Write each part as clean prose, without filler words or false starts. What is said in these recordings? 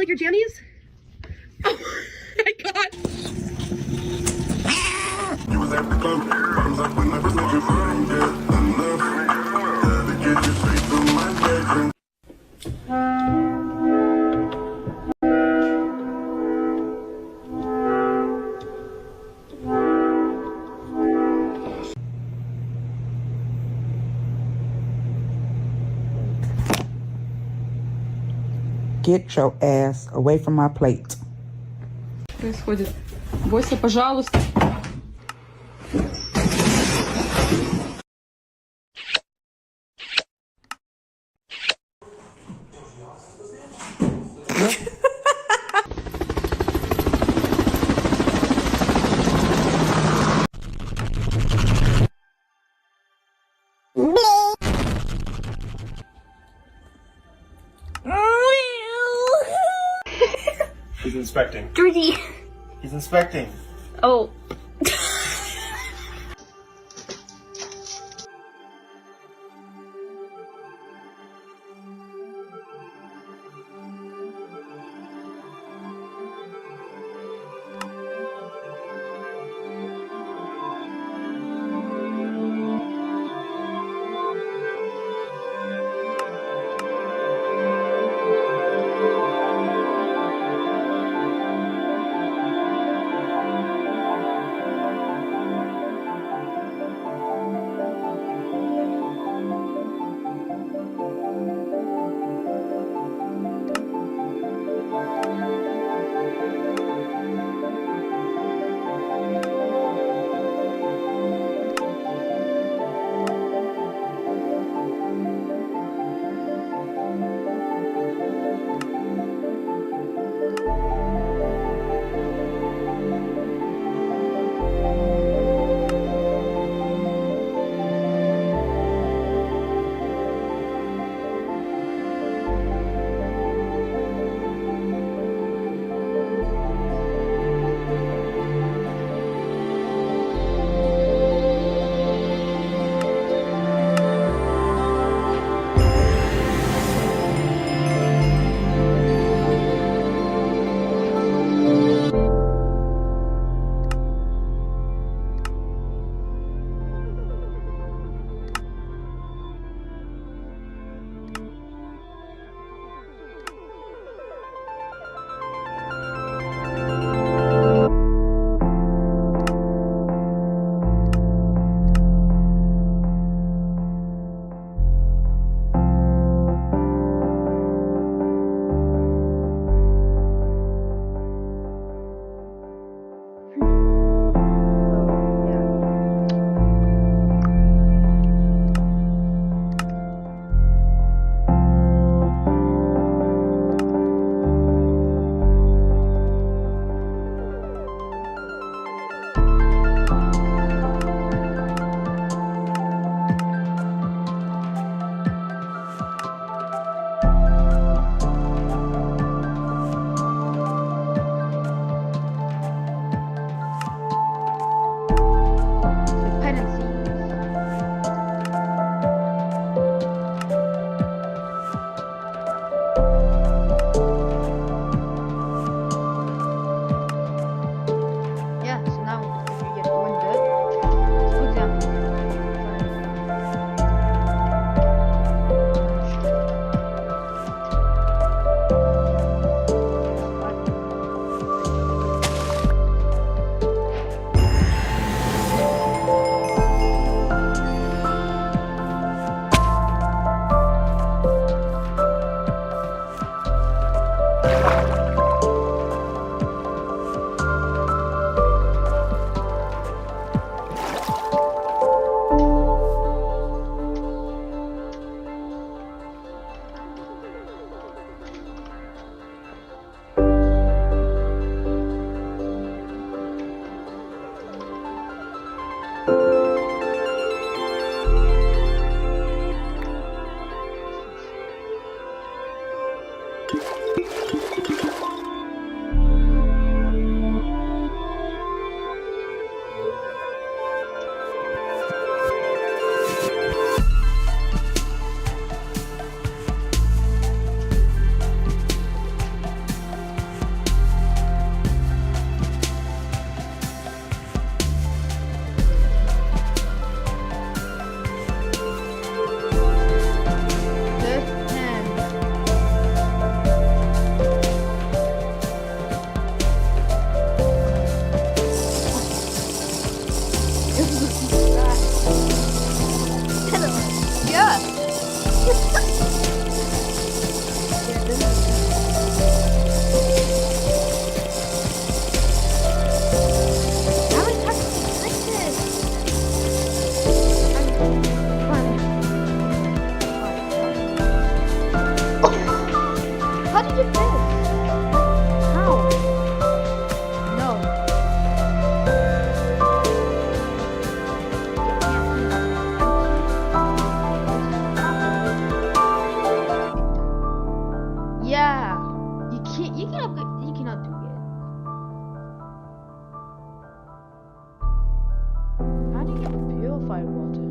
like your jammies? Oh my god. You was at the club, bottoms up when I present you for ain't get enough. Gotta get you straight to my bedroom. Get your ass away from my plate. Происходит. Бойся, пожалуйста. He's inspecting. Georgie. He's inspecting. Oh. You cannot do it. How do you get purified water?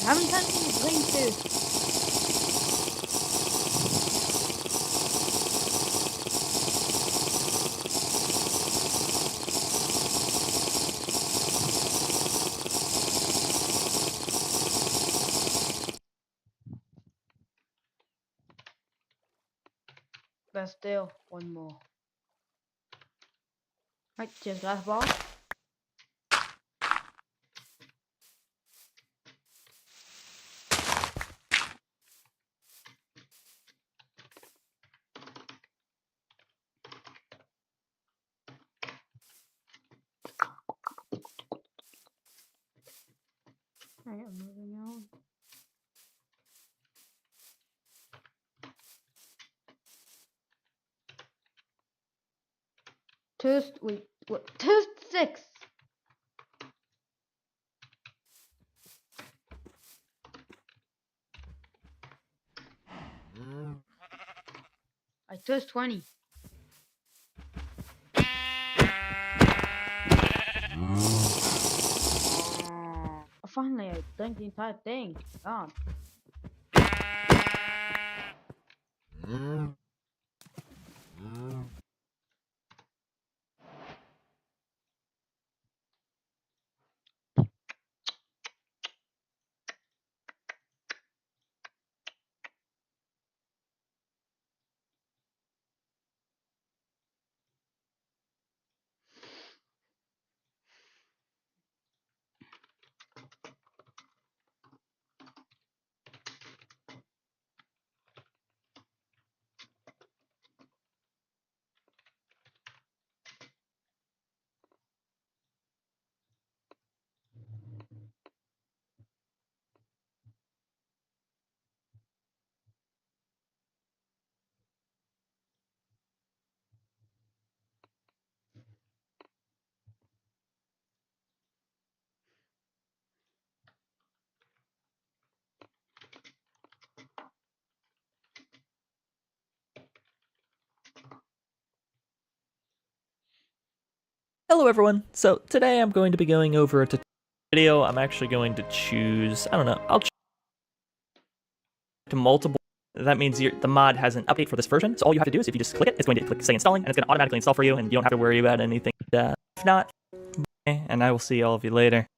How many times can you blink this? But still, one more. Right, cheers, glass ball. Alright, I'm moving on. Toast, wait, what? Toast 6! I toast 20. Finally, I drank the entire thing. God. Hello everyone, so today I'm going to be going over a tutorial video. I'm actually going to choose, I don't know, I'll choose to multiple. That means the mod has an update for this version, so all you have to do is if you just click it, it's going to click say installing, and it's going to automatically install for you, and you don't have to worry about anything. If not, and I will see all of you later.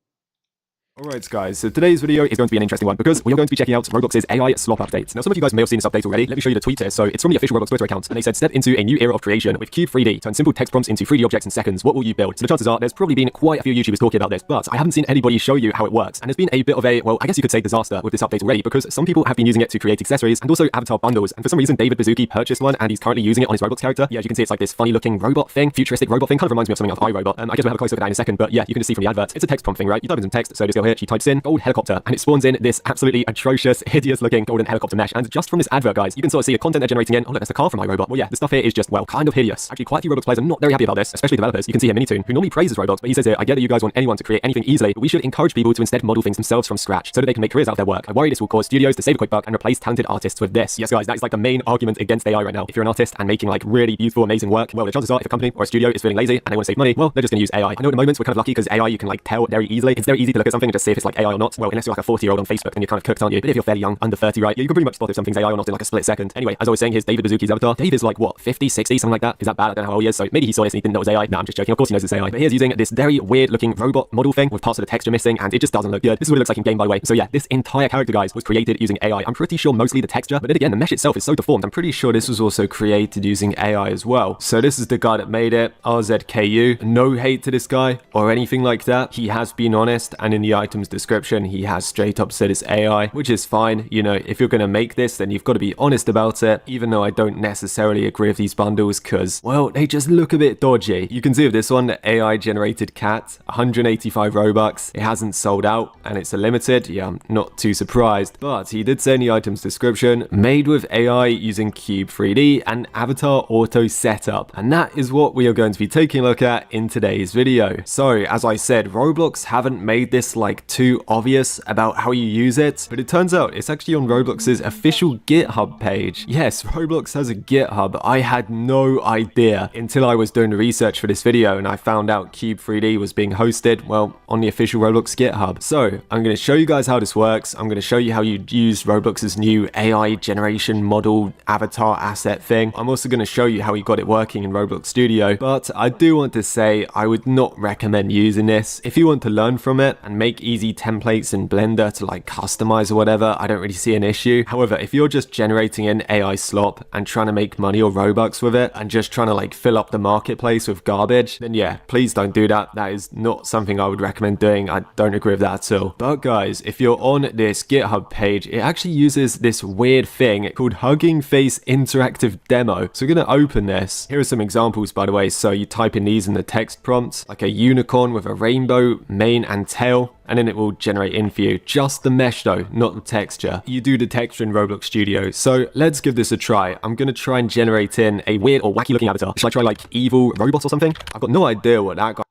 Alright guys, so today's video is going to be an interesting one because we are going to be checking out Roblox's AI slop update. Now some of you guys may have seen this update already. Let me show you the tweet here. So it's from the official Roblox Twitter account, and they said step into a new era of creation with Cube 3D. Turn simple text prompts into 3D objects in seconds. What will you build? So the chances are there's probably been quite a few YouTubers talking about this, but I haven't seen anybody show you how it works. And there's been a bit of a, well, I guess you could say disaster with this update already because some people have been using it to create accessories and also avatar bundles. And for some reason David Bazuki purchased one and he's currently using it on his Roblox character. Yeah, as you can see it's like this funny looking robot thing, futuristic robot thing, kind of reminds me of something out of iRobot. I guess we'll have a close look at that in a second, but yeah, you can just see from the advert. It's a text prompt thing, right? You type in some text, so this girl here, she types in gold helicopter and it spawns in this absolutely atrocious, hideous looking golden helicopter mesh. And just from this advert, guys, you can sort of see the content they're generating in. Oh look, that's the car from iRobot. Well yeah, the stuff here is just, well, kind of hideous. Actually, quite a few Roblox players are not very happy about this, especially developers. You can see here Minitoon, who normally praises Roblox, but he says here, I get that you guys want anyone to create anything easily, but we should encourage people to instead model things themselves from scratch so that they can make careers out of their work. I worry this will cause studios to save a quick buck and replace talented artists with this. Yes guys, that is like the main argument against AI right now. If you're an artist and making like really beautiful, amazing work, well the chances are if a company or a studio is feeling lazy and they want to save money, well they're just going to use AI. I know at the moment we're kind of lucky because AI you can like tell very easily. It's very easy to look at something to just see if it's like AI or not. Well, unless you're like a 40-year-old on Facebook, then you're kind of cooked, aren't you? But if you're fairly young, under 30, right, you can pretty much spot if something's AI or not in like a split second. Anyway, as I was saying, here's David Bazuki's avatar. Dave is like, what, 50, 60, something like that? Is that bad? I don't know how old he is, so maybe he saw this and he didn't know it was AI. No, I'm just joking. Of course he knows it's AI. But here's using this very weird-looking robot model thing with parts of the texture missing, and it just doesn't look good. This is what it looks like in game, by the way. So yeah, this entire character, guys, was created using AI. I'm pretty sure mostly the texture, but then again, the mesh itself is so deformed. I'm pretty sure this was also created using AI as well. So this is the guy that made it, RZKU. No hate to this guy or anything like that. He has been honest, and in the item's description, he has straight up said it's AI, which is fine. You know, if you're gonna make this, then you've got to be honest about it, even though I don't necessarily agree with these bundles, because, well, they just look a bit dodgy. You can see with this one, the AI generated cat, 185 Robux. It hasn't sold out, and it's a limited. Yeah, I'm not too surprised. But he did say in the item's description, made with AI using Cube 3D and avatar auto setup. And that is what we are going to be taking a look at in today's video. So, as I said, Roblox haven't made this like too obvious about how you use it, but it turns out it's actually on Roblox's official GitHub page. Yes, Roblox has a GitHub. I had no idea until I was doing the research for this video and I found out Cube 3D was being hosted, well, on the official Roblox GitHub. So, I'm going to show you guys how this works. I'm going to show you how you use Roblox's new AI generation model avatar asset thing. I'm also going to show you how he got it working in Roblox Studio, but I do want to say I would not recommend using this. If you want to learn from it and make easy templates in Blender to like customize or whatever, I don't really see an issue. However, if you're just generating an AI slop and trying to make money or Robux with it and just trying to like fill up the marketplace with garbage, then yeah, please don't do that. That is not something I would recommend doing. I don't agree with that at all. But guys, if you're on this GitHub page, it actually uses this weird thing called Hugging Face Interactive Demo. So we're going to open this. Here are some examples, by the way. So you type in these in the text prompts, like a unicorn with a rainbow mane and tail, and then it will generate in for you. Just the mesh though, not the texture. You do the texture in Roblox Studio. So let's give this a try. I'm going to try and generate in a weird or wacky looking avatar. Should I try like evil robot or something? I've got no idea what that guy.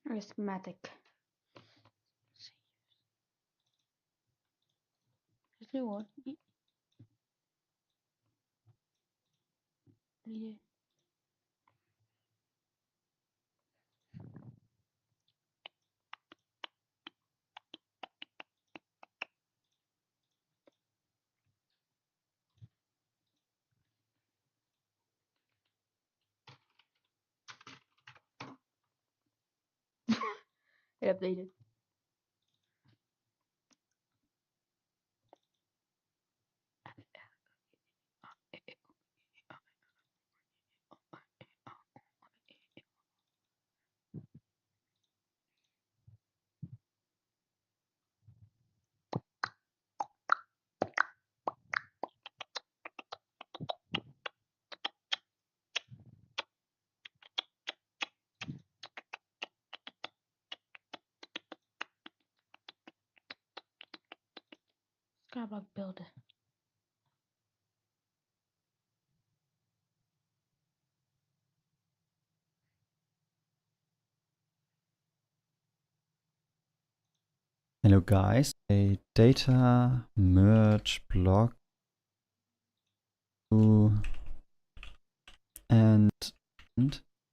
Arithmetic. Is it what? Yeah. It updated. Skyblock builder. Hello guys, a data merge block to and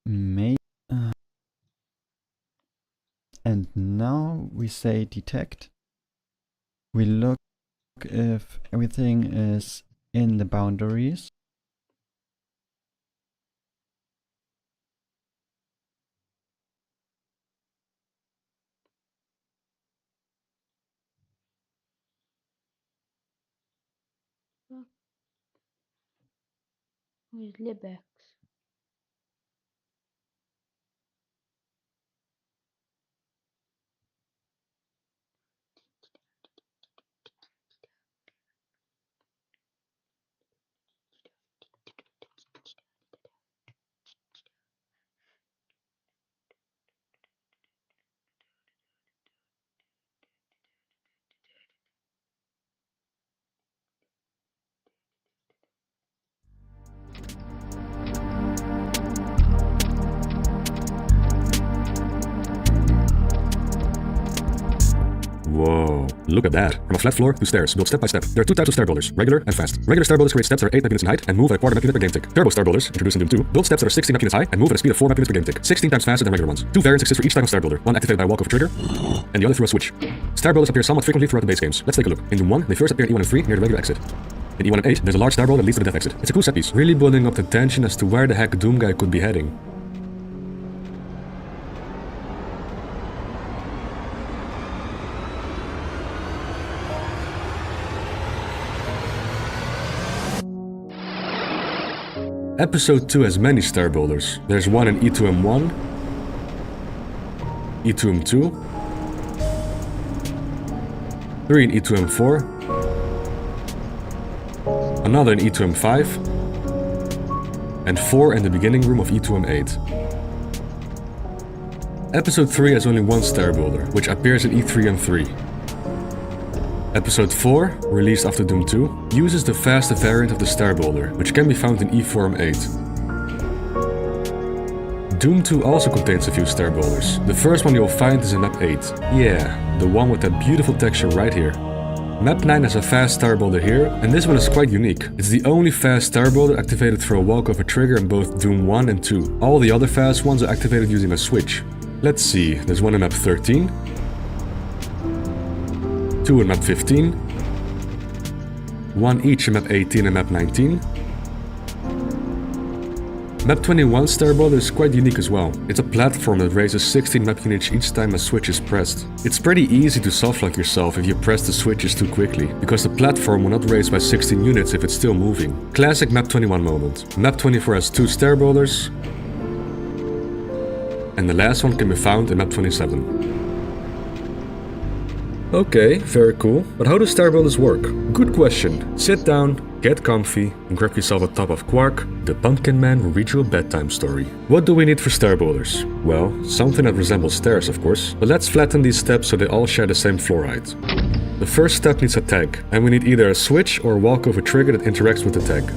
make and now we say detect. We look if everything is in the boundaries. With Libex. Whoa, look at that. From a flat floor to stairs, built step by step. There are two types of stair builders, regular and fast. Regular stair builders create steps that are 8 map units in height and move at a quarter map unit per game tick. Turbo stair builders, introduced in Doom 2, build steps that are 16 map units high and move at a speed of 4 map units per game tick, 16 times faster than regular ones. Two variants exist for each type of stair builder, one activated by a walk-over trigger, and the other through a switch. Stair builders appear somewhat frequently throughout the base games. Let's take a look. In Doom 1, they first appear in E1 and 3 near the regular exit. In E1 and 8, there's a large stair builder that leads to the death exit. It's a cool set piece, really building up the tension as to where the heck Doom guy could be heading. Episode 2 has many stair builders. There's one in E2M1, E2M2, 3 in E2M4, another in E2M5, and 4 in the beginning room of E2M8. Episode 3 has only one stair builder, which appears in E3M3. Episode 4, released after Doom 2, uses the faster variant of the stair builder, which can be found in E4M8. Doom 2 also contains a few stair builders. The first one you'll find is in map 8. Yeah, the one with that beautiful texture right here. Map 9 has a fast stair builder here, and this one is quite unique. It's the only fast stair builder activated through a walkover trigger in both Doom 1 and 2. All the other fast ones are activated using a switch. Let's see, there's one in map 13, 2 in map 15, 1 each in map 18 and map 19. Map 21 stair builder is quite unique as well. It's a platform that raises 16 map units each time a switch is pressed. It's pretty easy to softlock yourself if you press the switches too quickly, because the platform will not raise by 16 units if it's still moving. Classic map 21 moment. Map 24 has 2 stair builders, and the last one can be found in map 27. Okay, very cool. But how do stair builders work? Good question. Sit down, get comfy, and grab yourself a top of Quark. The Pumpkin Man will read you a bedtime story. What do we need for stair builders? Well, something that resembles stairs, of course. But let's flatten these steps so they all share the same floor height. The first step needs a tag, and we need either a switch or a walkover trigger that interacts with the tag.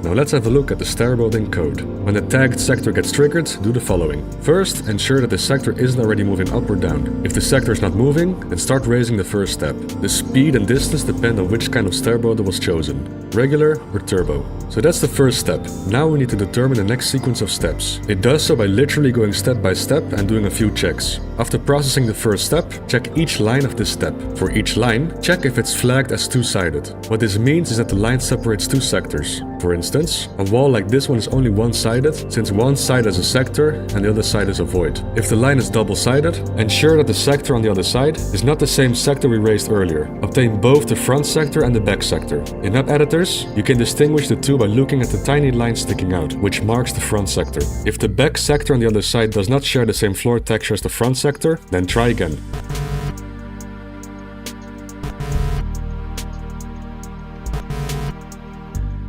Now let's have a look at the stair building code. When the tagged sector gets triggered, do the following. First, ensure that the sector isn't already moving up or down. If the sector is not moving, then start raising the first step. The speed and distance depend on which kind of stair builder was chosen, regular or turbo. So that's the first step. Now we need to determine the next sequence of steps. It does so by literally going step by step and doing a few checks. After processing the first step, check each line of this step. For each line, check if it's flagged as two-sided. What this means is that the line separates two sectors. For instance, a wall like this one is only one-sided, since one side has a sector and the other side is a void. If the line is double-sided, ensure that the sector on the other side is not the same sector we raised earlier. Obtain both the front sector and the back sector. In map editors, you can distinguish the two by looking at the tiny line sticking out, which marks the front sector. If the back sector on the other side does not share the same floor texture as the front sector, then try again.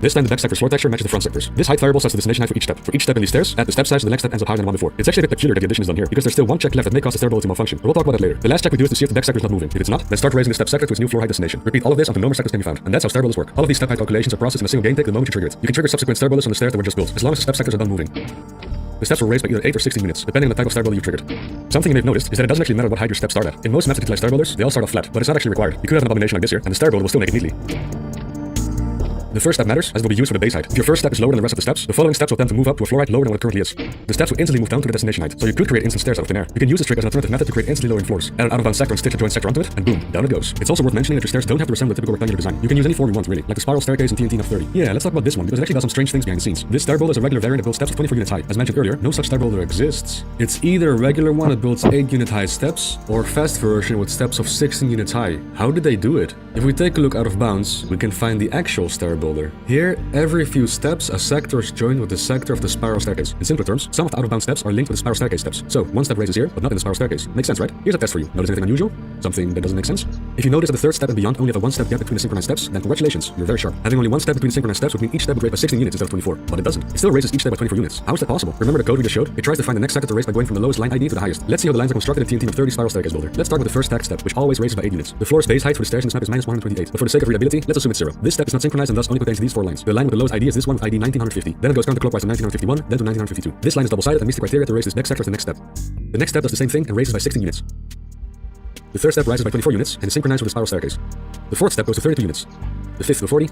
This time the back sector's floor texture matches the front sector's. This height variable sets the destination height for each step. For each step in these stairs, add the step size so the next step ends up higher than the one before. It's actually a bit peculiar that the addition is done here, because there's still one check left that may cause the stair builder to malfunction, but we'll talk about that later. The last check we do is to see if the back sector is not moving. If it's not, then start raising the step sector to its new floor height destination. Repeat all of this until no more sectors can be found, and that's how stair builders work. All of these step height calculations are processed in a single game tick the moment you trigger it. You can trigger subsequent stair builders on the stairs that were just built, as long as the step sectors are done moving. The steps were raised by either 8 or 16 units, depending on the type of stair builder you triggered. Something you may have noticed is that it doesn't actually matter what height your steps start at. In most maps that utilize stair builders, they all start off flat, but it's not actually required. You could have an abomination like this here, and the stair builder will still make it neatly. The first step matters, as it will be used for the base height. If your first step is lower than the rest of the steps, the following steps will tend to move up to a floor height lower than what it currently is. The steps will instantly move down to the destination height, so you could create instant stairs out of thin air. You can use this trick as an alternative method to create instantly lowering floors. Add an out-of-bound sector and stitch a joint sector onto it, and boom, down it goes. It's also worth mentioning that your stairs don't have to resemble a typical rectangular design. You can use any form you want, really, like the spiral staircase in TNT 30. Yeah, let's talk about this one, because it actually does some strange things behind the scenes. This stair builder is a regular variant that builds steps of 24 units high. As mentioned earlier, no such stair builder exists. It's either a regular one that builds 8 unit high steps, or a fast version with steps of 16 units high. How did they do it? If we take a look out of bounds, we can find the actual stair builder. Here, every few steps, a sector is joined with the sector of the spiral staircase. In simpler terms, some of the out-of-bound steps are linked with the spiral staircase steps. So, one step raises here, but not in the spiral staircase. Makes sense, right? Here's a test for you. Notice anything unusual? Something that doesn't make sense? If you notice that the third step and beyond only have a one-step gap between the synchronized steps, then congratulations, you're very sharp. Having only one step between synchronized steps would mean each step would raise by 16 units instead of 24. But it doesn't. It still raises each step by 24 units. How is that possible? Remember the code we just showed? It tries to find the next sector to raise by going from the lowest line ID to the highest. Let's see how the lines are constructed in TNT 30 spiral staircase builder. Let's start with the first tag step, which always raises by 8 units. The floor's base height for the stairs in this map is -128, but for the sake of readability, let's assume it's 0. This step is not synchronized and thus only contains these 4 lines. The line with the lowest ID is this one with ID 1950. Then it goes counterclockwise to 1951, then to 1952. This line is double-sided and meets the criteria to raise this back sector as the next step. The next step does the same thing and raises by 16 units. The third step rises by 24 units and is synchronized with the spiral staircase. The fourth step goes to 32 units. The fifth to 40.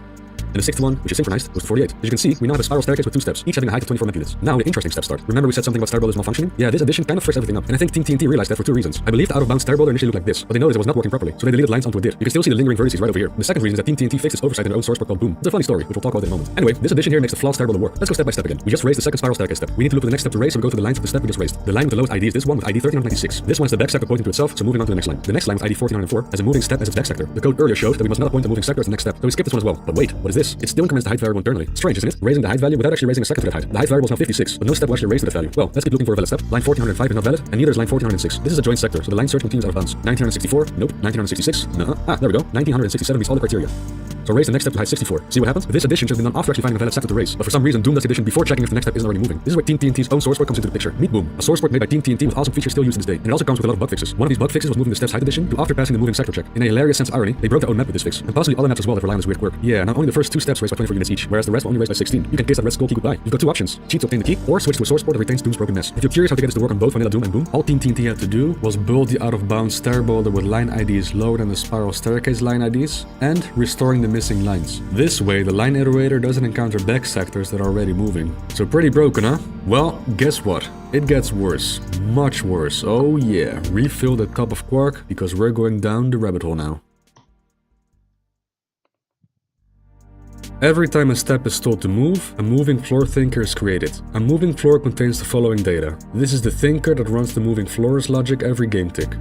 And the sixth one, which is synchronized, goes to 48. As you can see, we now have a spiral staircase with 2 steps, each having a height of 24 map units. Now the interesting steps start. Remember we said something about Star Builder is malfunctioning? Yeah, this addition kind of frisks everything up. And I think Team TNT realized that for 2 reasons. I believe the out-of-bounds Star Builder initially looked like this, but they noticed it was not working properly, so they deleted lines onto it did. You can still see the lingering vertices right over here. The second reason is that Team TNT fixed its oversight in their own source code called Boom. It's a funny story, which we'll talk about in a moment. Anyway, this addition here makes the flawed Star Builder work. Let's go step by step again. We just raised the second spiral staircase step. We need to look for the next step to raise, so we go to the lines of the step we just raised. The line with the lowest ID is this one with ID 1396. This one is the deck sector pointing to itself, so moving on to the next line. The next line with ID 1404 has a moving step as its deck sector. The code earlier showed that we must not appoint a moving sector as the next step, so we skip this one as well. But wait, what is this? It still increments the height variable internally. Strange, isn't it? Raising the height value without actually raising a second to that height. The height variable is now 56, but no step will actually raise to that value. Well, let's keep looking for a valid step. Line 1405 is not valid, and neither is line 1406. This is a joint sector, so the line search continues out of bounds. 1964, nope. 1966, there we go. 1967 meets all the criteria. So raise the next step to height 64. See what happens? This addition should have been done after actually finding a valid sector to raise, but for some reason Doom does the addition before checking if the next step isn't already moving. This is where Team TNT's own source work comes into the picture. Meet Boom, a source work made by Team TNT with awesome features still used to this day. And it also comes with a lot of bug fixes. One of these bug fixes was moving the steps height addition to after passing the moving sector check. In a hilarious sense of irony, they broke their own map with this fix, and possibly other maps as well that rely on this weird quirk. Yeah, now only the first 2 steps raised by 24 units each, whereas the rest will only raise by 16. You can case that red skull key goodbye. You've got 2 options: cheat to obtain the key, or switch to a source port that retains Doom's broken mess. If you're curious how to get this to work on both Vanilla Doom and Boom, all Team TNT had to do was build the out-of-bounds Star Builder with line IDs lower than the spiral staircase line IDs, and restoring the missing lines. This way, the line iterator doesn't encounter back sectors that are already moving. So pretty broken, huh? Well, guess what? It gets worse. Much worse. Oh yeah. Refill the top of Quark, because we're going down the rabbit hole now. Every time a step is told to move, a moving floor thinker is created. A moving floor contains the following data. This is the thinker that runs the moving floor's logic every game tick.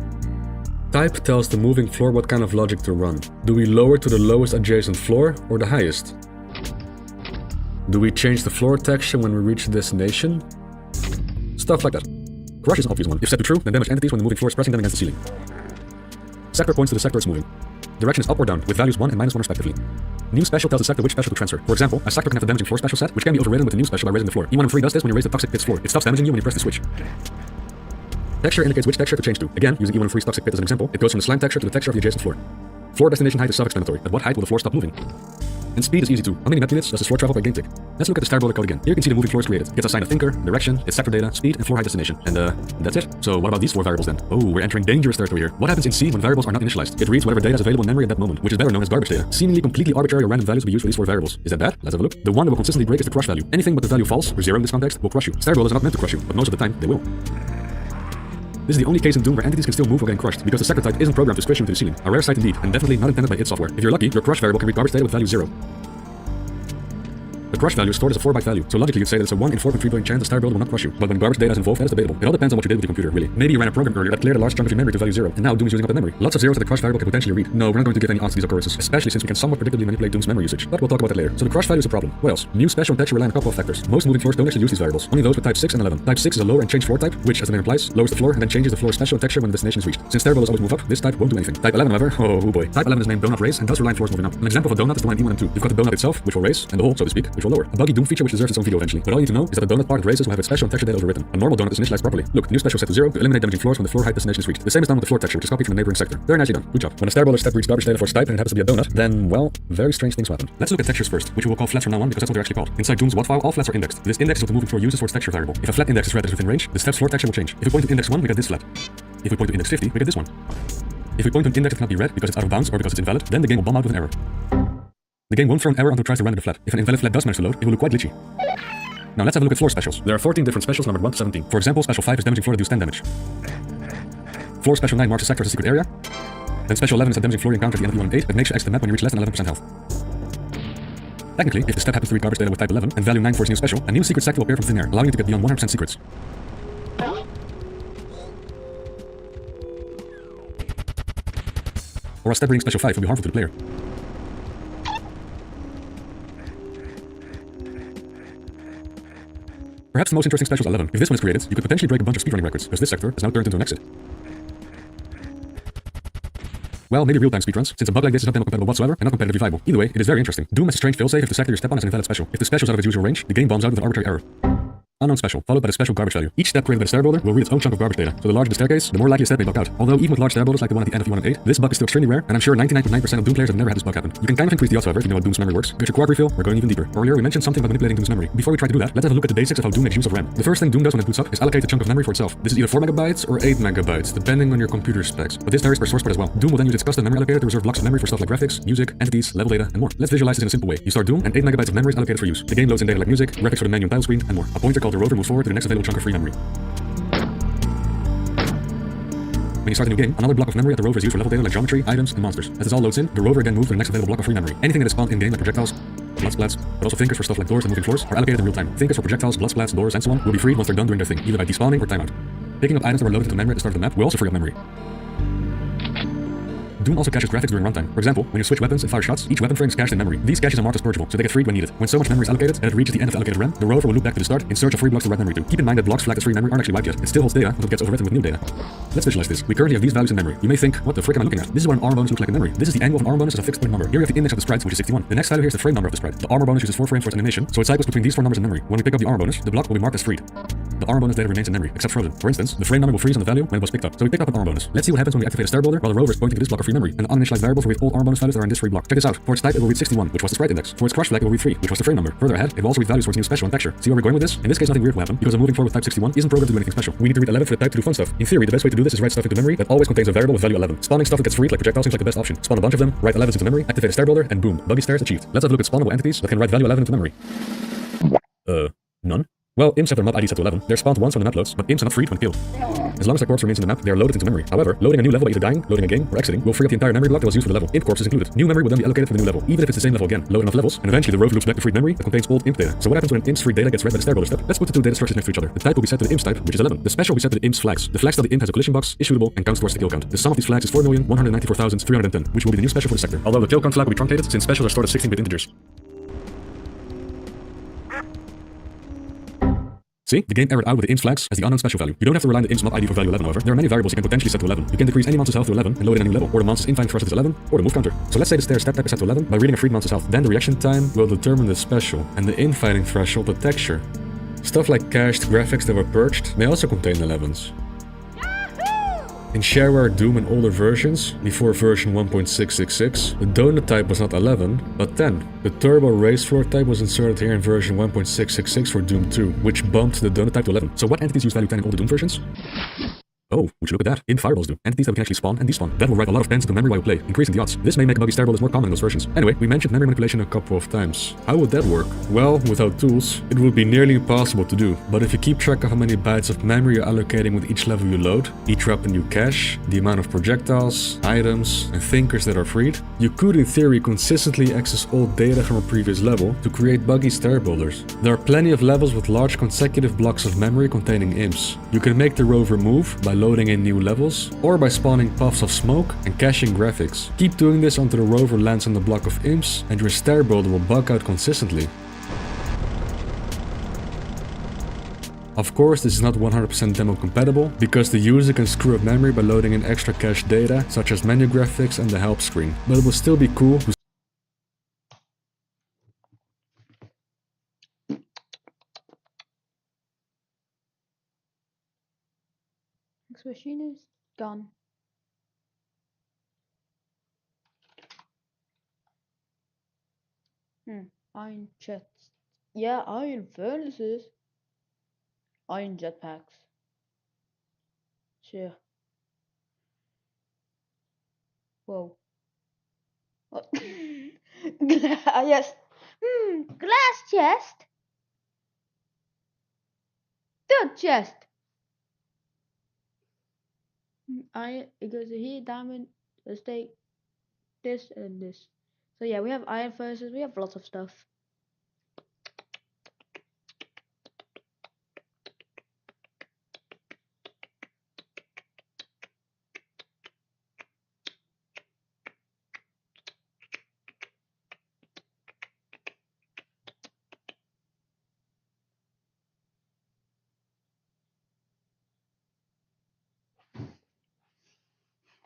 Type tells the moving floor what kind of logic to run. Do we lower to the lowest adjacent floor or the highest? Do we change the floor texture when we reach the destination? Stuff like that. Crush is an obvious one. If set to true, then damage entities when the moving floor is pressing them against the ceiling. Sector points to the sector it's moving. Direction is up or down, with values 1 and -1 respectively. New special tells the sector which special to transfer. For example, a sector can have the damaging floor special set, which can be overridden with the new special by raising the floor. E1 does this when you raise the toxic pit's floor. It stops damaging you when you press the switch. Texture indicates which texture to change to. Again, using E1 toxic pit as an example, it goes from the slime texture to the texture of the adjacent floor. Floor destination height is self-explanatory. At what height will the floor stop moving? And speed is easy too. How many map units does this floor travel by game tick? Let's look at the Star Builder code again. Here you can see the moving floor is created. It gets assigned a thinker, direction, its sector data, speed, and floor height destination. And that's it. So what about these 4 variables then? Oh, we're entering dangerous territory here. What happens in C when variables are not initialized? It reads whatever data is available in memory at that moment, which is better known as garbage data. Seemingly completely arbitrary or random values will be used for these 4 variables. Is that bad? Let's have a look. The one that will consistently break is the crush value. Anything but the value false, or 0 in this context, will crush you. Star Builders are not meant to crush you, but most of the time, they will. This is the only case in Doom where entities can still move while getting crushed, because the sector type isn't programmed to squish you into the ceiling. A rare sight indeed, and definitely not intended by id Software. If you're lucky, your crush variable can read garbage data with value 0. The crush value is stored as a 4-byte value, so logically you'd say that it's a 1 in 4.3 billion chance the Star Builder will not crush you. But when garbage data is involved, that is debatable. It all depends on what you did with your computer, really. Maybe you ran a program earlier that cleared a large chunk of your memory to value 0, and now Doom is using up that memory. Lots of zeros that the crush variable can potentially read. No, we're not going to give any odds to these occurrences, especially since we can somewhat predictably manipulate Doom's memory usage. But we'll talk about that later. So the crush value is a problem. What else? New special and texture rely on a couple of factors. Most moving floors don't actually use these variables, only those with type 6 and 11. Type 6 is a lower and change floor type, which, as the name implies, lowers the floor and then changes the floor's special and texture when the destination is reached. Since Star Builders always move up, this type won't do anything. Type 11, however, oh boy. Type 11 is named donut raise and does rely on floors moving up. An example of a donut is the line E1 and 2. You've got the donut itself, which will raise, and the hole, so to speak, which will lower. A buggy Doom feature which deserves its own video eventually. But all you need to know is that the donut part that raises will have its special and texture data overwritten. A normal donut is initialized properly. Look, the new special set to 0 to eliminate damaging floors when the floor height destination is reached. The same is done with the floor texture, which is copied from the neighboring sector. Very nicely done. Good job. When a Star Builder step reads garbage data for its type and it happens to be a donut, then, well, very strange things happen. Let's look at textures first, which we will call flats from now on because that's what they're actually called. Inside Doom's WAT file, all flats are indexed. This index is what the moving floor uses for its texture variable. If a flat index is read that is within range, the step's floor texture will change. If we point to index 1, we get this flat. If we point to index 50, we get this one. If we point to an index that cannot be read because it's out of bounds or because it's invalid, then the game will bomb out with an error. The game won't throw an error until it tries to render the flat. If an invalid flat does manage to load, it will look quite glitchy. Now let's have a look at floor specials. There are 14 different specials numbered 1 to 17. For example, special 5 is damaging floor that deals 10 damage. Floor special 9 marks a sector as a secret area. Then special 11 is a damaging floor you encounter at the end of E1 and 8 that makes you exit the map when you reach less than 11% health. Technically, if the step happens to read garbage data with type 11 and value 9 for its new special, a new secret sector will appear from thin air, allowing you to get beyond 100% secrets. Or a step reading special 5 will be harmful to the player. Perhaps the most interesting special is 11. If this one is created, you could potentially break a bunch of speedrunning records, because this sector is now turned into an exit. Well, maybe real-time speedruns, since a bug like this is not demo compatible whatsoever and not competitively viable. Either way, it is very interesting. Doom has a strange failsafe if the sector you step on is an invalid special. If the special is out of its usual range, the game bombs out with an arbitrary error. Unknown special, followed by the special garbage value. Each step created by the stair builder will read its own chunk of garbage data, so the larger the staircase, the more likely a step may bug out. Although even with large stair builders like the one at the end of E1 and 8, this bug is still extremely rare, and I'm sure 99.9% of Doom players have never had this bug happen. You can kind of increase the odds, however, if you know how Doom's memory works. Get your quad refill, we're going even deeper. Earlier we mentioned something about manipulating Doom's memory. Before we try to do that, let's have a look at the basics of how Doom makes use of RAM. The first thing Doom does when it boots up is allocate a chunk of memory for itself. This is either 4 megabytes or 8 megabytes, depending on your computer specs, but this varies per source port as well. Doom will then use its custom memory allocator to reserve blocks of memory for stuff like graphics, music, entities, level data, and more. Let's visualize this in a simple way. You start Doom, and 8 megabytes of memory is allocated for use. The game loads in data like music, graphics for the menu and title screen, and more. A pointer called the rover moves forward to the next available chunk of free memory. When you start a new game, another block of memory at the rover is used for level data like geometry, items, and monsters. As this all loads in, the rover again moves to the next available block of free memory. Anything that is spawned in-game like projectiles, blood splats, but also thinkers for stuff like doors and moving floors are allocated in real time. Thinkers for projectiles, blood splats, doors, and so on will be freed once they're done doing their thing, either by despawning or timeout. Picking up items that were loaded into memory at the start of the map will also free up memory. Doom also caches graphics during runtime. For example, when you switch weapons and fire shots, each weapon frame is cached in memory. These caches are marked as purgeable, so they get freed when needed. When so much memory is allocated and it reaches the end of the allocated RAM, the rover will loop back to the start in search of free blocks to write memory to. Keep in mind that blocks flagged as free memory aren't actually wiped yet. It still holds data until it gets overwritten with new data. Let's visualize this. We currently have these values in memory. You may think, what the frick am I looking at? This is what an armor bonus looks like in memory. This is the angle of an armor bonus as a fixed point number. Here we have the index of the sprites, which is 61. The next value here is the frame number of the sprite. The armor bonus uses 4 frames for its animation, so it cycles between these 4 numbers in memory. When we pick up the armor bonus, the block will be marked as freed. The armor bonus data remains in memory, except frozen. For instance, the frame number will freeze on the value when it was picked up. So we picked up an armor bonus. Let's see what happens when we activate a stair builder while the rover is pointing to this block of free memory. An uninitialized variable for all armor bonus values that are in this free block. Check this out. For its type, it will read 61, which was the sprite index. For its crush flag, it will read 3, which was the frame number. Further ahead, it will also read values for its new special and texture. See where we're going with this? In this case, nothing weird will happen, because a moving forward with type 61 isn't programmed to do anything special. We need to read 11 for the type to do fun stuff. In theory, the best way to do this is write stuff into memory that always contains a variable with value 11. Spawning stuff that gets freed, like projectiles, seems like the best option. Spawn a bunch of them, write 11s into memory, activate a stair builder, and boom, buggy stairs achieved. Let's have a look at spawnable entities that can write value 11 into memory. None? Well, imps have their mod ID set to 11. They're spawned once when the map loads, but imps are not freed when killed. As long as their corpse remains in the map, they are loaded into memory. However, loading a new level by either dying, loading a game, or exiting will free up the entire memory block that was used for the level. Imp corpse is included. New memory will then be allocated for the new level, even if it's the same level again. Load enough levels, and eventually the rover loops back to freed memory that contains old imp data. So what happens when an imp's free data gets read by the stair builder step? Let's put the two data structures next to each other. The type will be set to the imp's type, which is 11. The special will be set to the imp's flags. The flags tell the imp has a collision box, is shootable, and counts towards the kill count. The sum of these flags is 4,194,310, which will be the new special for the sector. Although the kill count flag will be truncated, since specials are stored as 16-bit integers. See? The game errored out with the imp's flags as the unknown special value. You don't have to rely on the imp's mod ID for value 11, however. There are many variables you can potentially set to 11. You can decrease any monster's health to 11 and load in a new level, or the monster's infinite thrust is 11, or the move counter. So let's say the stair step type is set to 11 by reading a freed monster's health. Then the reaction time will determine the special, and the infighting threshold the texture. Stuff like cached graphics that were purged may also contain 11s. In shareware Doom and older versions, before version 1.666, the donut type was not 11, but 10. The turbo race floor type was inserted here in version 1.666 for Doom 2, which bumped the donut type to 11. So what entities use value 10 in older Doom versions? Oh, would you look at that? Imp fireballs do. Entities that we can actually spawn and despawn. That will write a lot of pens into memory while you play, increasing the odds. This may make buggy stair builders more common in those versions. Anyway, we mentioned memory manipulation a couple of times. How would that work? Well, without tools, it would be nearly impossible to do. But if you keep track of how many bytes of memory you're allocating with each level you load, each weapon you cache, the amount of projectiles, items, and thinkers that are freed, you could in theory consistently access old data from a previous level to create buggy stair builders. There are plenty of levels with large consecutive blocks of memory containing imps. You can make the rover move by loading in new levels, or by spawning puffs of smoke and caching graphics. Keep doing this until the rover lands on the block of imps and your stair builder will bug out consistently. Of course, this is not 100% demo compatible, because the user can screw up memory by loading in extra cache data, such as menu graphics and the help screen. But it will still be cool to Next machine is gone. Iron chests. Yeah, iron furnaces. Iron jetpacks. Sure. Whoa. What? Yes. Glass chest. Stud chest. It goes here, diamond, a steak, this and this. So yeah, we have iron furnaces. We have lots of stuff.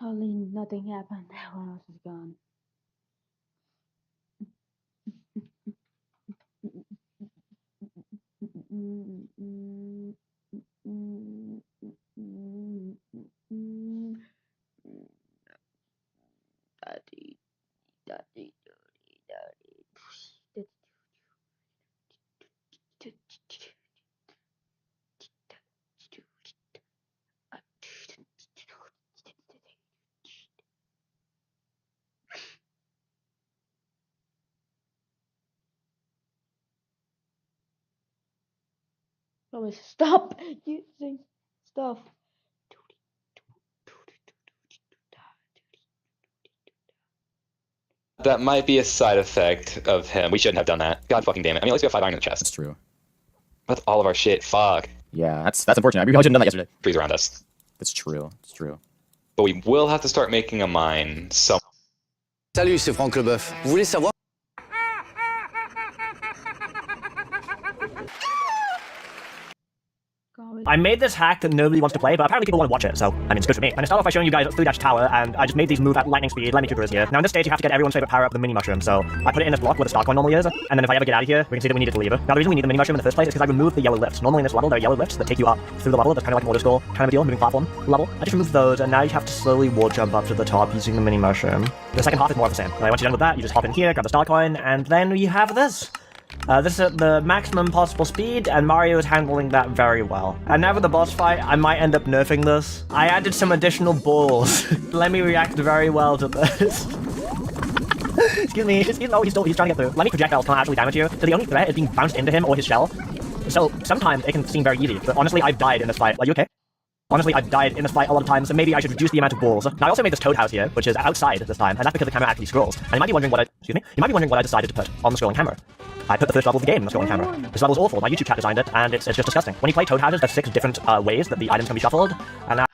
Only nothing happened. Everyone else is gone. Promise, stop using stuff. That might be a side effect of him. We shouldn't have done that. God fucking damn it. I mean, at least we have 5 iron in the chest. That's true. With all of our shit, fuck. Yeah, that's unfortunate. We probably shouldn't have done that yesterday. Trees around us. That's true. It's true. But we will have to start making a mine. So. Salut, c'est Franck Leboeuf. Vous voulez savoir? I made this hack that nobody wants to play, but apparently people want to watch it, so, I mean, it's good for me. And I start off by showing you guys 3-dash tower, and I just made these move at lightning speed. Lightning Cooper is here. Now, in this stage, you have to get everyone's favorite power-up, the mini mushroom, so I put it in this block where the start coin normally is, and then if I ever get out of here, we can see that we needed to leave it. Now, the reason we need the mini mushroom in the first place is because I removed the yellow lifts. Normally in this level, there are yellow lifts that take you up through the level. That's kind of like a water skull kind of a deal, moving platform level. I just removed those, and now you have to slowly wall jump up to the top using the mini mushroom. The second half is more of the same. Once you're done with that, you just hop in here, grab the star coin, and then you have this. This is at the maximum possible speed, and Mario is handling that very well. And now for the boss fight, I might end up nerfing this. I added some additional balls. Let me react very well to this. Excuse me, he's trying to get through. Lightning projectiles can't actually damage you, so the only threat is being bounced into him or his shell. So sometimes it can seem very easy, but honestly, I've died in this fight. Are you okay? Honestly, I've died in this fight a lot of times, so maybe I should reduce the amount of balls. Now, I also made this toad house here, which is outside this time, and that's because the camera actually scrolls. And you might be wondering what I decided to put on the scrolling camera. I put the first level of the game on the scrolling camera. This level's awful. My YouTube chat designed it, and it's just disgusting. When you play toad houses, there's 6 different ways that the items can be shuffled, and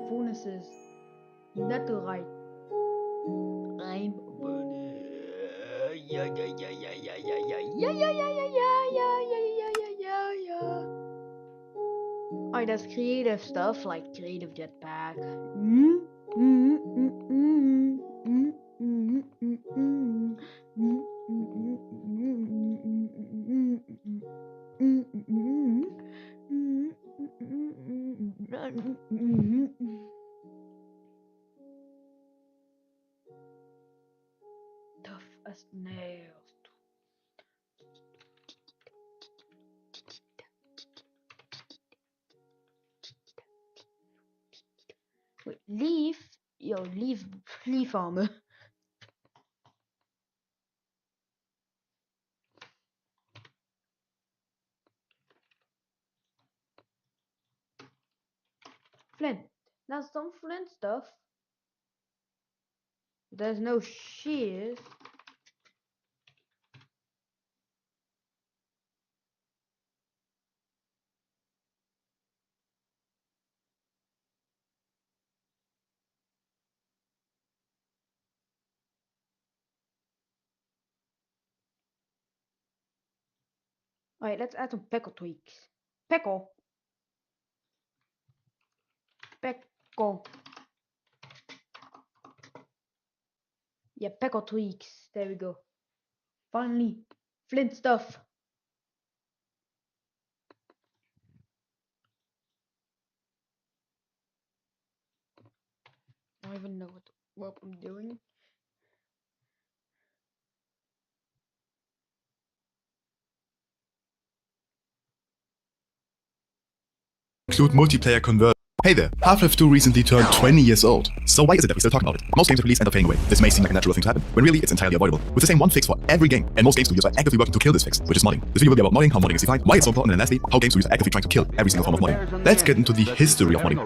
Bonuses. Net right. I'm yeah. Oh, that's creative stuff like creative jetpack. Tough as nails. Wait, leaf armor. Flint. That's some flint stuff. There's no shears. Alright, let's add some peckle tweaks. Peckle. Peckle. Yeah, peckle tweaks. There we go. Finally, flint stuff. I don't even know what I'm doing. Include multiplayer conversion. Hey there, Half-Life 2 recently turned 20 years old. So why is it that we still talk about it? Most games release end up fading away. This may seem like a natural thing to happen, when really it's entirely avoidable. With the same one fix for every game, and most game studios are actively working to kill this fix, which is modding. This video will be about modding, how modding is defined, why it's so important, and lastly, how game studios are actively trying to kill every single form of modding. Let's get into the history of modding.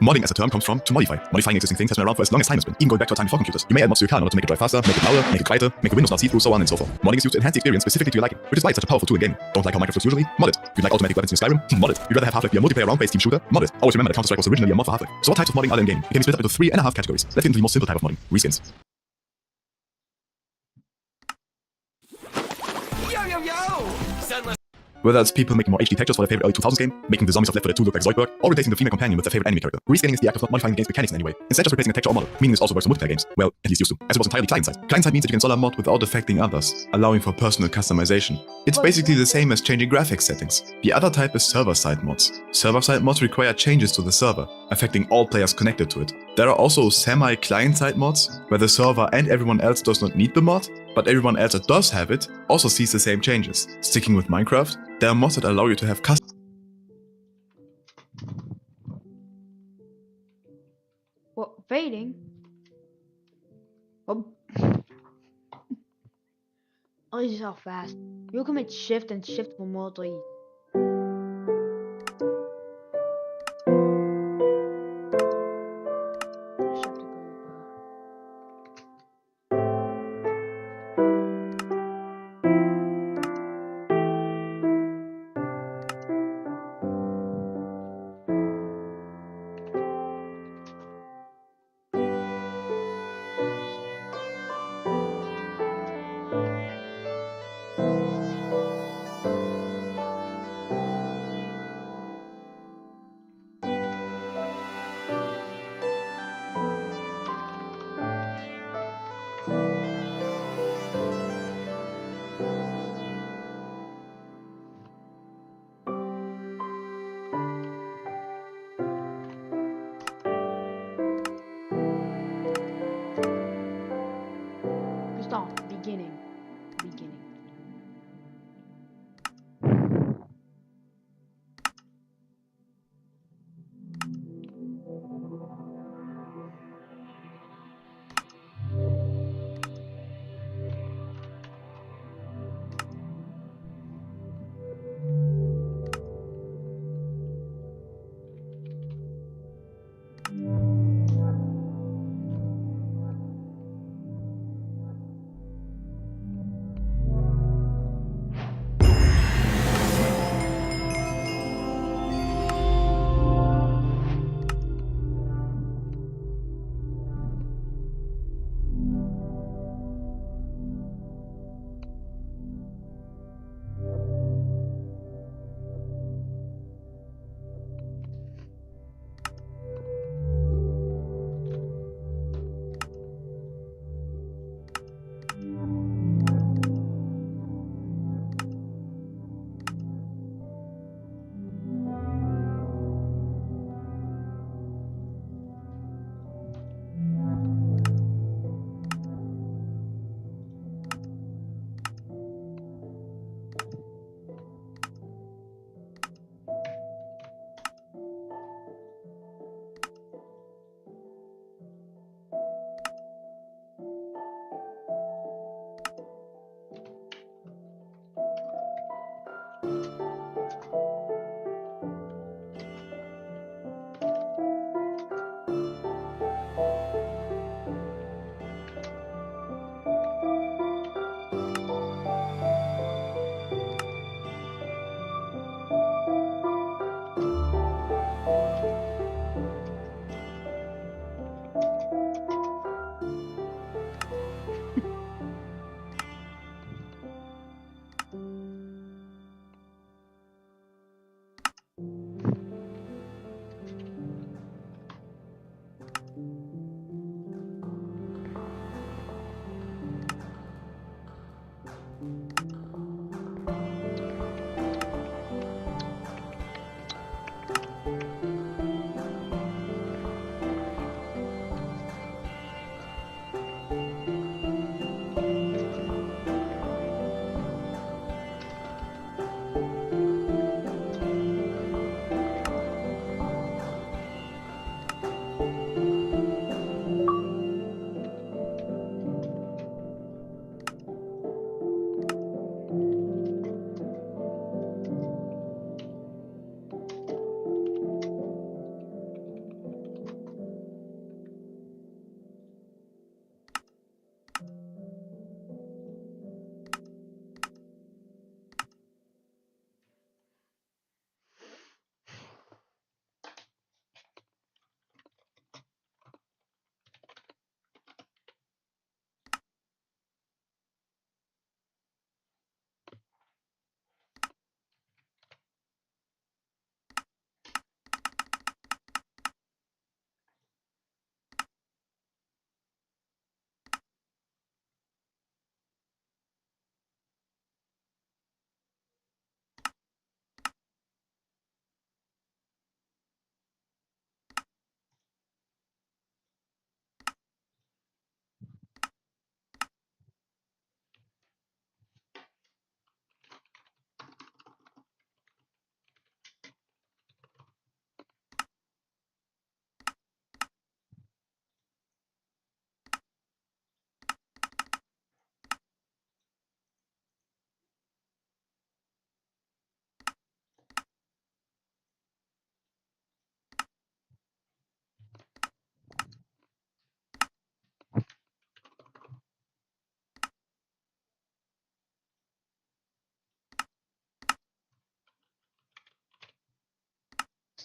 Modding as a term comes from to modify. Modifying existing things has been around for as long as time has been, even going back to a time before computers. You may add mods to your car in order to make it drive faster, make it louder, make it quieter, make the windows not see-through, so on and so forth. Modding is used to enhance the experience specifically to your liking, which is why it's such a powerful tool in gaming. Don't like how Minecraft looks usually? Mod it. You'd like automatic weapons in Skyrim? Mod it. You'd rather have Half-Life be a multiplayer round-based team shooter? Mod it. Always remember that Counter-Strike was originally a mod for Half-Life. So what types of modding are there in game? It can be split up into 3.5 categories. Let's get into the most simple type of modding: reskins. Whether it's people making more HD textures for their favorite early 2000s game, making the zombies of Left 4 Dead 2 look like Zoidberg, or replacing the female companion with their favorite anime character, rescaling is the act of not modifying the game's mechanics in any way. Instead, just replacing a texture or model, meaning this also works for multiplayer games. Well, at least used to, as it was entirely client-side. Client-side means that you can install a mod without affecting others, allowing for personal customization. It's basically the same as changing graphics settings. The other type is server-side mods. Server-side mods require changes to the server, affecting all players connected to it. There are also semi-client-side mods, where the server and everyone else does not need the mod, but everyone else that does have it also sees the same changes. Sticking with Minecraft, there are mods that allow you to have custom. What, fading? Oh, this is how fast. You can make shift and shift for more 3.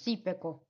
Sí, Peco.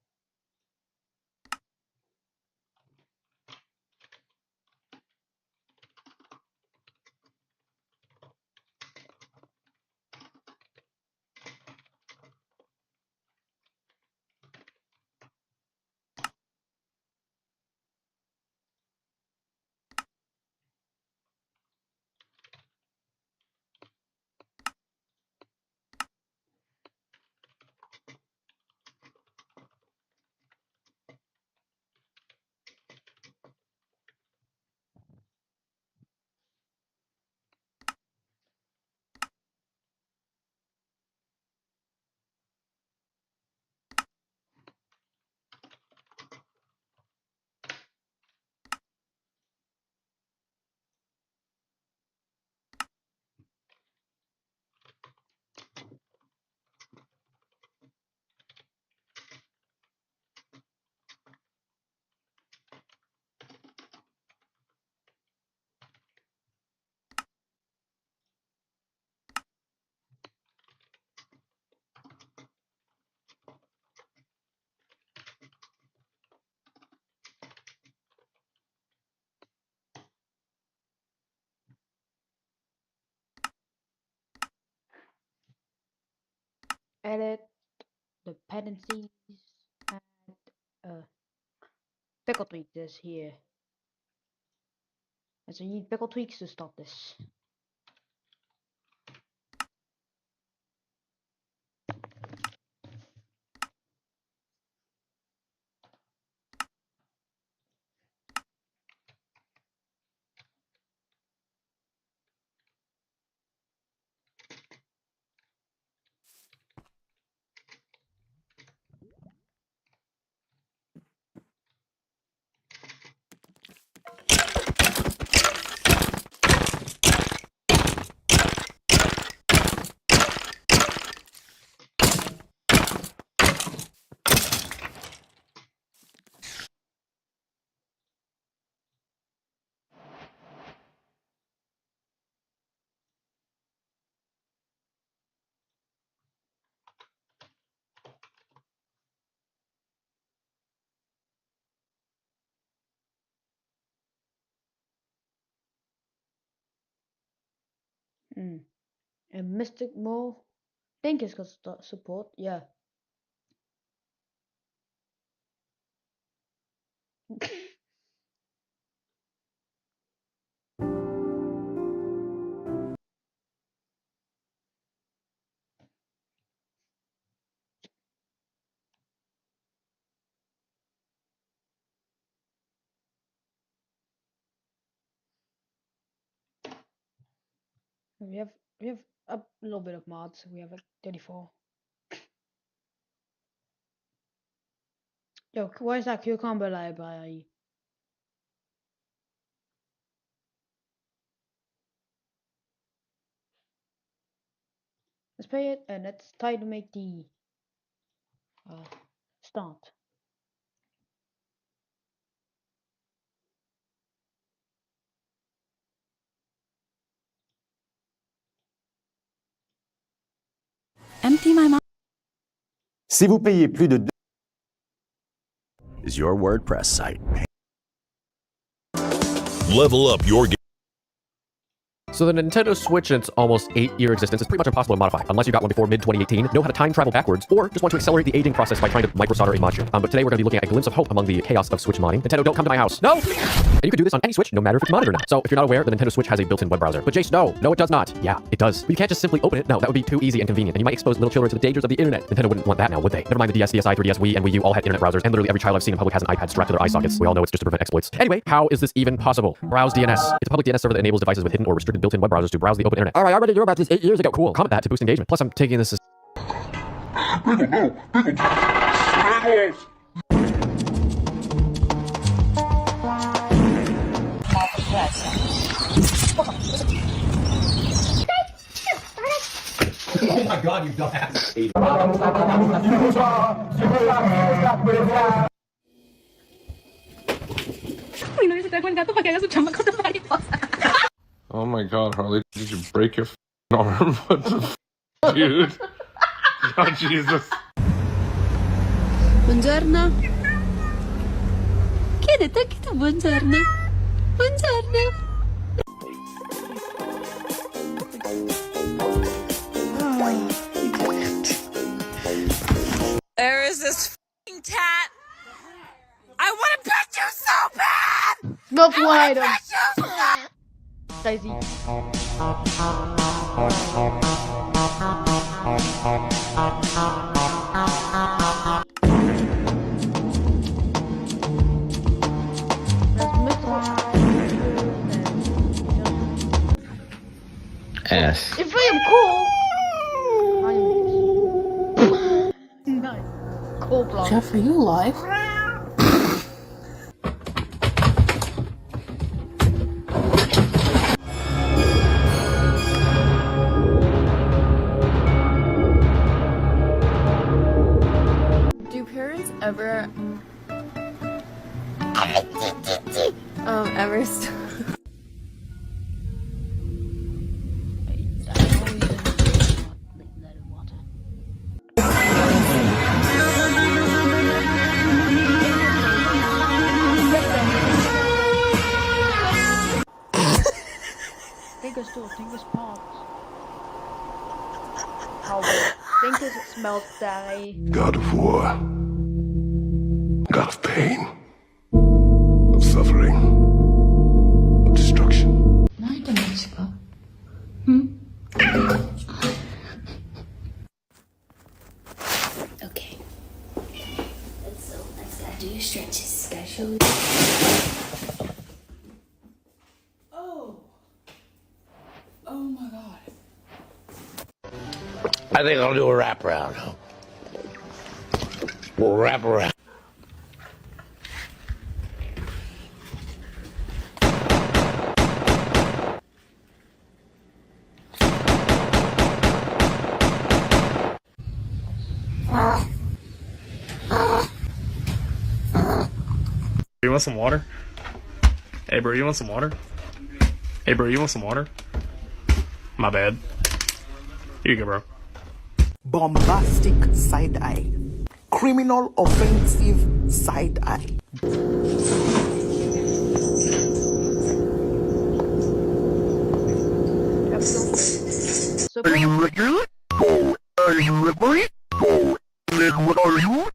Edit dependencies and pickle tweak this here. And so you need pickle tweaks to stop this. And Mystic Mo, think it's got support, yeah. We have a little bit of mods. We have like 34. Yo, why is that cucumber library? Let's pay it and let's try to make the start. Empty my mind. Si vous payez plus de 2 is your WordPress site. Level up your game. So the Nintendo Switch in its almost 8-year existence is pretty much impossible to modify, unless you got one before mid-2018, know how to time travel backwards, or just want to accelerate the aging process by trying to microsolder a module. But today we're going to be looking at a glimpse of hope among the chaos of Switch modding. Nintendo, don't come to my house. No! And you can do this on any Switch, no matter if it's modded or not. So if you're not aware, the Nintendo Switch has a built-in web browser. But Jace, no, it does not. Yeah, it does. But you can't just simply open it. No, that would be too easy and convenient, and you might expose little children to the dangers of the internet. Nintendo wouldn't want that now, would they? Never mind the DS, DSi, 3DS, Wii, and Wii U all had internet browsers, and literally every child I've seen in public has an iPad strapped to their eye sockets. We all know it's just to prevent exploits. Anyway, how is this even possible? Browse DNS. It's a public DNS server that enables devices with hidden or restricted built-in web browsers to browse the open internet. Alright, I already knew about this 8 years ago. Cool. Comment that to boost engagement. Plus, I'm taking this as... Oh my god, you dumbass. Oh my god, Harley, did you break your arm? What the dude? Oh, Jesus. Buongiorno. Chi ha detto anche tu buongiorno? Buongiorno. There is this f***ing cat. I want to pet you so bad. Not one item. Pet you so bad. Daisy. Ass. If I am cool. Nice. Cool block. Jeff, are you alive? Do parents ever ever Thinkers too, thinkers parts. How thinkers smelt die. God of war. God of pain. Of suffering. Of destruction. Okay. Let's gotta do your stretches. Gotta show you. Oh my god. I think I'll do a wraparound. We'll wrap around. You want some water? Hey bro, you want some water? Hey bro, you want some water? My bad. Here you go, bro. Bombastic side eye. Criminal offensive side eye. So Are you ready? Are you ready? What are you?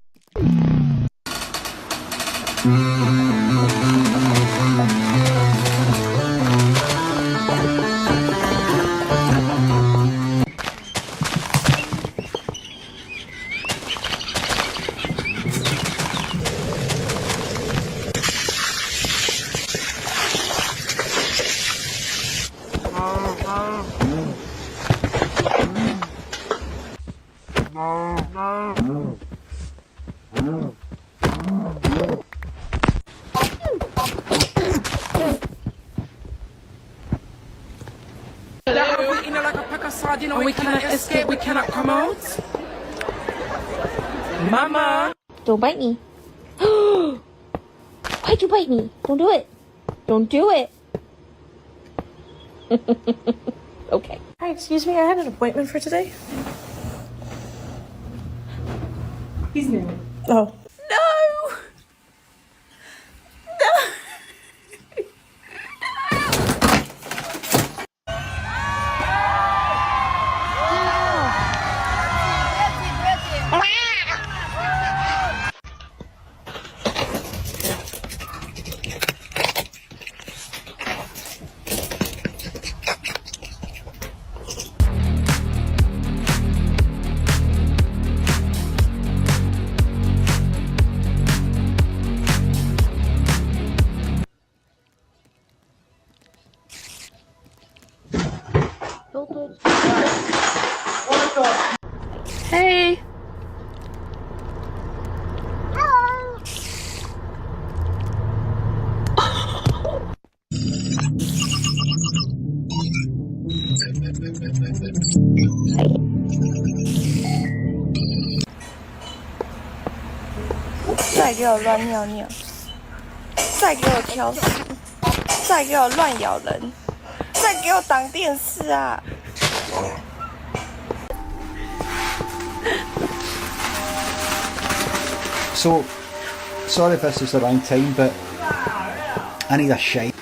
And we cannot escape, we cannot come out. Mama! Don't bite me. Why'd you bite me? Don't do it. Don't do it. Okay. Hi, excuse me, I had an appointment for today. He's new. Oh. No! No! Hey!再给我乱尿尿，再给我挑食，再给我乱咬人，再给我挡电视啊！ So, sorry if this is the wrong time, but I need a shite.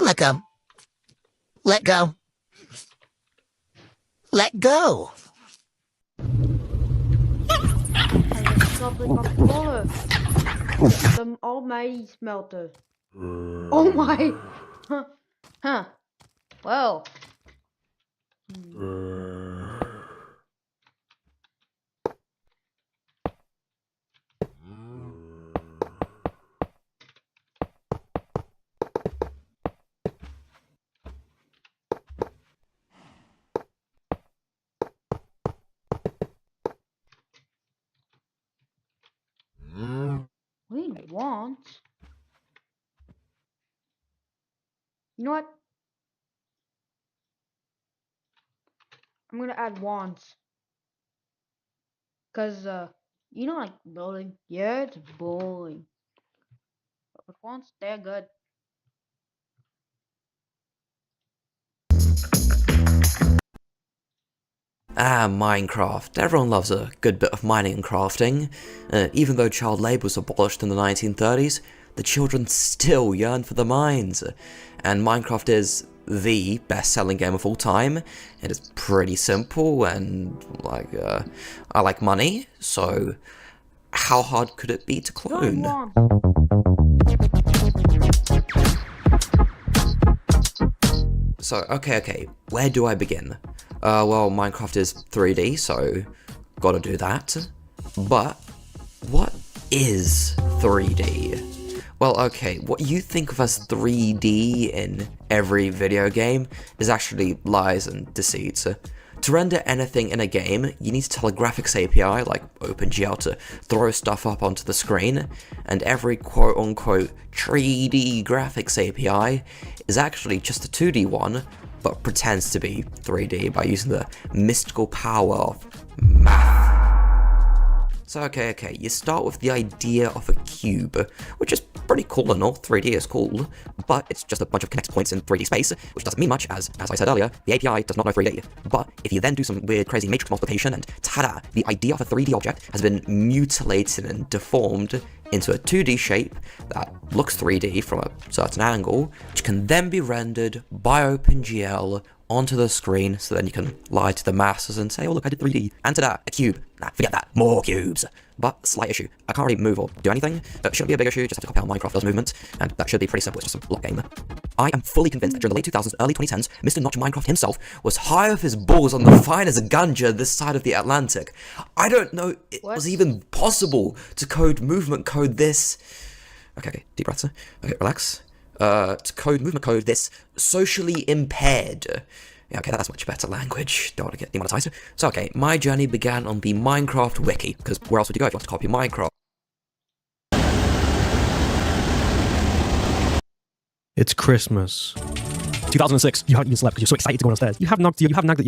Let go. Let go. Let go. Snap ik af vallen. De almighty smelter. Oh my. Huh. Well. We want. You know what? I'm gonna add wants. Cause you know, like bowling. Yeah, it's bowling. But wants, they're good. Ah, Minecraft. Everyone loves a good bit of mining and crafting. Even though child labour was abolished in the 1930s, the children still yearn for the mines. And Minecraft is the best-selling game of all time. It is pretty simple and, like, I like money, so how hard could it be to clone? So, okay, where do I begin? Well, Minecraft is 3D, so gotta do that. But, what is 3D? Well, okay, what you think of as 3D in every video game is actually lies and deceit. To render anything in a game, you need to tell a graphics API like OpenGL to throw stuff up onto the screen, and every quote-unquote 3D graphics API is actually just a 2D one, but pretends to be 3D by using the mystical power of math. So okay, you start with the idea of a cube, which is pretty cool and all, 3D is cool, but it's just a bunch of connect points in 3D space, which doesn't mean much as I said earlier, the API does not know 3D. But if you then do some weird crazy matrix multiplication and ta-da, the idea of a 3D object has been mutilated and deformed into a 2D shape that looks 3D from a certain angle, which can then be rendered by OpenGL onto the screen, so then you can lie to the masses and say, oh look, I did 3D, and ta-da, a cube. Nah, forget that, more cubes. But, slight issue, I can't really move or do anything. It shouldn't be a big issue, just have to copy how Minecraft does movement, and that should be pretty simple, it's just a block game. I am fully convinced that during the late 2000s, early 2010s, Mr. Notch Minecraft himself was high off his balls on the finest ganja this side of the Atlantic. I don't know it was even possible to code movement code this. Okay, deep breaths. Okay, relax. To code movement code this socially impaired. Yeah, okay, that's much better language. Don't want to get demonetized. So, okay, my journey began on the Minecraft wiki, because where else would you go if you want to copy Minecraft? It's Christmas. 2006. You haven't even slept because you're so excited to go downstairs. You have nagged your parents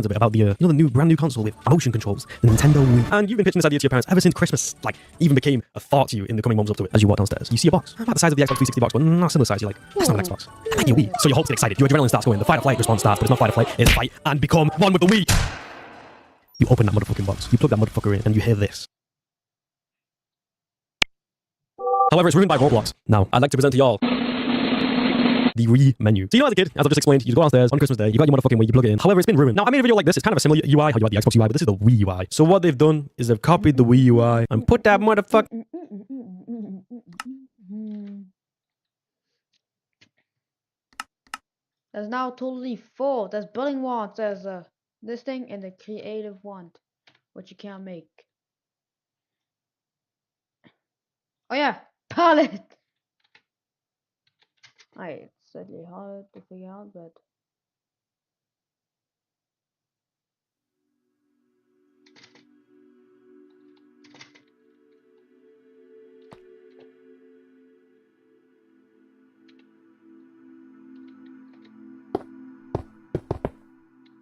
a bit about the the brand new console with motion controls, the Nintendo Wii. And you've been pitching this idea to your parents ever since Christmas, like, even became a thought to you in the coming months up to it. As you walk downstairs, you see a box about the size of the Xbox 360 box, but not similar size. You're like, that's not an Xbox. That might be a Wii. So you're hopefully excited. Your adrenaline starts going. The fight or flight response starts, but it's not fight or flight. It's fight and become one with the Wii. You open that motherfucking box. You plug that motherfucker in, and you hear this. However, it's ruined by Roblox. Now, I'd like to present to y'all the Wii menu. So you know, as a kid, as I've just explained, you go downstairs on Christmas Day, you got your motherfucking Wii, you plug it in. However, it's been ruined. Now, I made a video like this. It's kind of a similar UI, how you had the Xbox UI, but this is the Wii UI. So what they've done is they've copied the Wii UI and put that motherfucker. There's now totally full. There's building wants. There's this thing and the creative want, which you can't make. Oh yeah, pallet. Alright, it's slightly hard to figure out, but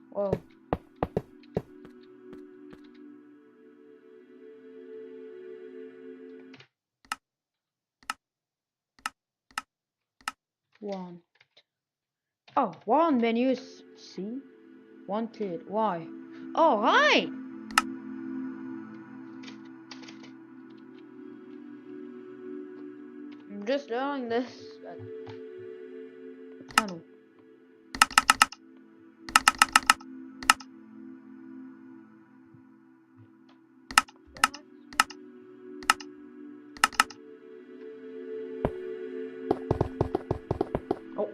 whoa. One. Oh, one menus. C. Wanted. Why? Oh, right. I'm just doing this tunnel. Oh.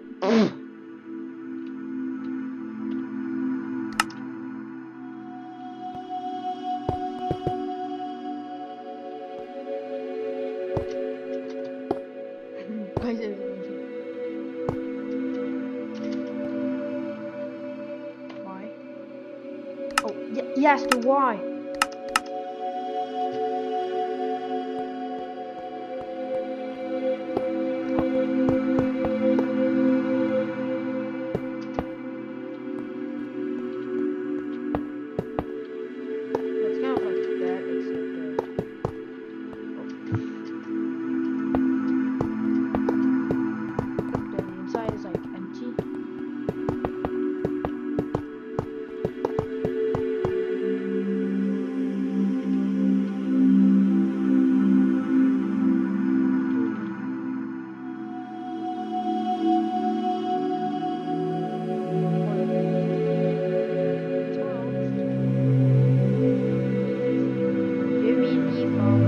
Why? Oh, yes, the why. It's kind of like that, except the inside is like empty. Give me the phone.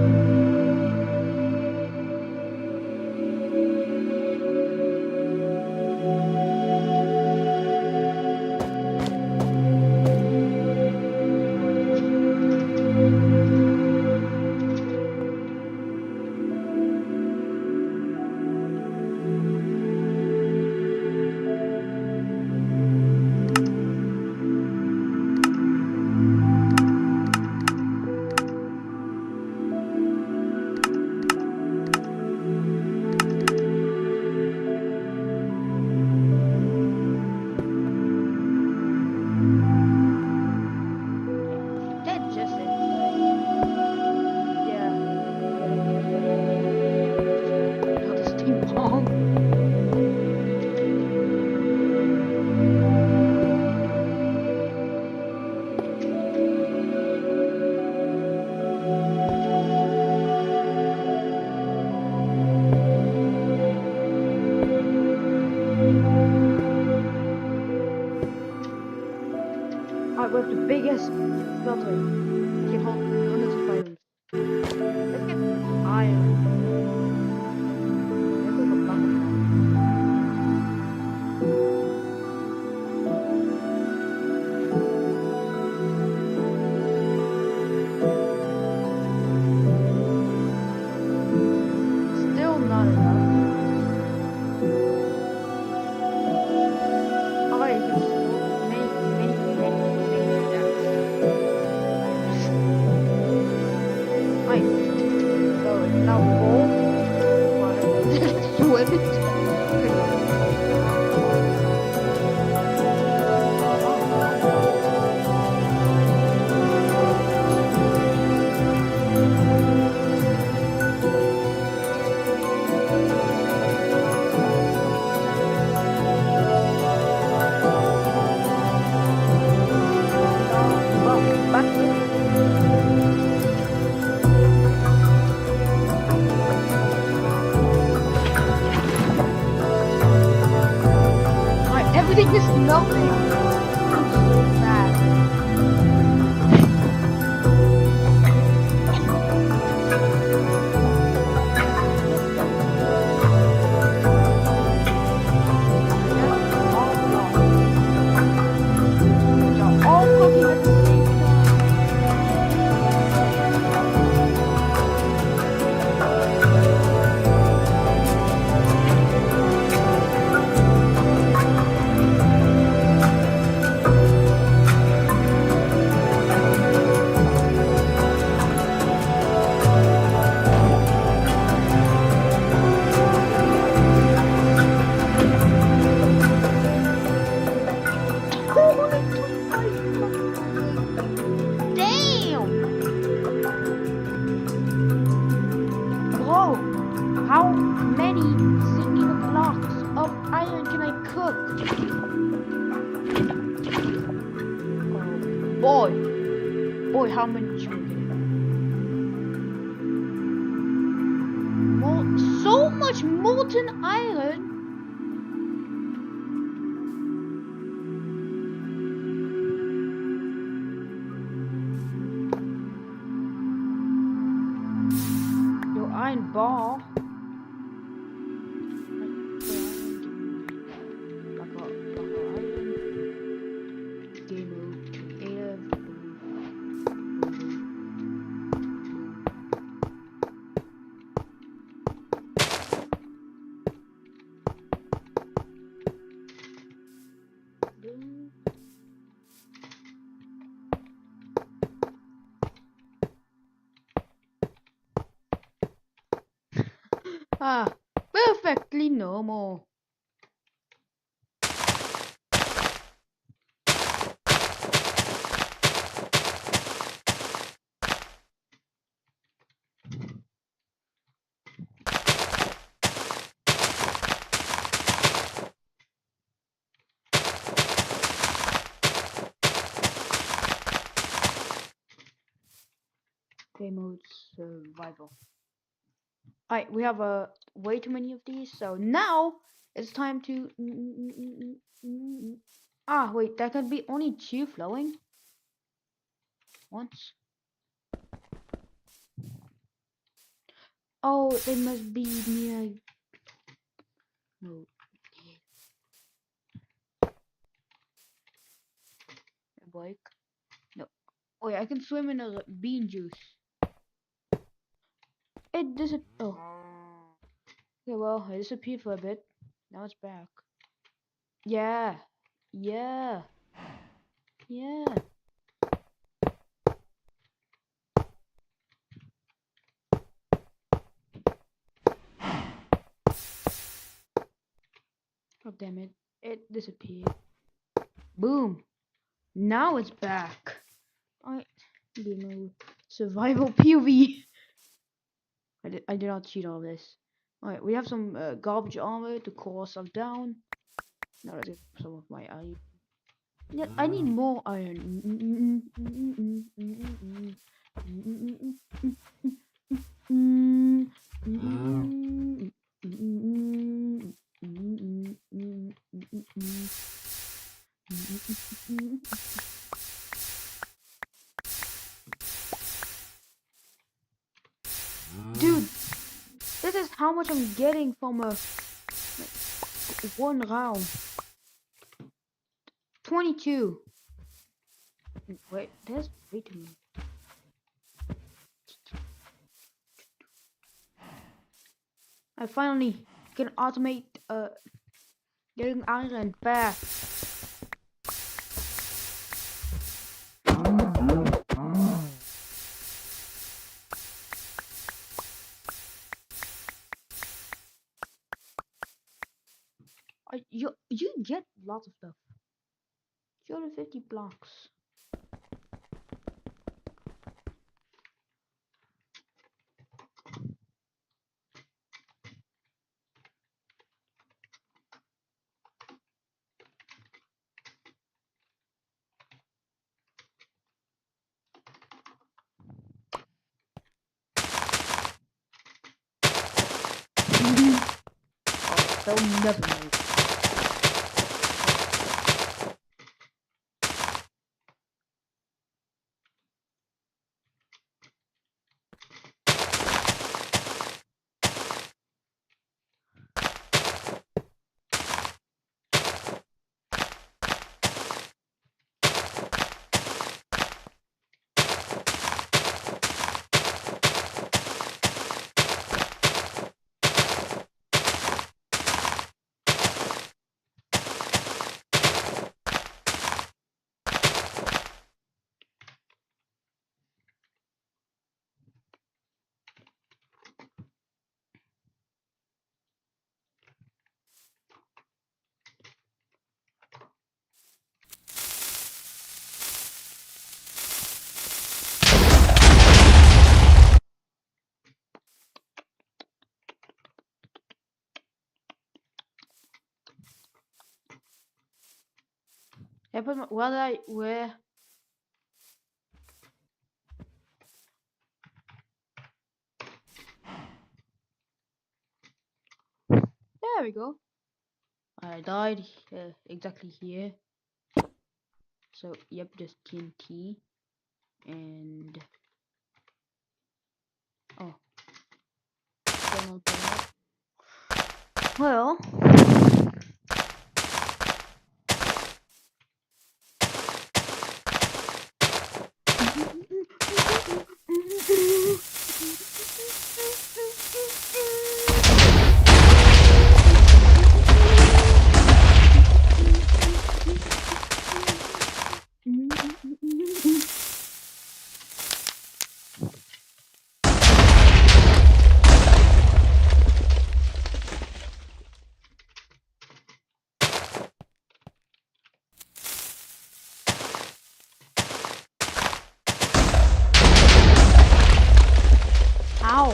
That just it. Yeah. Not the steam bomb. Alright, we have the biggest smelter. It can hold hundreds of items. Let's get iron. Let's go for bucket. Still not enough. Alright, you can still many stacks. Right. So it's now full. Swim it. Everything is melting. I'm so bad. All cooking at the same time. iron can I cook? Oh boy, how many chicken? So much molten iron. Your iron bar. Ah, perfectly normal. Game mode survival. Alright, we have way too many of these, so now it's time to. Ah, wait, that can be only 2 flowing. Once. Oh, they must be near. No. A bike. No. Oh yeah, I can swim in a bean juice. It disappeared. Oh. Okay, well, it disappeared for a bit. Now it's back. Yeah. Yeah. Yeah. Oh, damn it. It disappeared. Boom. Now it's back. Alright. Survival POV. I did not cheat all this. Alright, we have some garbage armor to cool ourselves down. Now let's get some of my iron. Yeah, I need more iron. Dude, this is how much I'm getting from a one round. 22. Wait, there's way too many. I finally can automate getting iron back. You get lots of stuff. 250 blocks. Oh, they'll never know. I put my, where did I, where? There we go. I died exactly here. So, yep, just TNT. And... Oh. Well... Ow!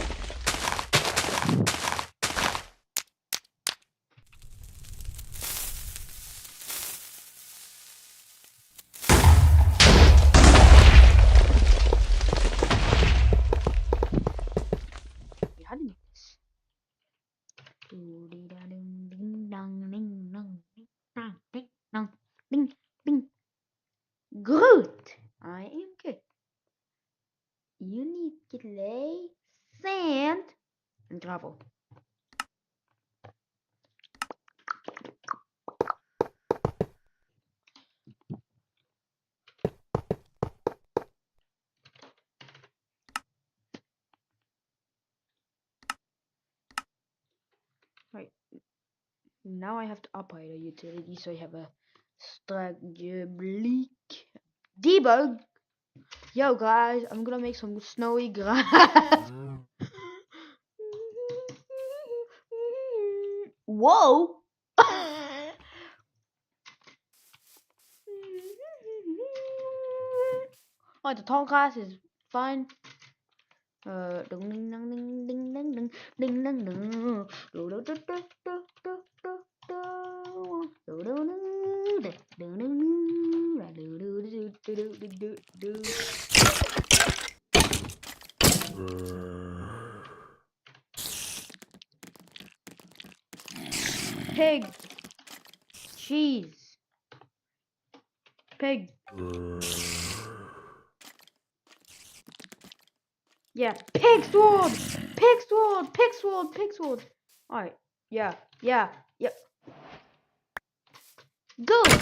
How do you do this? Good! I am good. You need clay, sand, and gravel. Right. Now I have to upgrade a utility so I have a structure bleak. Debug! Yo guys, I'm gonna make some snowy grass. Whoa! Oh, the tall grass is fine. Ding ding ding ding ding ding ding ding ding. Pig, cheese, pig. Yeah, pig sword, pig sword, pig sword, pig sword. All right, yeah, yeah, yep. Good.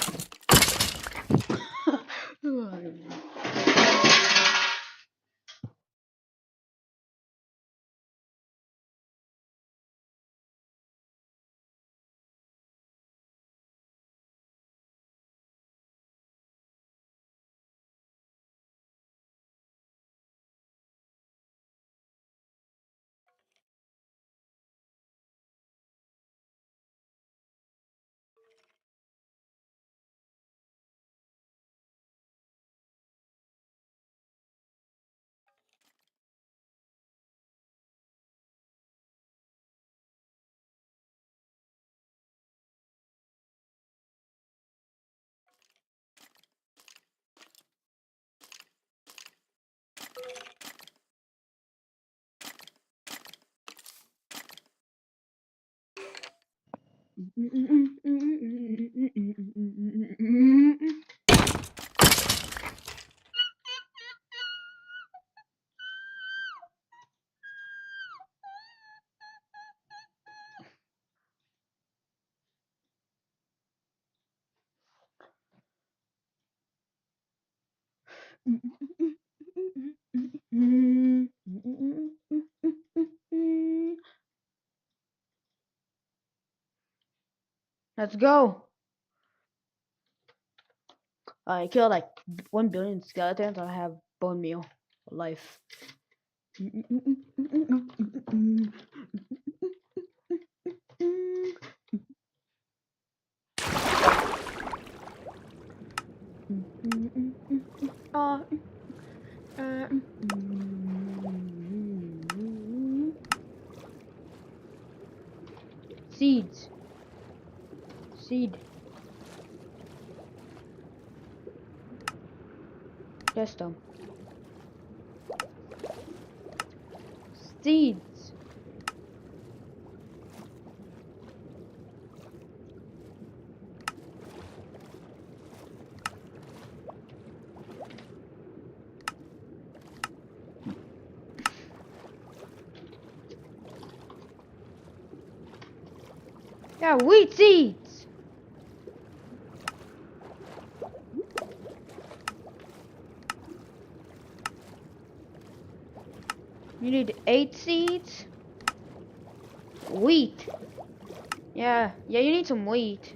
Let's go. I killed like 1 billion skeletons. I have bone meal for life. Seeds. Seed. Test them. Seeds. Yeah, wheat seeds. You need 8 seeds. Wheat. Yeah, you need some wheat.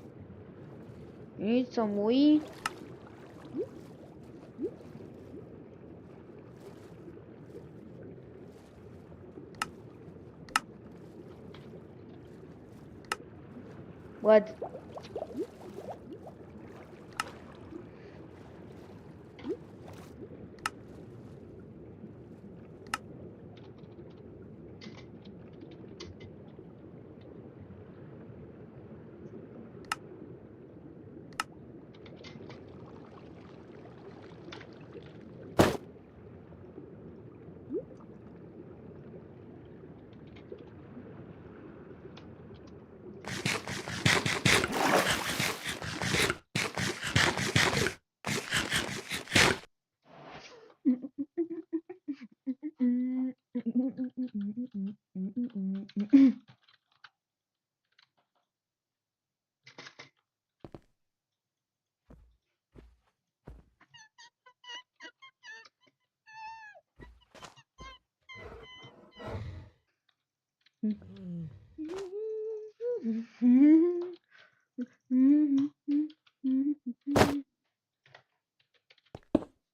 You need some wheat. What?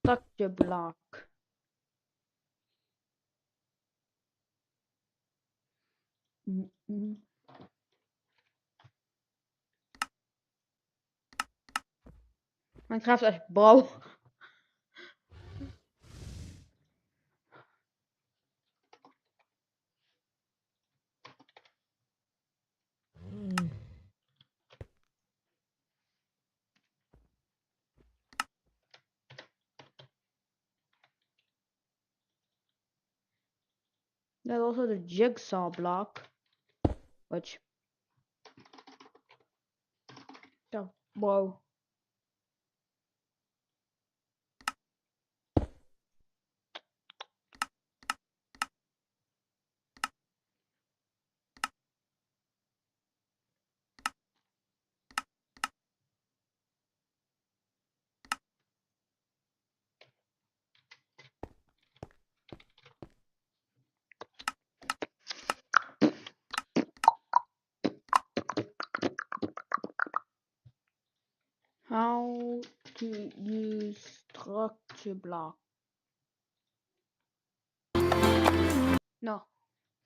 Structure block. Minecraft is bouw. There's also the jigsaw block, which whoa. How to use structure block. No.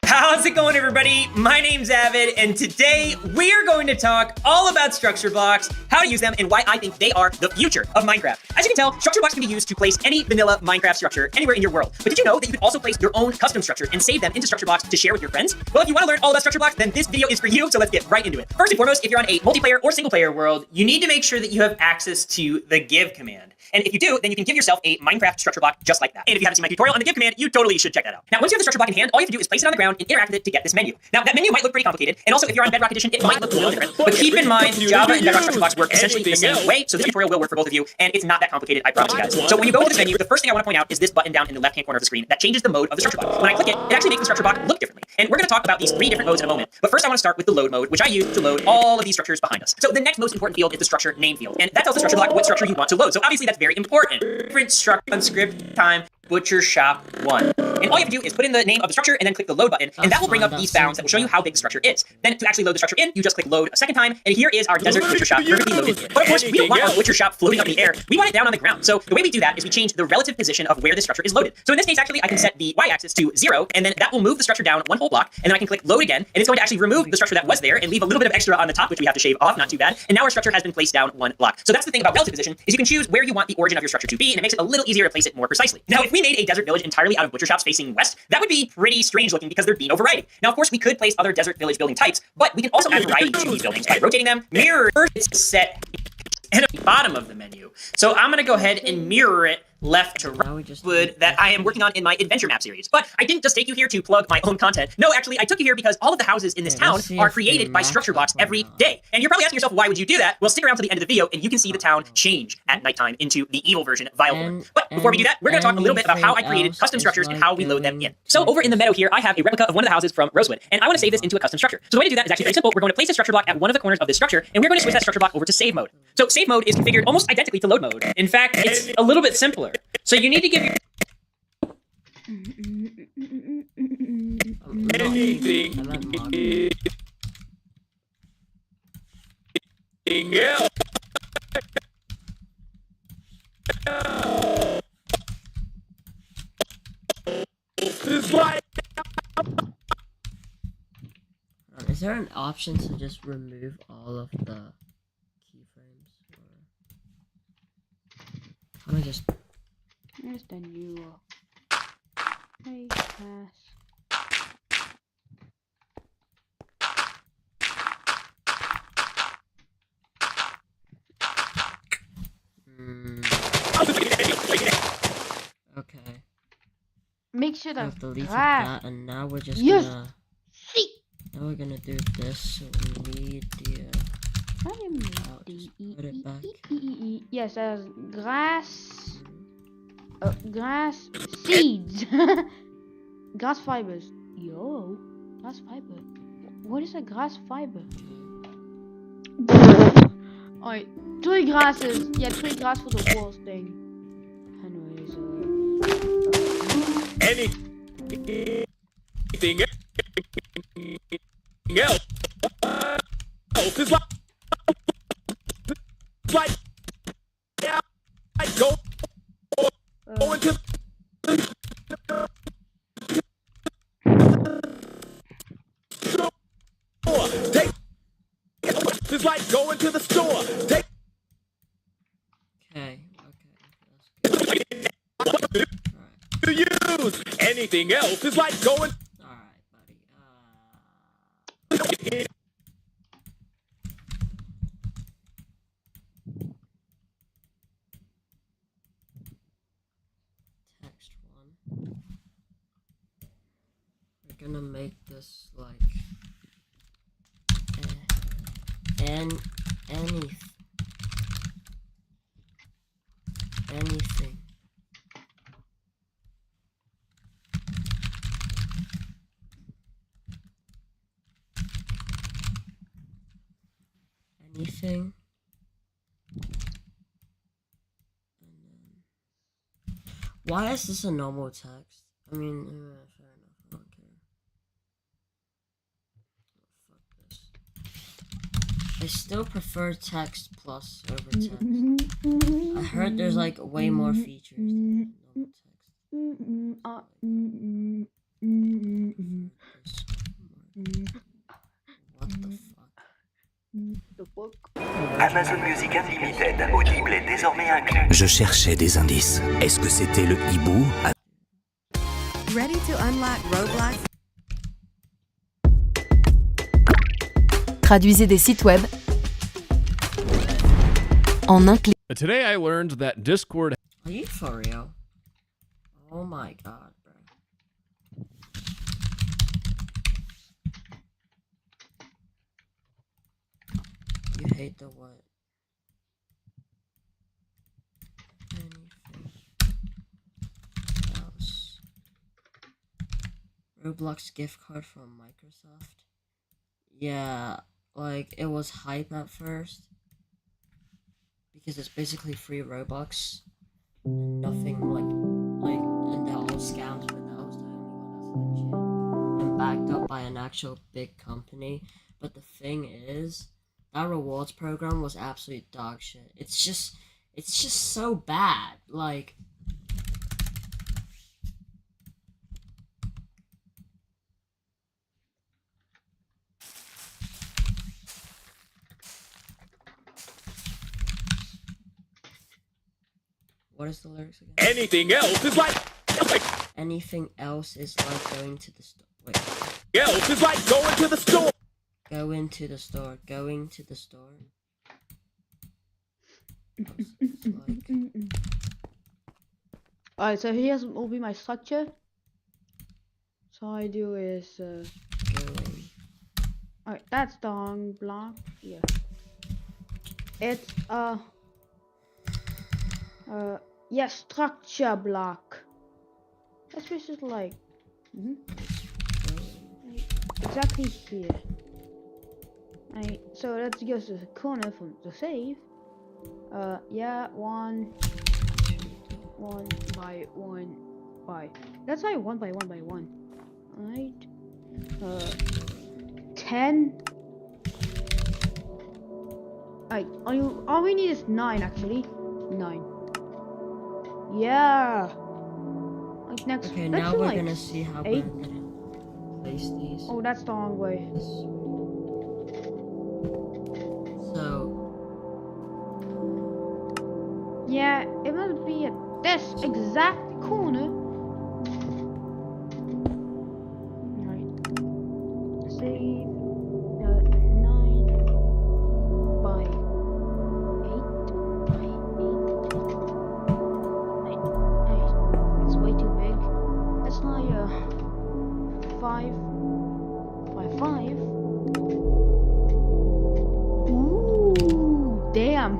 How's it going, everybody? My name's Avid, and today we're going to talk all about structure blocks, how to use them, and why I think they are the future of Minecraft. As you can tell, structure blocks can be used to place any vanilla Minecraft structure anywhere in your world. But did you know that you can also place your own custom structure and save them into structure blocks to share with your friends? Well, if you want to learn all about structure blocks, then this video is for you, so let's get right into it. First and foremost, if you're on a multiplayer or single player world, you need to make sure that you have access to the give command. And if you do, then you can give yourself a Minecraft structure block just like that. And if you haven't seen my tutorial on the give command, you totally should check that out. Now, once you have the structure block in hand, all you have to do is place it on the ground and interact with it to get this menu. Now, that menu might look pretty complicated, and also if you're on Bedrock Edition, it might look a little different. But keep in mind, Java and Bedrock structure blocks work essentially the same way, so this tutorial will work for both of you, and it's not that complicated, I promise you guys. So when you go into this menu, the first thing I want to point out is this button down in the left-hand corner of the screen that changes the mode of the structure block. When I click it, it actually makes the structure block look differently. And we're going to talk about these 3 different modes in a moment. But first I want to start with the load mode, which I use to load all of these structures behind us. So the next most important field is the structure name field, and that tells the structure block what structure you want to load. So obviously that's very important. Different structure on script time. Butcher Shop 1. And all you have to do is put in the name of the structure and then click the load button, and that will bring up these bounds that will show you how big the structure is. Then to actually load the structure in, you just click load a second time, and here is our desert butcher shop perfectly loaded. But of course, we don't want our butcher shop floating up in the air. We want it down on the ground. So the way we do that is we change the relative position of where the structure is loaded. So in this case, actually, I can set the y-axis to 0, and then that will move the structure down 1 whole block, and then I can click load again, and it's going to actually remove the structure that was there and leave a little bit of extra on the top, which we have to shave off, not too bad. And now our structure has been placed down 1 block. So that's the thing about relative position, is you can choose where you want the origin of your structure to be, and it makes it a little easier to place it more precisely. Now, if we made a desert village entirely out of butcher shops facing west, that would be pretty strange looking because there'd be no variety. Now, of course, we could place other desert village building types, but we can also add variety to these buildings by rotating them, mirror set, and at the bottom of the menu. So I'm going to go ahead and mirror it left to wood that I am working on in my adventure map series. But I didn't just take you here to plug my own content. No, actually, I took you here because all of the houses in this town are created by structure blocks every day. And you're probably asking yourself, why would you do that? Well, stick around to the end of the video and you can see the town change at nighttime into the evil version of Vileport. But before we do that, we're going to talk a little bit about how I created custom structures and how we load them in. So over in the meadow here, I have a replica of one of the houses from Rosewood, and I want to save this into a custom structure. So the way to do that is actually very simple. We're going to place a structure block at one of the corners of this structure, and we're going to switch that structure block over to save mode. So save mode is configured almost identically to load mode. In fact, it's a little bit simpler. So you need to give your Is there an option to just remove all of the keyframes? Or... Can I just... Here's the new pass. Okay. Make sure I've the deleted grass. that, and now we're just Yes. gonna... See. Now we're gonna do this, so we need the... put it back. Yes, there's grass. Grass seeds. Grass fibers. Yo, grass fiber. What is a grass fiber? Alright, 3 grasses. Yeah, 3 grass for the walls thing. Anyways, anything else is like yeah, I go into take it's like going to the store. Take Okay. to use anything else is like going. Alright, buddy. Text one. We're gonna make this like anything. Anything. Why is this a normal text? I mean, fair enough. I don't care. Fuck this. I still prefer text plus over text. I heard there's like way more features than normal text. What the fuck? Amazon Music Unlimited, audible est désormais inclus. Je cherchais des indices. Est-ce que c'était le hibou? Ready to unlock Roblox? Traduisez des sites web en un clic. Today I learned that Discord... Are you for real? Oh my god, bro. You hate the what? Anything else? Roblox gift card from Microsoft? Yeah, like, it was hype at first. Because it's basically free Robux. Nothing and they're all scams, but that was the only one that's legit. And backed up by an actual big company. But the thing is, that rewards program was absolute dog shit. It's just so bad. Like, what is the lyrics again? Anything else is like anything else is like going to the store. Wait. Else is like going to the store. Go into the store. Going to the store. It's like... Alright, so here's will be my structure. So all I do is alright, that's the wrong block. Yeah. It's yeah, structure block. That's just like exactly here. Alright, so that's just a corner from the save. Yeah, one by one by. That's like one by one. Alright. 10. Alright, all we need is 9 actually. 9. Yeah. Like next. Okay, let's now do we're like gonna see how 8. we're gonna place these. Oh, that's the wrong way. So yeah, it must be at this exact corner. Right. Save 9 by 8 by 8. It's way too big. That's like 5 by 5. Ooh, damn.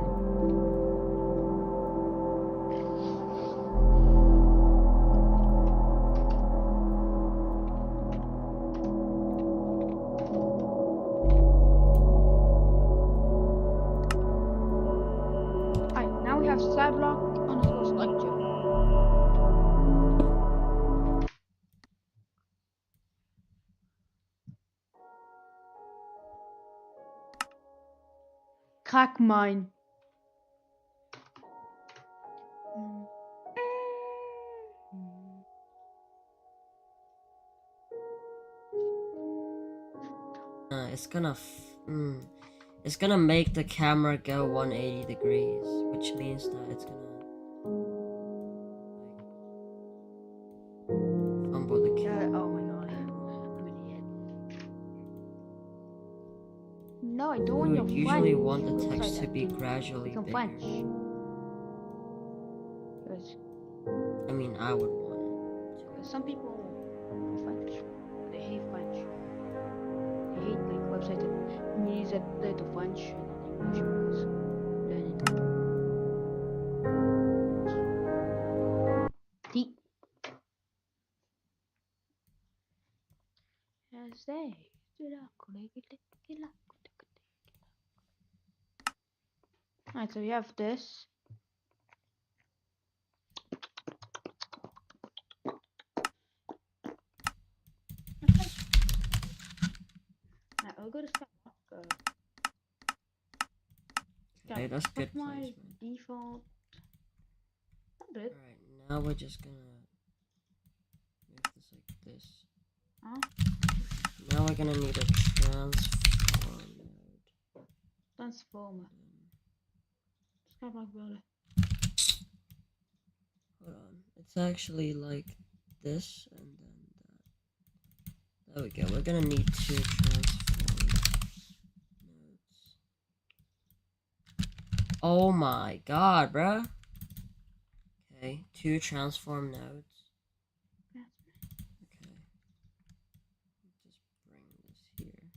Alright, now we have side block on the structure. Crack mine. it's gonna make the camera go 180 degrees, which means that it's gonna fumble the camera. Oh my god, I'm an idiot. No, I don't want We your would usually French. want the Looks text like to be that. gradually Some bigger. French. Because I mean, I would want it. some people are French. They hate French. They hate like websites that means that they're the French and not English because then deep. As they Alright, so we have this. Alright, I'll go to step. Okay, that's good my placement. default. Alright, now we're just gonna move this like this. Now we're gonna need a transform node. Transformer. It's kind of like brother. Hold on. It's actually like this and then that. There we go. We're gonna need 2 transform nodes. Oh my god, bruh. Okay, 2 transform nodes. Okay. Just bring this here.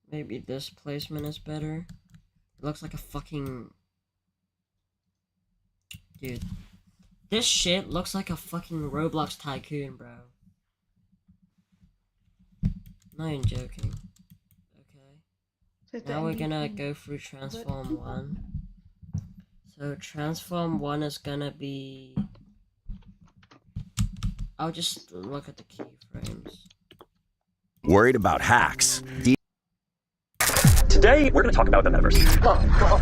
Maybe this placement is better. It looks like a fucking... Dude. This shit looks like a fucking Roblox tycoon, bro. Not even joking. Okay. Now we're gonna go through transform 1. So transform 1 is gonna be... I'll just look at the keyframes. Worried about hacks? Today, we're going to talk about the metaverse.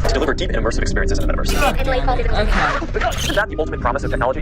To deliver deep and immersive experiences in the metaverse. Okay. Isn't that the ultimate promise of technology?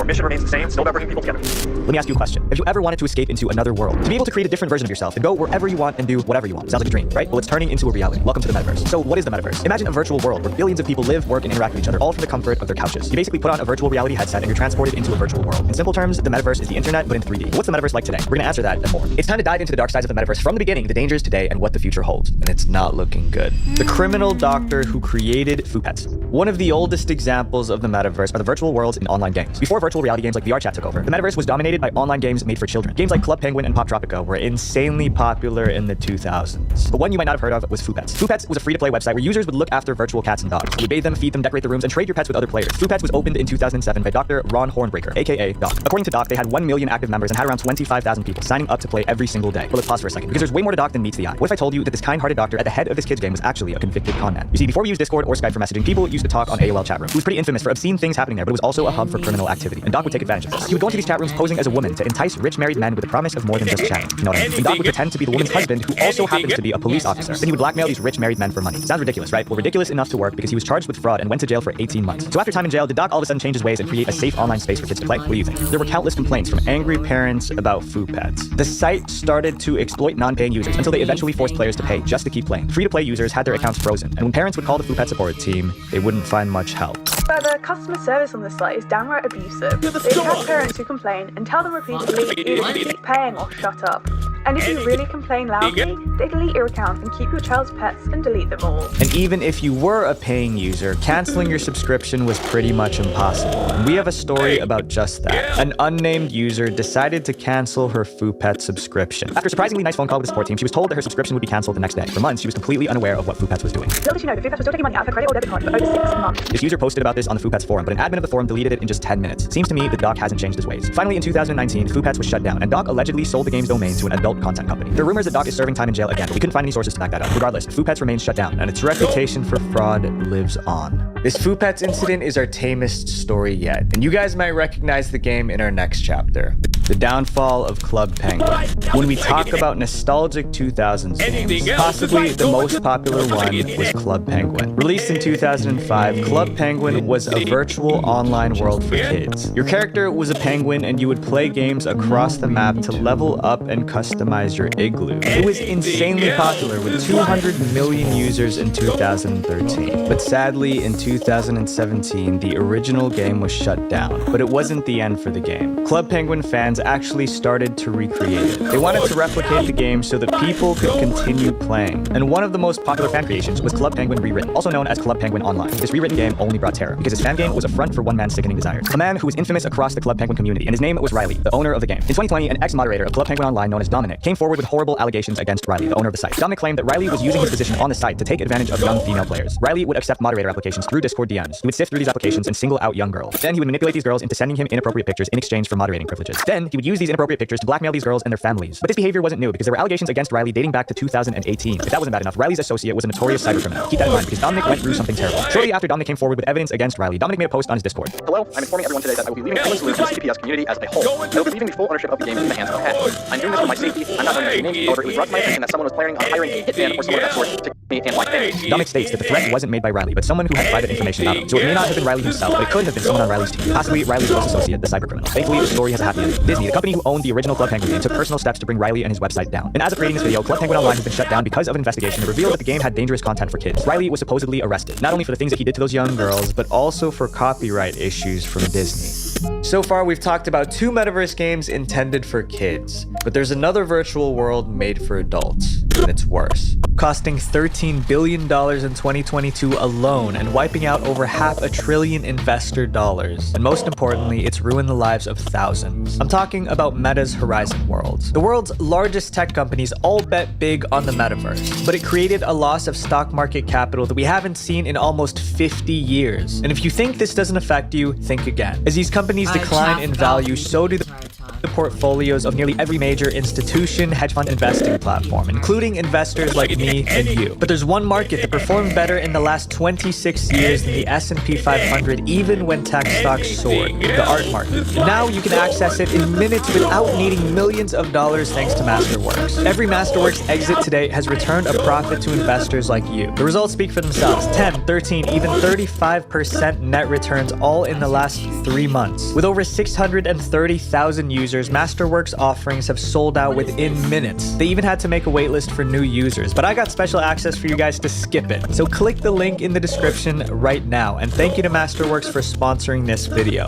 Our mission remains the same, still about bringing people together. Let me ask you a question. Have you ever wanted to escape into another world? To be able to create a different version of yourself and go wherever you want and do whatever you want. Sounds like a dream, right? Well, it's turning into a reality. Welcome to the metaverse. So what is the metaverse? Imagine a virtual world where billions of people live, work, and interact with each other, all from the comfort of their couches. You basically put on a virtual reality headset and you're transported into a virtual world. In simple terms, the metaverse is the internet, but in 3D. But what's the metaverse like today? We're gonna answer that and more. It's time to dive into the dark sides of the metaverse from the beginning, the dangers today, and what the future holds. And it's not looking good. The criminal doctor who created food pets. One of the oldest examples of the metaverse are the virtual worlds in online games. Before virtual reality games like VR chat took over, the metaverse was dominated by online games made for children. Games like Club Penguin and Pop Tropico were insanely popular in the 2000s. But one you might not have heard of was Food Pets. Food Pets was a free-to-play website where users would look after virtual cats and dogs. You would bathe them, feed them, decorate the rooms, and trade your pets with other players. Food Pets was opened in 2007 by Dr. Ron Hornbreaker, aka Doc. According to Doc, they had 1 million active members and had around 25,000 people signing up to play every single day. Well, let's pause for a second, because there's way more to Doc than meets the eye. What if I told you that this kind-hearted doctor at the head of this kid's game was actually a convicted con man? You see, before we used Discord or Skype for messaging, people used to talk on AOL chat rooms. It was pretty infamous for obscene things happening there, but it was also a hub for criminal activity, and Doc would take advantage of this. He would go into these chat rooms posing as a woman to entice rich married men with the promise of more than just chatting. You know what I mean? And Doc would pretend to be the woman's husband, who also happens to be a police officer. Then he would blackmail these rich married men for money. Sounds ridiculous, right? Well, ridiculous enough to work because he was charged with fraud and went to jail for 18 months. So after time in jail, did Doc all of a sudden change his ways and create a safe online space for kids to play? What do you think? There were countless complaints from angry parents about Food Pets. The site started to exploit non-paying users until they eventually forced players to pay just to keep playing. Free-to-play users had their accounts frozen, and when parents would call the Food Pet support team, they wouldn't find much help. But the customer service on this site is downright abusive. They have parents who complain and tell them repeatedly either to keep paying or shut up. And if you really complain loudly, they delete your account and keep your child's pets and delete them all. And even if you were a paying user, canceling your subscription was pretty much impossible. And we have a story about just that. An unnamed user decided to cancel her Food Pet subscription. After a surprisingly nice phone call with the support team, she was told that her subscription would be canceled the next day. For months, she was completely unaware of what Food Pets was doing. Little did you know that Food Pets was still taking money out of her credit or debit card for over 6 months. This user posted about this on the Food Pets forum, but an admin of the forum deleted it in just 10 minutes. Seems to me that Doc hasn't changed his ways. Finally, in 2019, Food Pets was shut down, and Doc allegedly sold the game's domain to an adult content company. There are rumors that Doc is serving time in jail again, but we couldn't find any sources to back that up. Regardless, Food Pets remains shut down, and its reputation for fraud lives on. This Food Pets incident is our tamest story yet, and you guys might recognize the game in our next chapter. The downfall of Club Penguin. When we talk about nostalgic 2000s games, possibly the most popular one was Club Penguin. Released in 2005, Club Penguin was a virtual online world for kids. Your character was a penguin and you would play games across the map to level up and customize your igloo. It was insanely popular with 200 million users in 2013. But sadly, in 2017, the original game was shut down. But it wasn't the end for the game. Club Penguin fans actually started to recreate it. They wanted to replicate the game so that people could continue playing. And one of the most popular fan creations was Club Penguin Rewritten, also known as Club Penguin Online. This rewritten game only brought terror, because his fan game was a front for one man's sickening desires. A man who was infamous across the Club Penguin community, and his name was Riley, the owner of the game. In 2020, an ex-moderator of Club Penguin Online known as Dominic came forward with horrible allegations against Riley, the owner of the site. Dominic claimed that Riley was using his position on the site to take advantage of young female players. Riley would accept moderator applications through Discord DMs. He would sift through these applications and single out young girls. Then he would manipulate these girls into sending him inappropriate pictures in exchange for moderating privileges. Then he would use these inappropriate pictures to blackmail these girls and their families. But this behavior wasn't new, because there were allegations against Riley dating back to 2018. If that wasn't bad enough, Riley's associate was a notorious cybercriminal. Keep that in mind, because Dominic went through something terrible. Shortly after Dominic came forward with evidence against Riley, Dominic made a post on his Discord. Hello, I'm informing everyone today that I will be leaving the Solutions CPS community as a whole. I will be leaving the full ownership of the game in the hands of a head. I'm doing this for my safety. I'm not knowing the name. However, it was brought to my attention that someone was planning on hiring a hitman or someone of that sort to me and my family. Dominic states that the threat wasn't made by Riley, but someone who had private information about him. So it may not have been Riley himself, but it could have been someone on Riley's team. Possibly Riley's close associate, the cybercriminal. Thankfully, the story has a happy ending. Disney, the company who owned the original Club Penguin game, took personal steps to bring Riley and his website down. And as of creating this video, Club Penguin Online has been shut down because of an investigation that revealed that the game had dangerous content for kids. Riley was supposedly arrested, not only for the things that he did to those young girls, but also for copyright issues from Disney. So far, we've talked about 2 metaverse games intended for kids, but there's another virtual world made for adults, and it's worse. Costing $13 billion in 2022 alone and wiping out over $500 billion investor dollars. And most importantly, it's ruined the lives of thousands. I'm talking about Meta's Horizon Worlds. The world's largest tech companies all bet big on the metaverse, but it created a loss of stock market capital that we haven't seen in almost 50 years. And if you think this doesn't affect you, think again. As these companies decline in value, so do the the portfolios of nearly every major institution, hedge fund investing platform, including investors like me and you. But there's one market that performed better in the last 26 years than the S&P 500, even when tech stocks soared, the art market. And now you can access it in minutes without needing millions of dollars thanks to Masterworks. Every Masterworks exit to date has returned a profit to investors like you. The results speak for themselves. 10, 13, even 35% net returns all in the last 3 months. With over 630,000 users, Masterworks offerings have sold out within minutes. They even had to make a waitlist for new users, but I got special access for you guys to skip it. So click the link in the description right now. And thank you to Masterworks for sponsoring this video.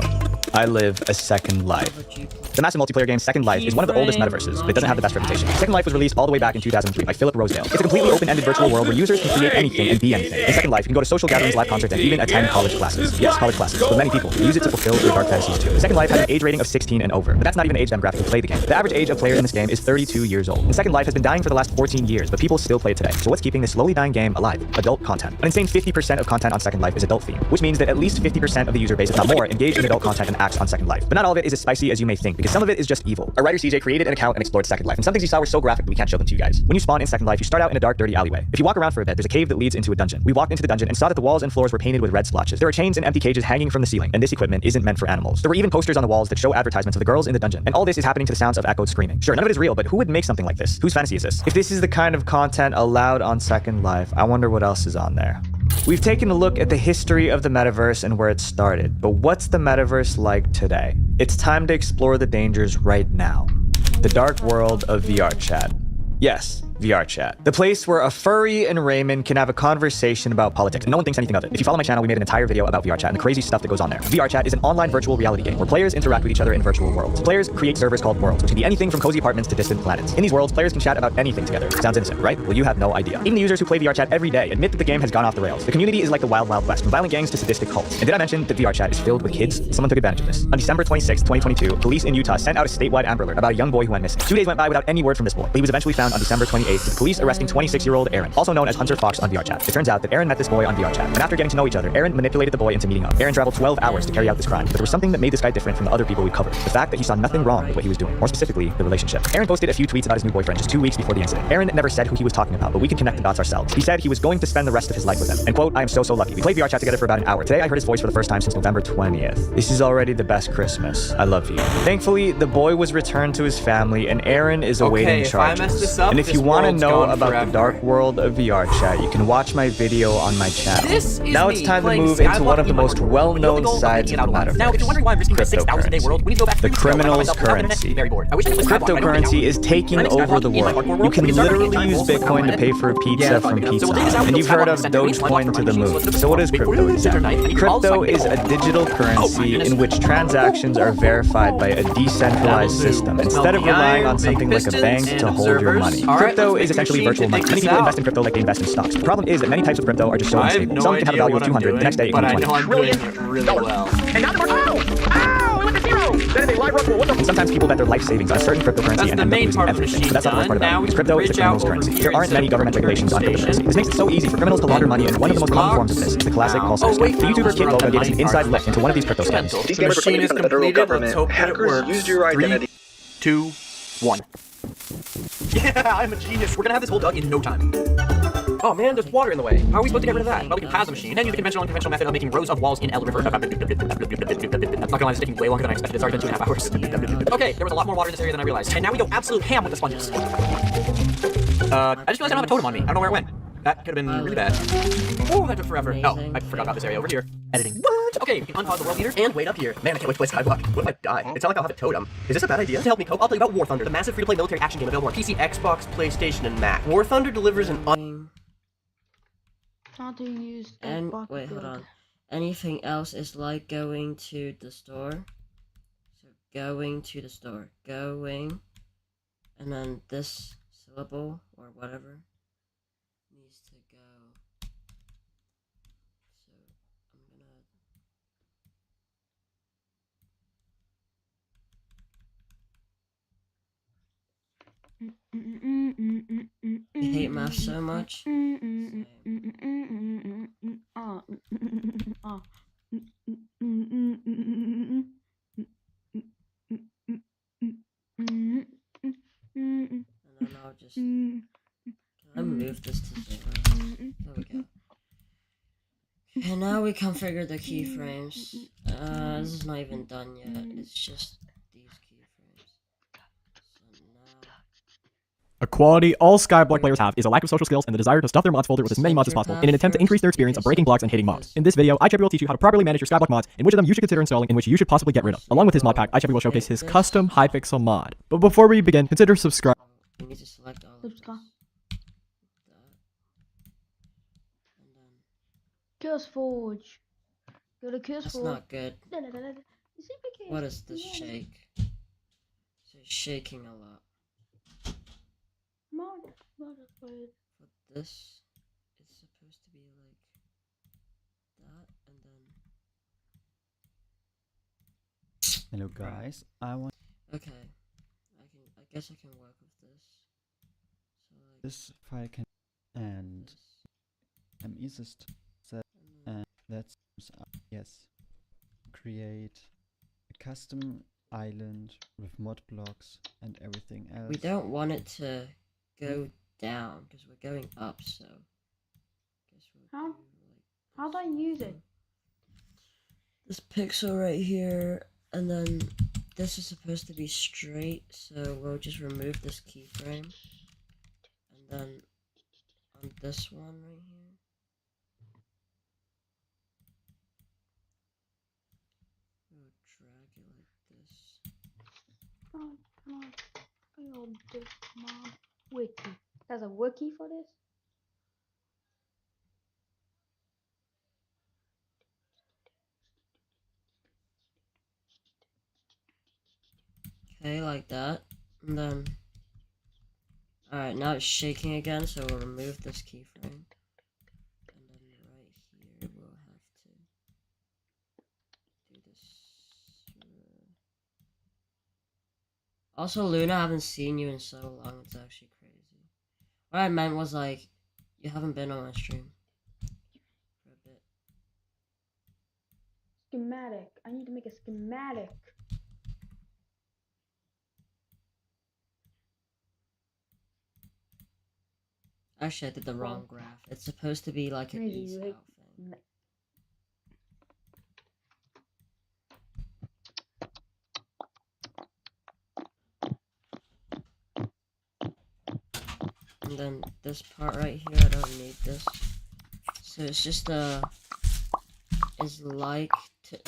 I live a second life. The massive multiplayer game Second Life is one of the oldest metaverses, but it doesn't have the best reputation. Second Life was released all the way back in 2003 by Philip Rosedale. It's a completely open-ended virtual world where users can create anything and be anything. In Second Life, you can go to social gatherings, live concerts, and even attend college classes. Yes, college classes, but many people use it to fulfill their dark fantasies too. Second Life has an age rating of 16 and over, but that's not even an age demographic to play the game. The average age of players in this game is 32 years old. And Second Life has been dying for the last 14 years, but people still play it today. So what's keeping this slowly dying game alive? Adult content. An insane 50% of content on Second Life is adult themed, which means that at least 50% of the user base, if not more, engage in adult content and acts on Second Life. But not all of it is as spicy as you may think, because some of it is just evil. Our writer CJ created an account and explored Second Life, and some things you saw were so graphic that we can't show them to you guys. When you spawn in Second Life, you start out in a dark, dirty alleyway. If you walk around for a bit, there's a cave that leads into a dungeon. We walked into the dungeon and saw that the walls and floors were painted with red splotches. There are chains and empty cages hanging from the ceiling, and this equipment isn't meant for animals. There were even posters on the walls that show advertisements of the girls in the dungeon, and all this is happening to the sounds of echoed screaming. Sure, none of it is real, but who would make something like this? Whose fantasy is this? If this is the kind of content allowed on Second Life, I wonder what else is on there. We've taken a look at the history of the metaverse and where it started, but what's the metaverse like today? It's time to explore the dangers right now. The dark world of VR chat. Yes, VR chat. The place where a furry and Raymond can have a conversation about politics, and no one thinks anything of it. If you follow my channel, we made an entire video about VR chat and the crazy stuff that goes on there. VR chat is an online virtual reality game where players interact with each other in virtual worlds. Players create servers called worlds, which can be anything from cozy apartments to distant planets. In these worlds, players can chat about anything together. Sounds innocent, right? Well, you have no idea. Even the users who play VR chat every day admit that the game has gone off the rails. The community is like the wild, wild west, from violent gangs to sadistic cults. And did I mention that VR chat is filled with kids? Someone took advantage of this. On December 26, 2022, police in Utah sent out a statewide Amber Alert about a young boy who went missing. 2 days went by without any word from this boy, but he was eventually found on December 28th, with the police arresting 26-year-old Aaron, also known as Hunter Fox on VR chat. It turns out that Aaron met this boy on VR chat, and after getting to know each other, Aaron manipulated the boy into meeting up. Aaron traveled 12 hours to carry out this crime, but there was something that made this guy different from the other people we covered. The fact that he saw nothing wrong with what he was doing, more specifically, the relationship. Aaron posted a few tweets about his new boyfriend just 2 weeks before the incident. Aaron never said who he was talking about, but we can connect the dots ourselves. He said he was going to spend the rest of his life with him. And quote, "I am so lucky. We played VR chat together for about an hour. Today I heard his voice for the first time since November 20th. This is already the best Christmas. I love you." Thankfully, the boy was returned to his family, and Aaron is awaiting charges. And if you want to know about the dark world of VR chat, you can watch my video on my channel. Now it's time to move into one of the most well-known sides of the metaverse. Now, if you're wondering why I'm risking the 6,000 day world, we need to go back the criminal's currency. Cryptocurrency is taking over the world. You can literally use Bitcoin to pay for a pizza from Pizza Hut. And you've heard of Dogecoin to the moon. So what is crypto exactly? Crypto is a digital currency in which transactions are verified by a decentralized system, instead of relying on something like a bank to hold your money. Crypto is essentially virtual money. Many people invest in crypto like they invest in stocks. The problem is that many types of crypto are just so unstable. Some can have a value of 200, the next day it can be 20. Really well. And now the ow! It went to zero! That is a live roll. And sometimes people bet their life savings on a certain cryptocurrency and end up losing everything. But that's not the worst part about it, because crypto is a criminal's currency. There aren't many government regulations on cryptocurrency. This makes it so easy for criminals to launder money, and one of the most common forms of this is the classic call center scam. The YouTuber Kid Loga gave us an inside look into one of these crypto scams. The machine is completed. Let's hope that it works. Used your identity. 3, 2, 1. Yeah, I'm a genius. We're gonna have this whole dug in no time. Oh man, there's water in the way. How are we supposed to get rid of that? Well, we can pause the machine and use the conventional and unconventional method of making rows of walls in L River. I'm not gonna lie, it's taking way longer than I expected. It's already been 2.5 hours. Okay, there was a lot more water in this area than I realized. And now we go absolute ham with the sponges. I just realized I don't have a totem on me. I don't know where it went. That could have been really bad. Oh, that took forever. Oh, I forgot about this area over here. Editing. What? Okay, we can unpause the world leader and wait up here. Man, I can't wait to play Skywalk. What if I die? It's not like I'll have a totem. Is this a bad idea? To help me cope, I'll tell you about War Thunder, the massive free-to-play military action game available on PC, Xbox, PlayStation, and Mac. War Thunder delivers an How to use and wait, hold on. Anything else is like going to the store. So going to the store. Going, and then this syllable or whatever needs to go. So I hate math so much. just... Can I move this to 0? There we go. And now we configure the keyframes. This is not even done yet. It's just these keyframes. So now... A quality all Skyblock players have is a lack of social skills and the desire to stuff their mods folder with as many mods as possible in an attempt to increase their experience of breaking blocks and hating mods. In this video, iChappy will teach you how to properly manage your Skyblock mods and which of them you should consider installing and which you should possibly get rid of. Along with his mod pack, iChappy will showcase his custom Hypixel mod. But before we begin, consider subscribe. You need to select all of this. Curse Forge. Go to Curse That's Forge. not good. What is this shake? So it's shaking a lot. But this is supposed to be like that, and then... Hello guys, I want... Okay, I guess I can work with this. So like this file can... and... easiest set, and that's... yes. Create a custom island with mod blocks and everything else. we don't want it to go down because we're going up, so guess we'll How do I use it? this pixel right here, and then this is supposed to be straight, so we'll just remove this keyframe, and then on this one right here, we'll drag it like this. Wiki. There's a wiki for this? Okay, like that, and then alright, now it's shaking again, so we'll remove this keyframe, and then right here we'll have to do this. Also, Luna, I haven't seen you in so long, it's actually crazy. What I meant was like, you haven't been on my stream for a bit. Schematic. I need to make a schematic. Actually, I did the wrong graph. It's supposed to be like an ease out thing. And then this part right here, I don't need this. So it's just is like to...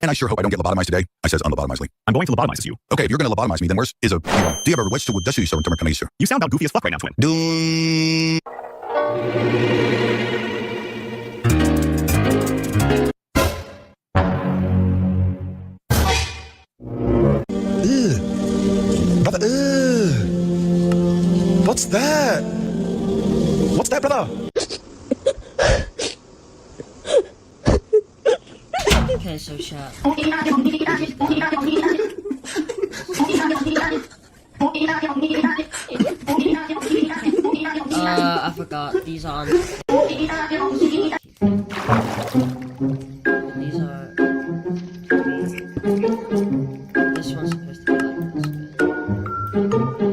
And I sure hope I don't get lobotomized today. I says unlobotomizedly. I'm going to lobotomize you. Okay, if you're going to lobotomize me, then where's is a... do you have a request to what you so You sound about goofy as fuck right now, twin. Brother, what's that? What's that, brother? Okay, so chat. I forgot. These are on. These are. This one's supposed to be like this.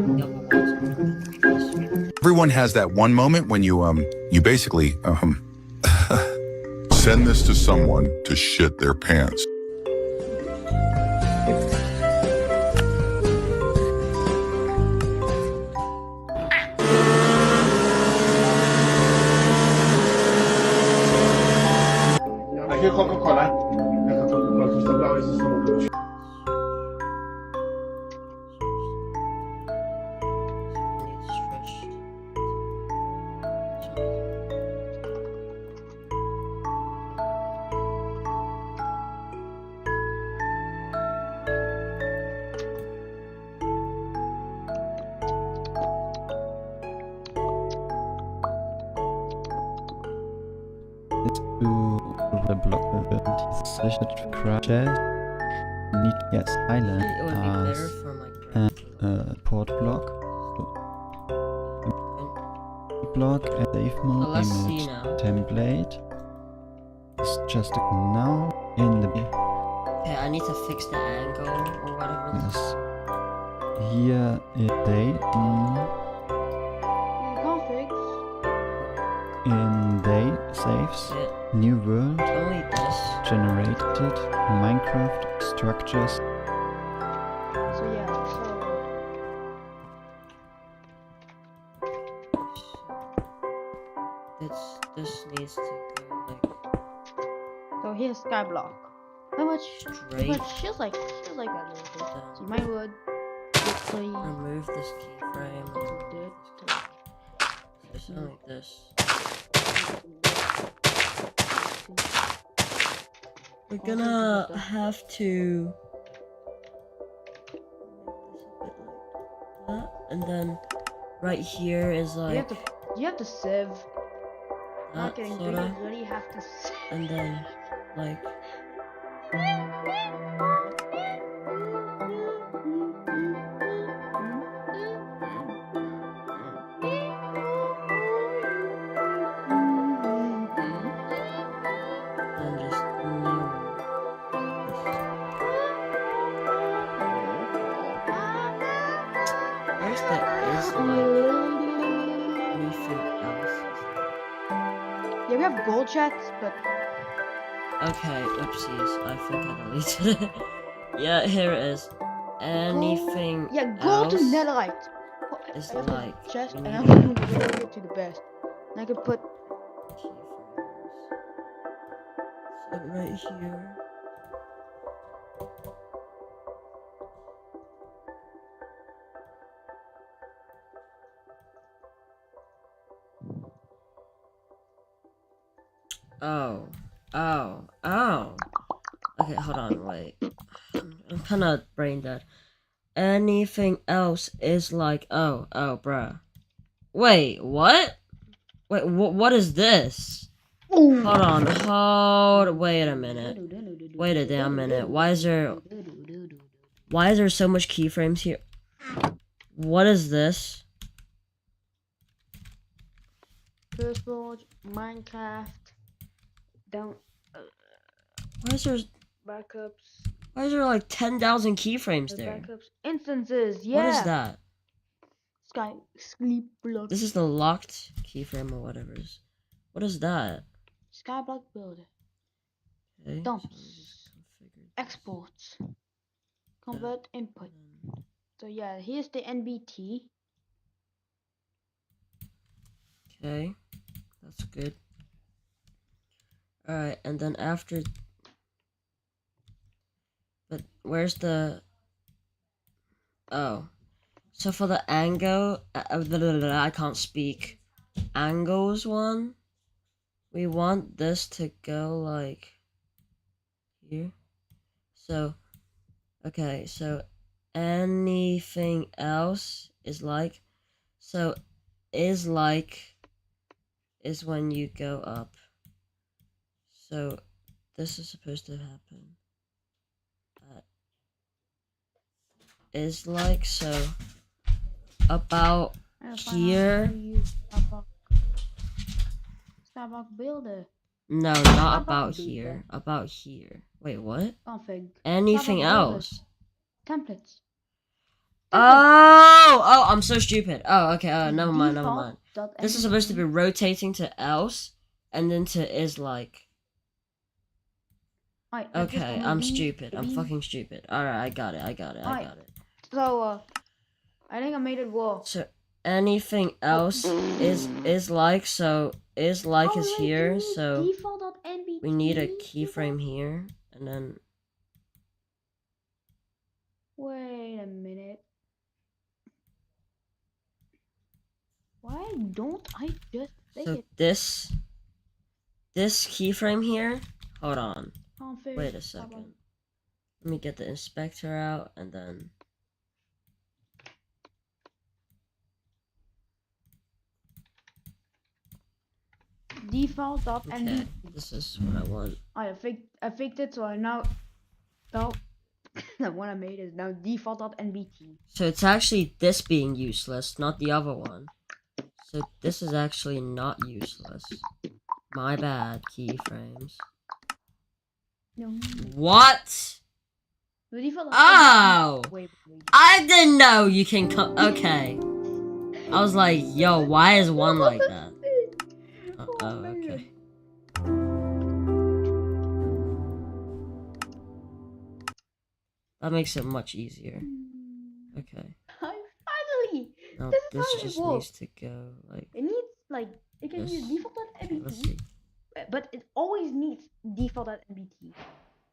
The upper one's Everyone has that one moment when you basically, Send this to someone to shit their pants. The block event session crashes. Need yes island and port block. Block and save mode image template. Let's just now in the Okay, I need to fix the angle or whatever. yes. Here is day in day saves new world only this generated Minecraft structures. So yeah, this needs to go like. so here's skyblock. How much? Straight. But feels like a little bit. So you might would quickly remove this keyframe. So something like this. We're gonna have to make this a bit like that, and then right here is like you have to sieve. Not that getting sorta, big, you really have to sieve. and then like. Where's the is like anything else? Yeah, we have gold chats, but okay, oopsies, I think I deleted it. Yeah, here it is. Anything yeah, gold to else netherite. is I have like a chest, we and need I'm going to go to the best. And I can put so right here. Oh. Okay, hold on, wait. I'm kind of brain dead. Anything else is like, oh, bruh. Wait, what? Wait, what is this? Hold on, wait a minute. Wait a damn minute. Why is there so much keyframes here? What is this? First World, Minecraft, down, Why is there backups. Why is there like 10,000 keyframes there? Backups, instances, yeah. What is that? Sky, sleep block. This is the locked keyframe or whatever. What is that? Skyblock builder. Okay, Dumps. Exports. Convert input. So yeah, here's the NBT. Okay, that's good. Alright, and then after... But where's the... Oh. So for the angle... I can't speak. Angles one? We want this to go like... Here. So... Okay, so... Anything else is like... So... Is like... Is when you go up. So... This is supposed to happen. Is like so about here. Skyblock builder. No, not about here. About here. Wait, what? Config. Anything else? Templates. Oh, I'm so stupid. Oh, okay. Never mind. This is supposed to be rotating to else, and then to is like. Okay, I'm stupid. I'm fucking stupid. Alright, I got it. So, I think I made it work. So, anything else is like, so, is like is here, so, we need a keyframe here, and then... Wait a minute. Why don't I just say it? This keyframe here, hold on. Wait a second. Let me get the inspector out, and then... Default.nb. Okay, this is what I want. I faked it, so I now the one I made is now default.nbt. So it's actually this being useless, not the other one. So this is actually not useless. My bad, keyframes. No. What? The default Oh! Wait. I didn't know you can come. Okay. I was like, yo, why is one like that? Oh, okay. That makes it much easier. Okay. Finally! Now This is this how it just works. needs to go like. It needs like it can use this. default.mbt, Let's see. but it always needs default.mbt.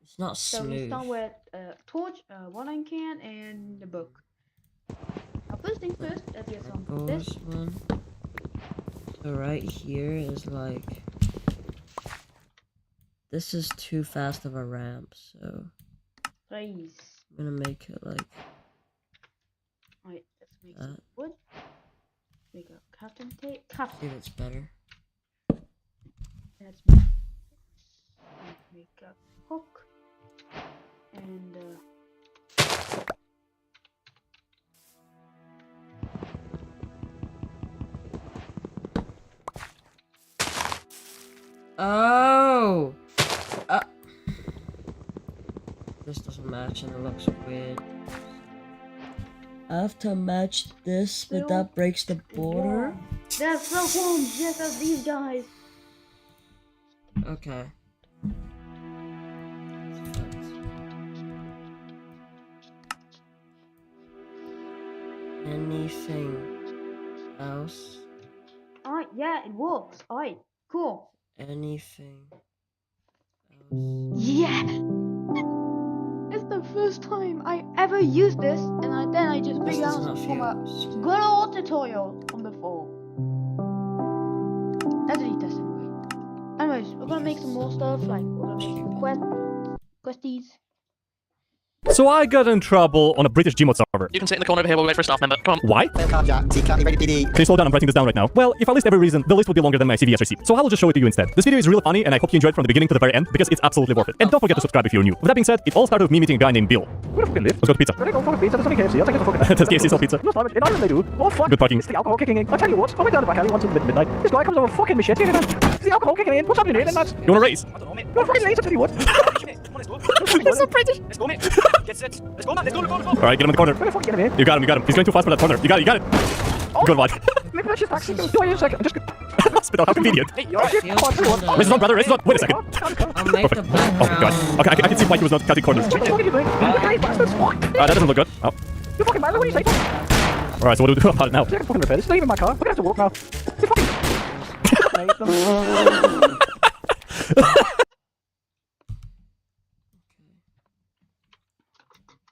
It's not So we smooth. start with torch, one can, and the book. Now first thing first, let's get some of this. One. So right here is like. This is too fast of a ramp, so. Please. I'm gonna make it like. Alright, let's make some wood. Make a crafting tape. See if it's better. Let's make a hook. And Oh! This doesn't match and it looks weird. I have to match this, but that breaks the border. that's the ones. Yes, that's these guys. Okay. Anything else? Alright, yeah, it works. Alright, cool. Anything Yeah! It's the first time I ever used this, and then I just This figured does out not from a feel good old tutorial from before. That's what he tested anyway. Anyways, we're gonna make some more stuff, like we're gonna make some questies. So I got in trouble on a British Gmod server. You can sit in the corner over here while we wait for a staff member. Come on. Why? Can you slow down? I'm writing this down right now. Well, if I list every reason, the list would be longer than my CVS receipt. So I will just show it to you instead. This video is really funny, and I hope you enjoyed it from the beginning to the very end, because it's absolutely worth it. And don't forget to subscribe if you're new. With that being said, it all started with me meeting a guy named Bill. Where the fuck live? Let's go to pizza. Where do I go for pizza? There's only KFC. I'll take it for fucking. Does KFC sell pizza? No, in Ireland they do. Oh fuck. Good parking. It's the alcohol kicking in. I tell you what, I went down to Bacardi once at midnight. This guy comes over fucking me shit. It's the alcohol kicking in. What's happening here then, lads? You wanna race? I don't know, mate. You're fucking lazy, I tell you what. You're so British. Let's go, mate. Get set. Let's go, man. Let's go. Alright, get him in the corner. Where the fuck get him in? You got him. He's going too fast for that corner. You got it. Oh. Good watch. Maybe that's just taxi. Do I a second? Just spit out. How convenient. Hey, you're race is on, brother. Race is on. Wait a second. I'll make the background. Oh god. Okay, I can see why he was not cutting corners. What are you doing? That doesn't look good. Oh. You fucking man, what do you say? Alright, so what do we do about it now? I can fucking repair this. It's not even my car. We're gonna have to walk now. You fucking...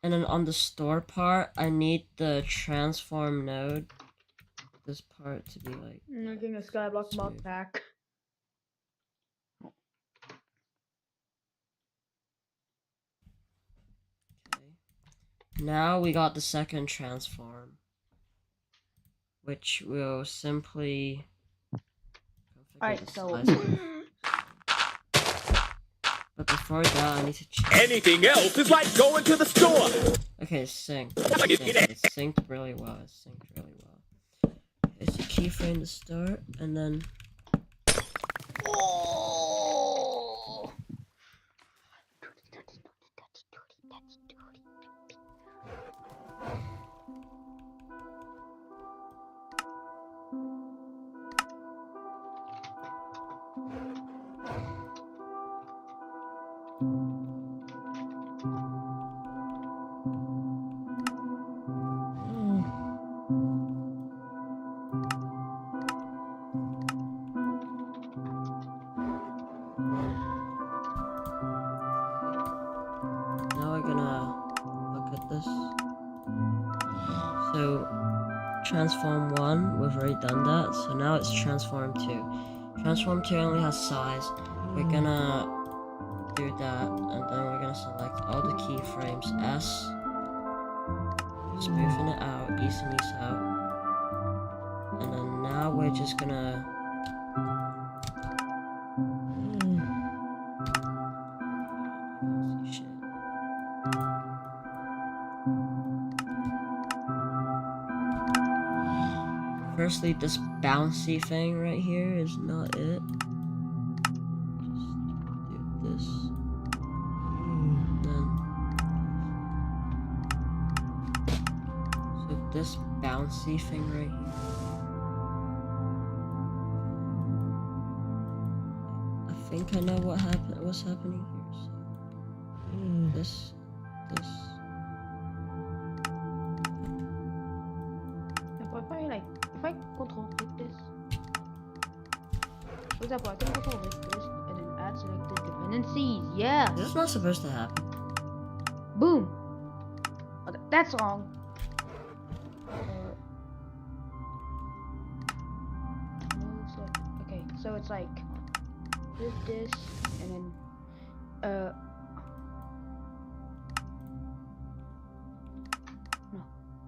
And then on the store part, I need the transform node. This part to be like. I'm getting a skyblock mod pack. Now we got the second transform, which will simply. Alright, so. But before that, I need to check. Anything else is like going to the store. Okay, sync. It's synced really well. It's synced really well. It's a keyframe to start, and then. Oh! Now we're gonna look at this. So, transform 1, we've already done that, so now it's transform 2. Transform 2 only has size. We're gonna do that, and then we're gonna select all the keyframes S, smoothing it out, ease and ease out, and then now we're just gonna firstly, this bouncy thing right here is not it. Just do this. this bouncy thing right here. I think I know what's happening here. So this. If I control click this, for example, I can control click this and then add selected dependencies. Yeah. This is not supposed to happen. Boom. Oh, that's wrong. Okay, so it's like this, and then no.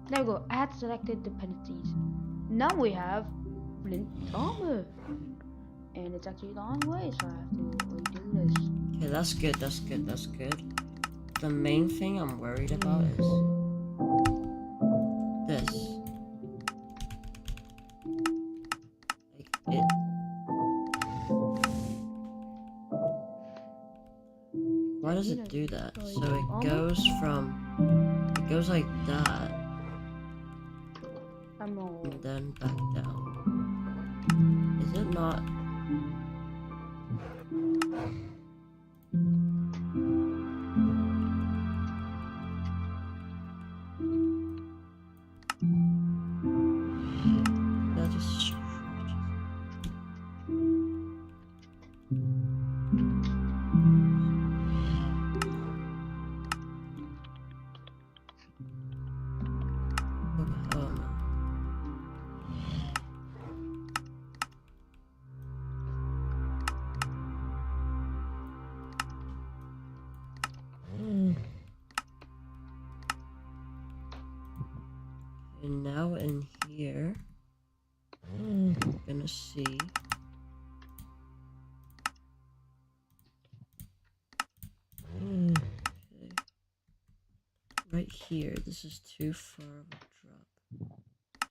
There we go. Add selected dependencies. Now we have flint armor, and it's actually the wrong way, so I have to redo this. Okay, that's good. The main thing I'm worried about is this. Like it. Why does it do that? So it goes like that, and then back down. Is it not? That just stretches. And now in here, I'm gonna see. Okay. Right here, this is too far of a drop.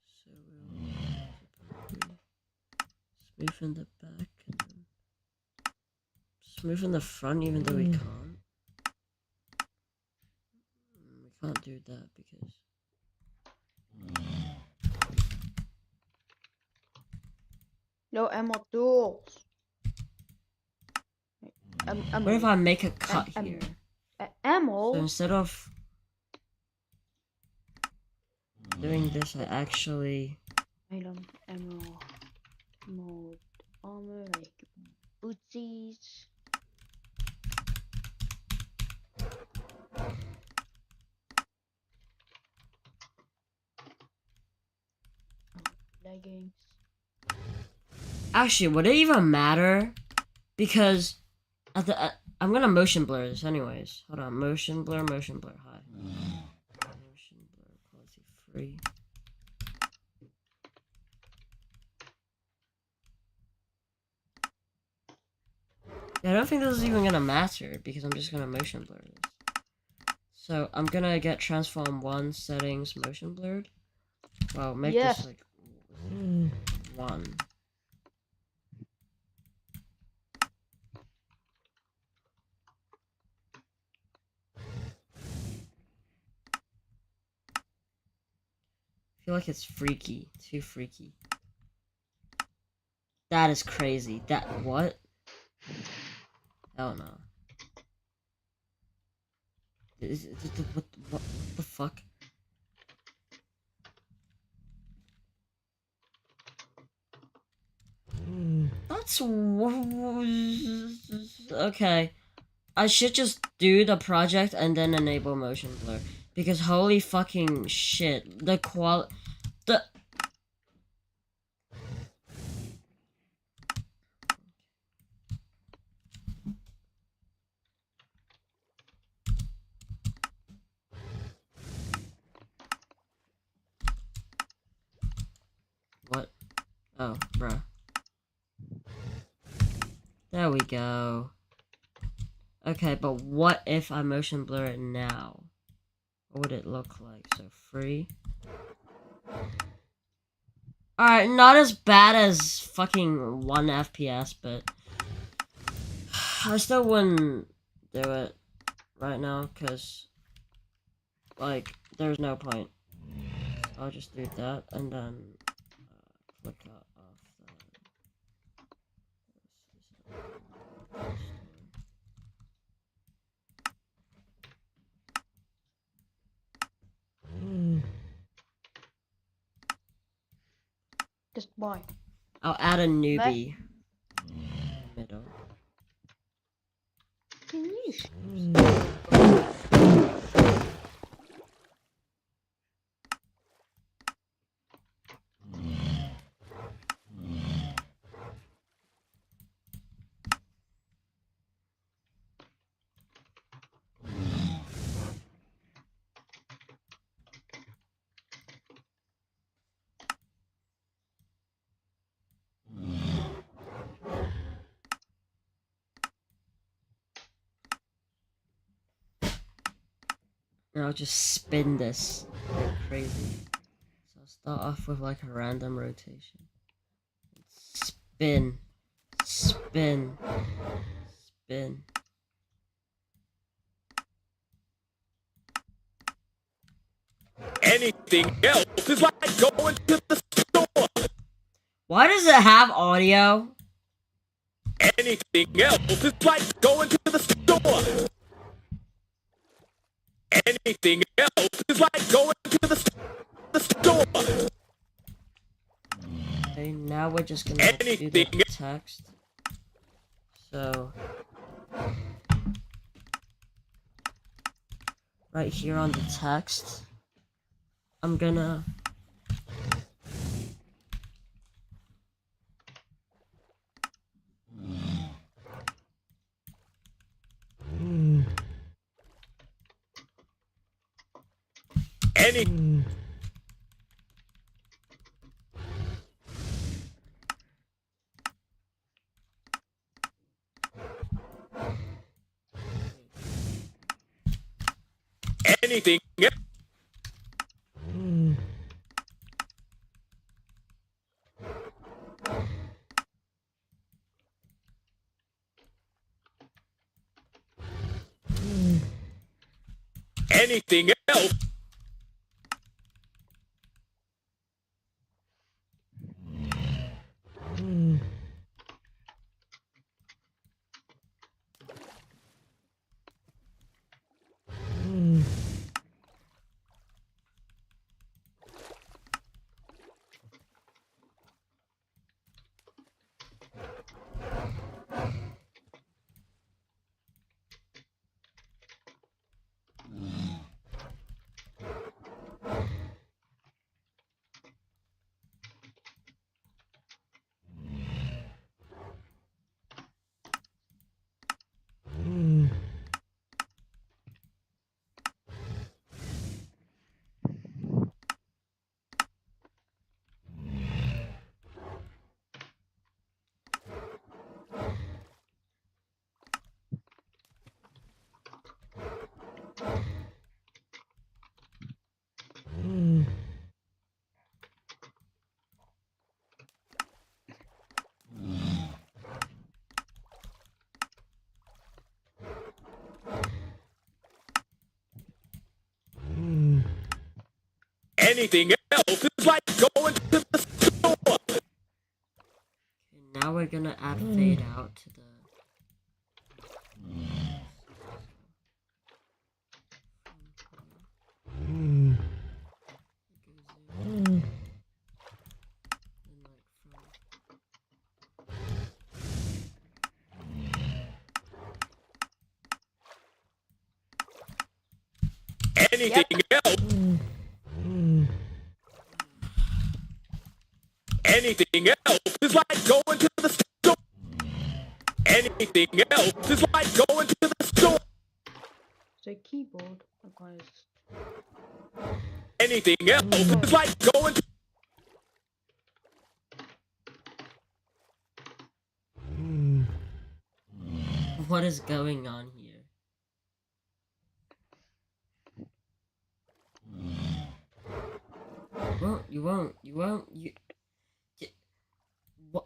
So we'll smoothen the back and then smoothen the front, even though we can't. We can't do that because. No ammo tools. What if I make a cut here? Ammo? So instead of doing this, I actually... Item, ammo, mode, armor, like bootsies. Leggings. Actually, would it even matter? Because I'm gonna motion blur this anyways. Hold on, motion blur, hi. Motion blur, quality free. Yeah, I don't think this is even gonna matter because I'm just gonna motion blur this. So I'm gonna get transform 1 settings motion blurred. Well, make this like 1. I feel like it's freaky. Too freaky. That is crazy. What? Hell no. What the fuck? That's... Okay. I should just do the project and then enable motion blur. Because holy fucking shit. What? Oh, bruh. There we go. Okay, but what if I motion blur it now? What would it look like? So free. Alright, not as bad as fucking 1 FPS, but I still wouldn't do it right now, because, like, there's no point. I'll just do that and then click off the. Just why? I'll add a newbie. Middle. Can you? And I'll just spin this like crazy. So I'll start off with like a random rotation. Spin. Spin. Spin. Anything else is like going to the store. Why does it have audio? Anything else is like going to the store. Anything else is like going to the store. Okay, now we're just gonna do the text. So right here on the text, I'm gonna anything anything else. Anything else is like going to the store. Okay, now we're gonna add fade out to the Anything else. Anything else is like going to the store. Anything else is like going to the store. So keyboard, guys. Anything else is like going to. What is going on here? You won't. What?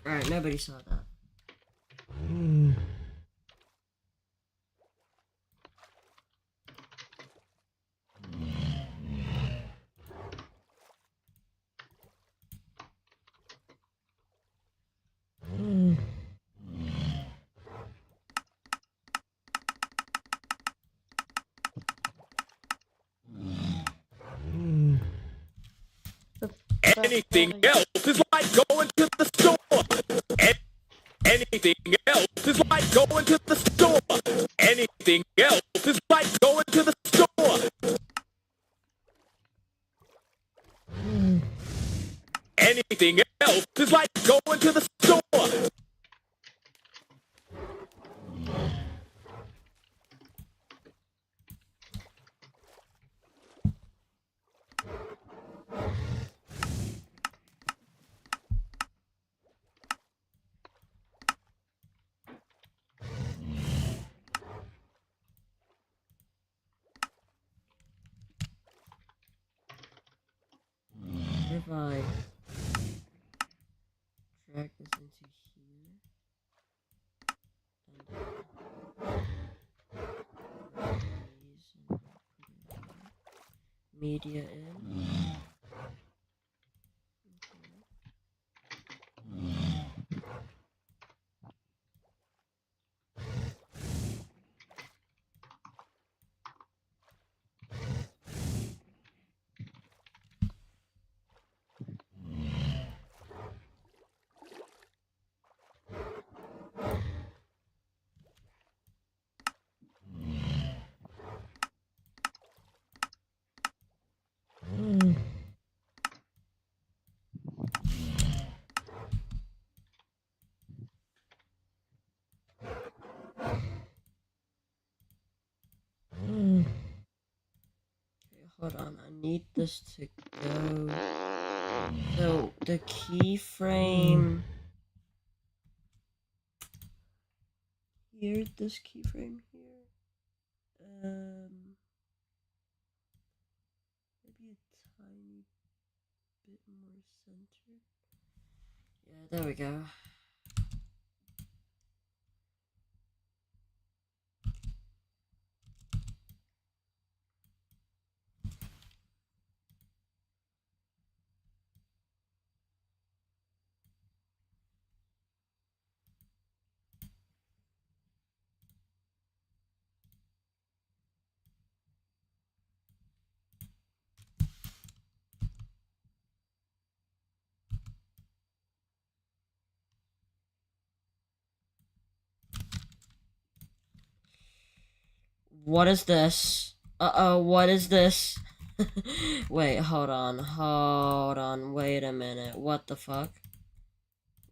Alright, nobody saw that. Anything else is like going to the store. Anything else is like going to the store. Anything else is like going to the store. Anything else is like going to the store. If I drag this into here, and these, and media in. Hold on, I need this to go. So the keyframe here, this keyframe here. Maybe a tiny bit more centered. Yeah, there we go. What is this? Uh-oh, what is this? Wait, hold on, wait a minute, what the fuck?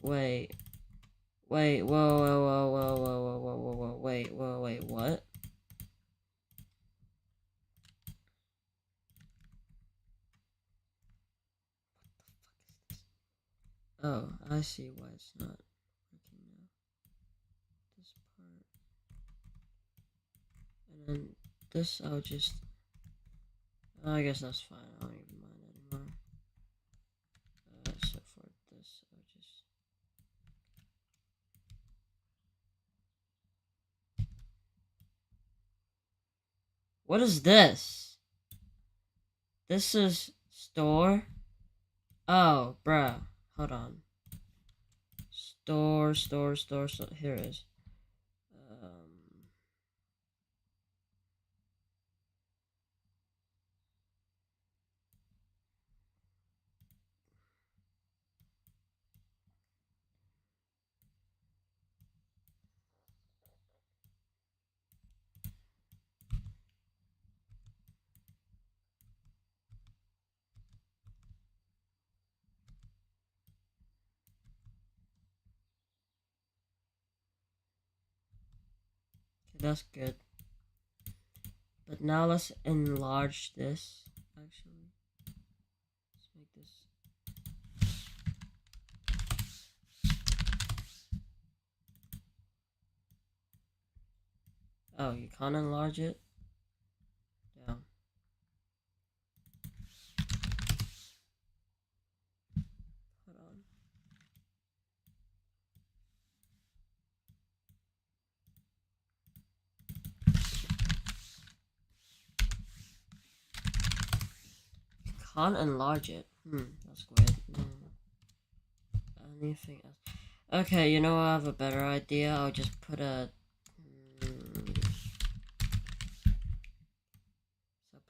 Wait, whoa, wait, what? Oh, I see why it's not working now. This part. And then this, I'll just... I guess that's fine, I don't even mind anymore. So for this, I'll just... What is this? This is store? Oh, bruh. Hold on. Store. Here it is. Okay, that's good. But now let's enlarge this, actually. Let's make this... Oh, you can't enlarge it? Down. Hold on. You can't enlarge it. That's weird. Anything else? Okay, you know, I have a better idea. I'll just put a... So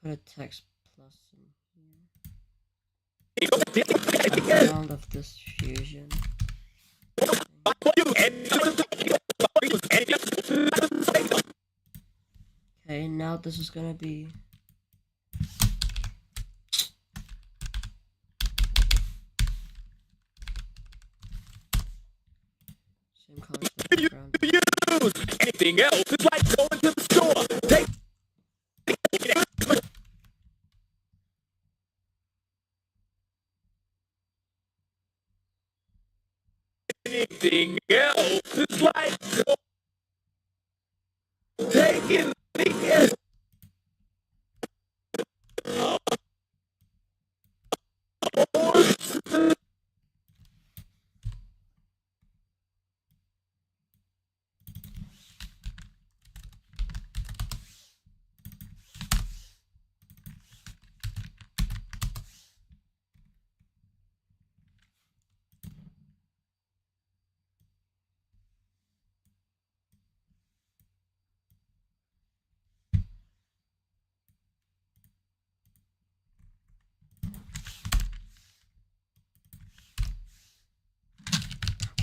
put a text plus in here. Sound of this fusion. Okay, now this is gonna be. Same color as the background. Use anything else is like going to the store. Take anything else is like taking the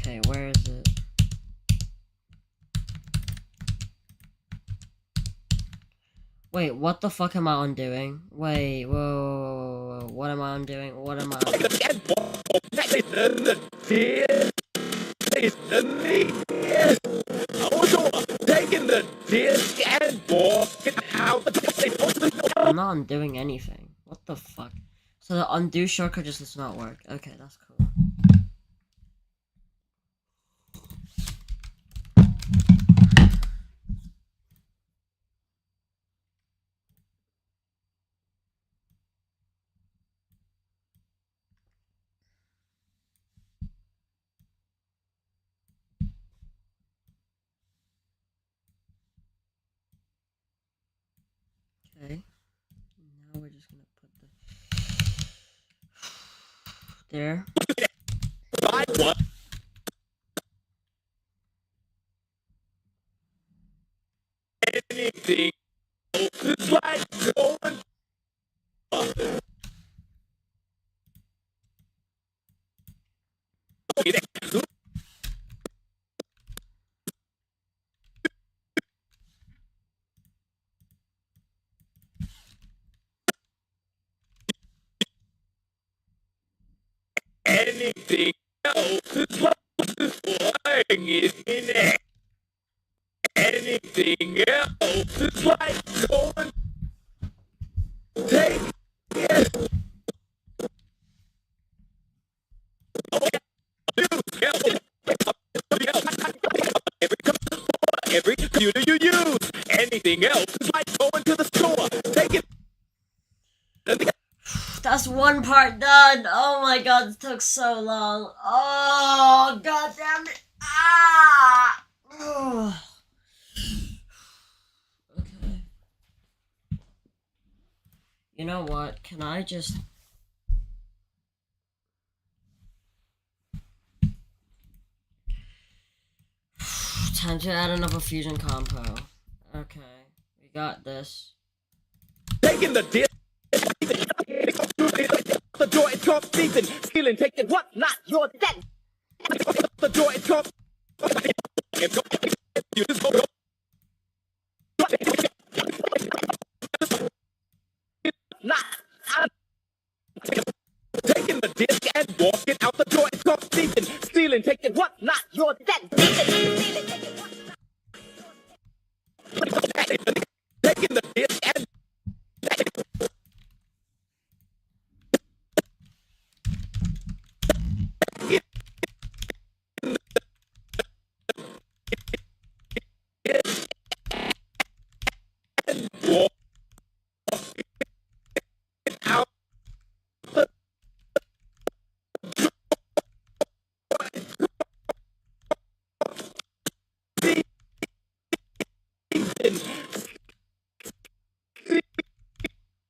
Okay, where is it? Wait, what the fuck am I undoing? Wait, whoa, what am I undoing? What am I undoing? Taking the disc and walking out. I'm not undoing anything. What the fuck? So the undo shortcut just does not work. Okay, that's cool. Okay. Now we're just gonna put the there. Anything else is like going. Anything else is like flying it in it. Anything else is like going. Take it. Every computer you use. Anything else is like going to the store. Take it. That's one part done. Oh my god, it took so long. Oh god damn it. Ah. Ugh. Okay. You know what? Can I just time to add another fusion compo. Okay, we got this. Taking the disc. The door is completed. Stealing, taking what? Not your debt. The door is completed. You just go. Not. Taking the disc and walking out the door is completed. Stealing, taking what? Not your debt. Taking the disc and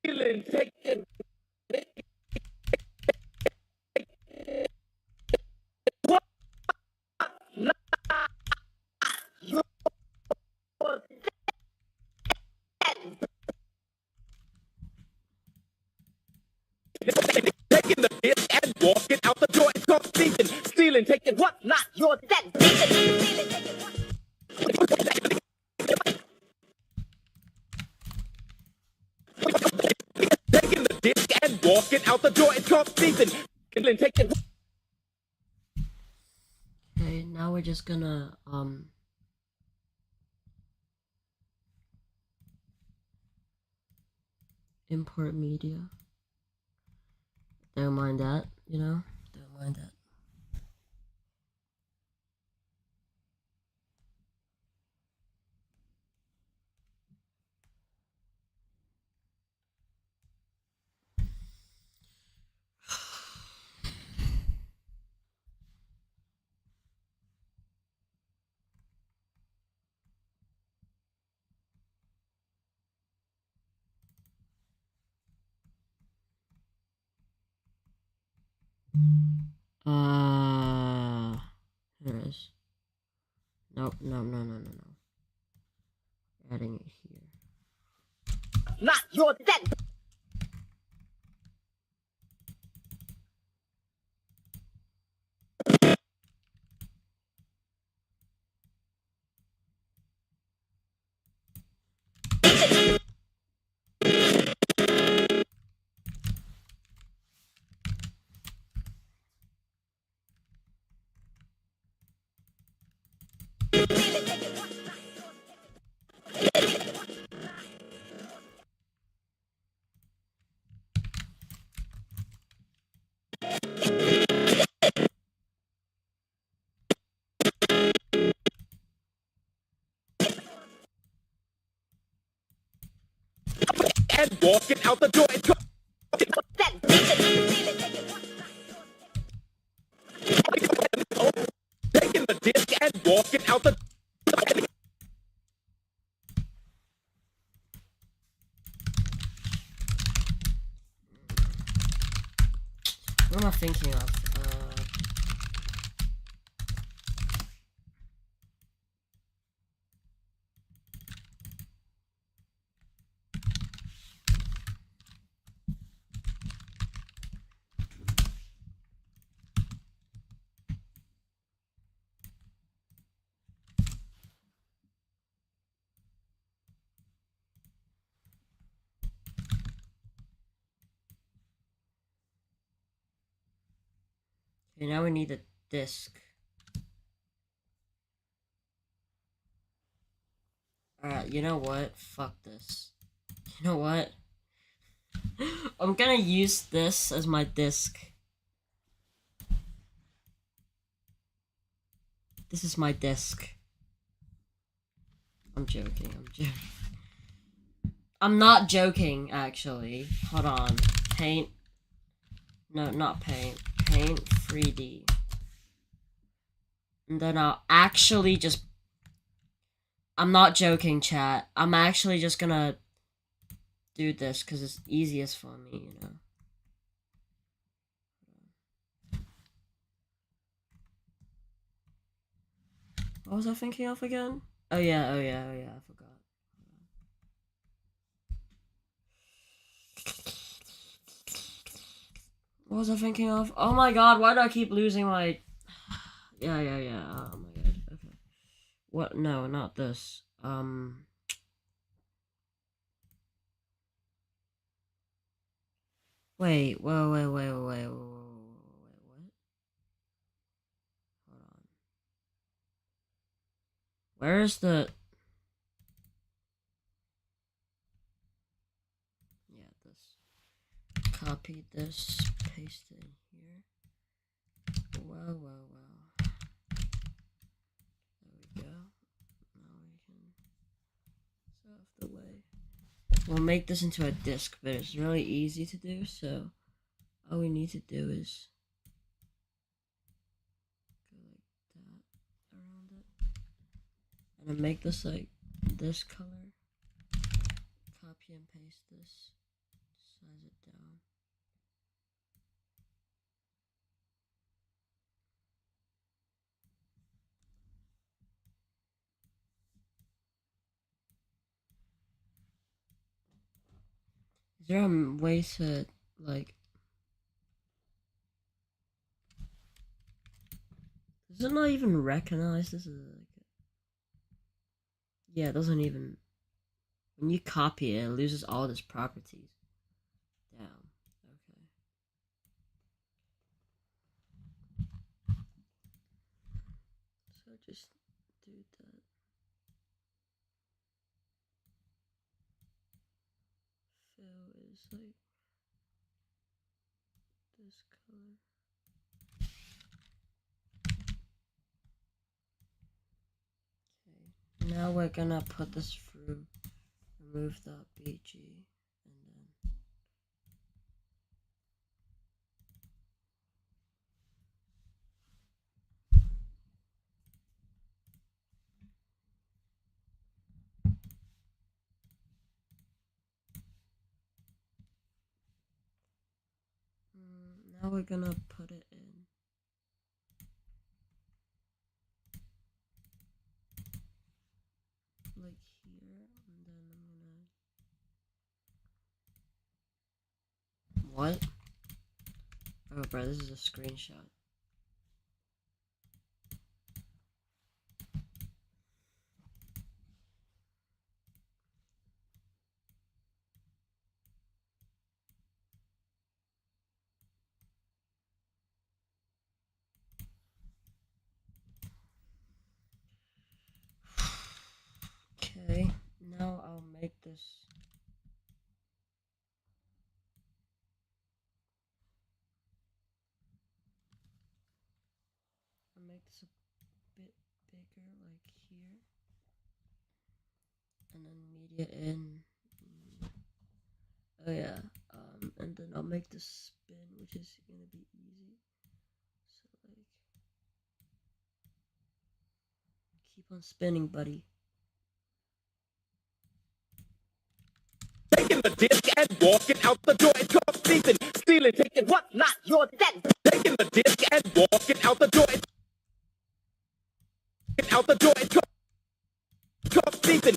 stealing, taking what? Not your debt. Taking the disc then take it. Okay, now we're just gonna import media. Don't mind that, you know? Don't mind that. Here it is. Nope, no. Adding it here. Not your dead. And walking out the door and go. Taking the disc and walking out the. What am I thinking of? Okay, now we need a disc. Alright, you know what? Fuck this. You know what? I'm gonna use this as my disc. This is my disc. I'm joking. I'm not joking, actually. Hold on. Paint. No, not paint. Paint 3D. And then I'll actually just... I'm not joking, chat. I'm actually just gonna do this because it's easiest for me, you know. What was I thinking of again? Oh yeah, I forgot. What was I thinking of? Oh my god, why do I keep losing my... Yeah. Oh my god, okay. What? No, not this. Wait, what? Hold on. Where is the... Yeah, this. Copy this, paste it in here. Well. There we go. Now we can... It's off the way. We'll make this into a disc, but it's really easy to do, so all we need to do is go like that around it. And then make this like this color. Copy and paste this. Size it down. Is there a way to, like... Does it not even recognize this as like... Yeah, it doesn't even... When you copy it, it loses all its properties. Damn. Okay. just do that. Fill is like this color. Okay. Now we're gonna put this through. Remove the BG and then. Now we're gonna put it in. Like here, and then I'm gonna. What? Oh, bro, this is a screenshot. Okay, now I'll make this. I'll make this a bit bigger, like here, and then media in. Oh yeah, and then I'll make this spin, which is gonna be easy. So like, keep on spinning, buddy. Taking the disc and walking out the door and caught thieving, stealing, taking what not your dead. Taking the disc and walking out the door and caught thieving.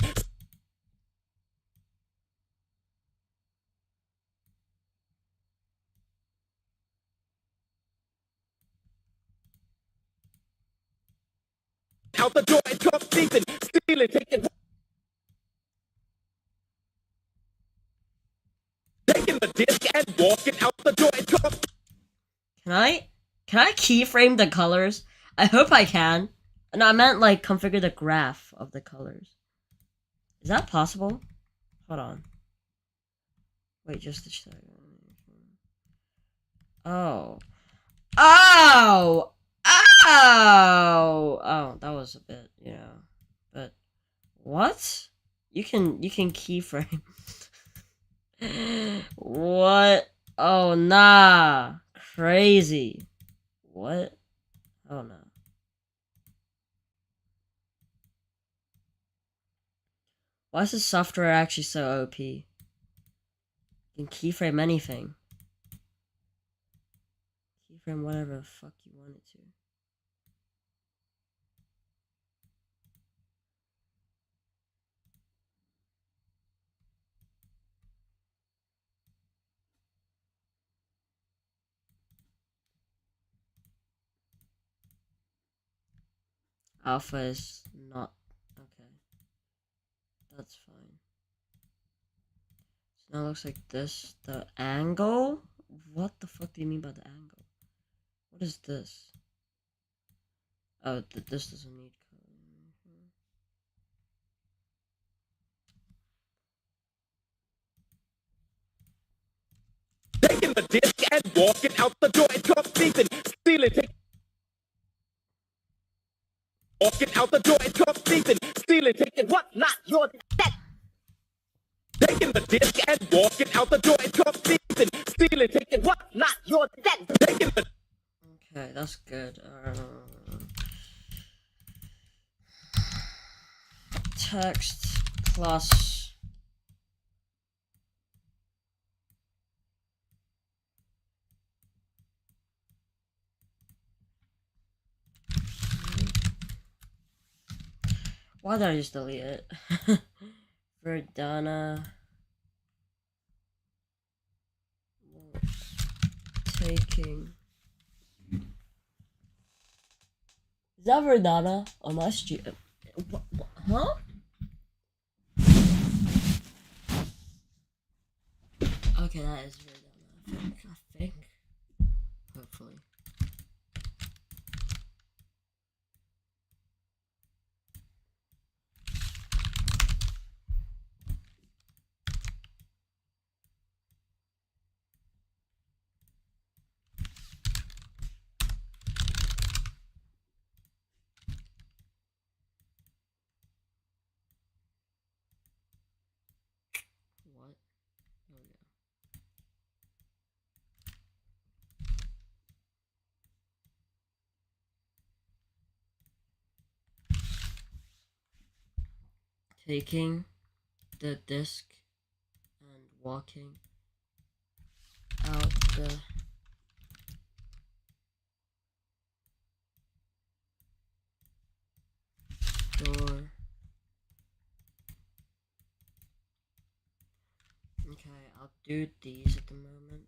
Out the door and caught thieving, stealing, taking the disc and walking out the door and caught. Can I keyframe the colors? I hope I can. No, I meant like configure the graph of the colors. Is that possible? Hold on. Wait, just a second. Oh. Oh! Oh! Oh, that was a bit, But what? You can keyframe. What? Oh, nah. Crazy. What? Oh no. Why is this software actually so OP? You can keyframe anything. Keyframe whatever the fuck you want it to. Alpha is not okay. That's fine. So now it looks like this. The angle? What the fuck do you mean by the angle? What is this? Oh, this doesn't need color. Taking the disc and walking out the door and caught thieving, stealing, walking out the door and caught thieving, stealing, taking what not your dead. Taking the disc and walking out the door and caught thieving, stealing, taking what not your dead. Taking the. Okay, that's good. Text plus. Why did I just delete it? Verdana. Taking. Is that Verdana? Oh, my stupid. Huh? Okay, that is Verdana. I think. Hopefully. taking the disc and walking out the door. Okay, I'll do these at the moment.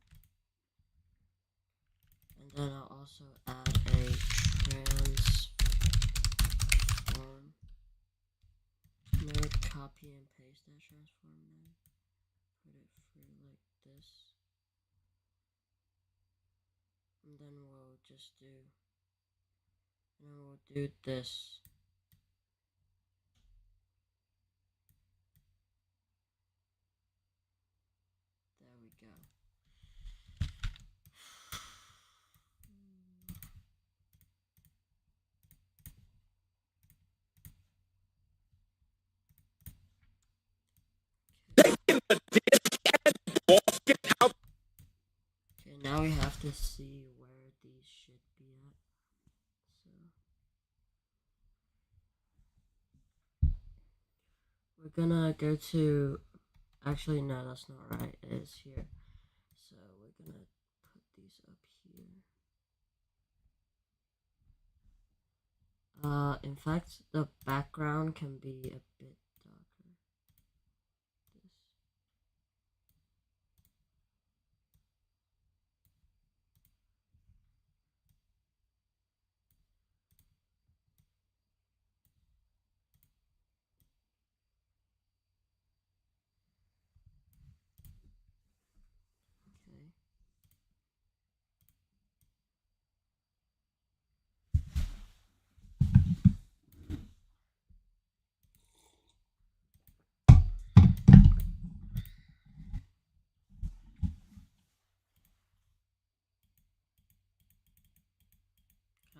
And then I'll also add a transform. Node copy and paste that transform node. Put it through like this. And then we'll just do, and then we'll do this. There we go. Okay, now we have to see where these should be at. So we're gonna go to, actually no, that's not right. It is here. So we're gonna put these up here. In fact, the background can be a bit darker.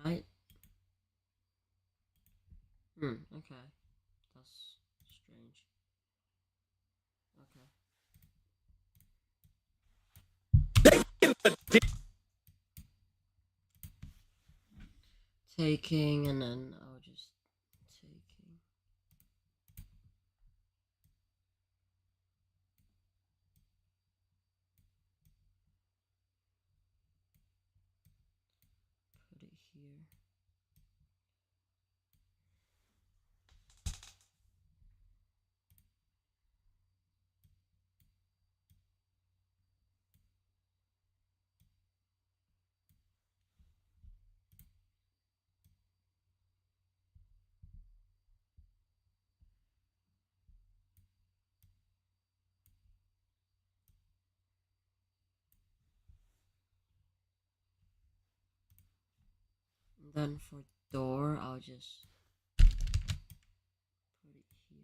Right? Okay. That's strange. Okay. Taking, and then I'll just taking. Put it here. And then for door, I'll just put it here.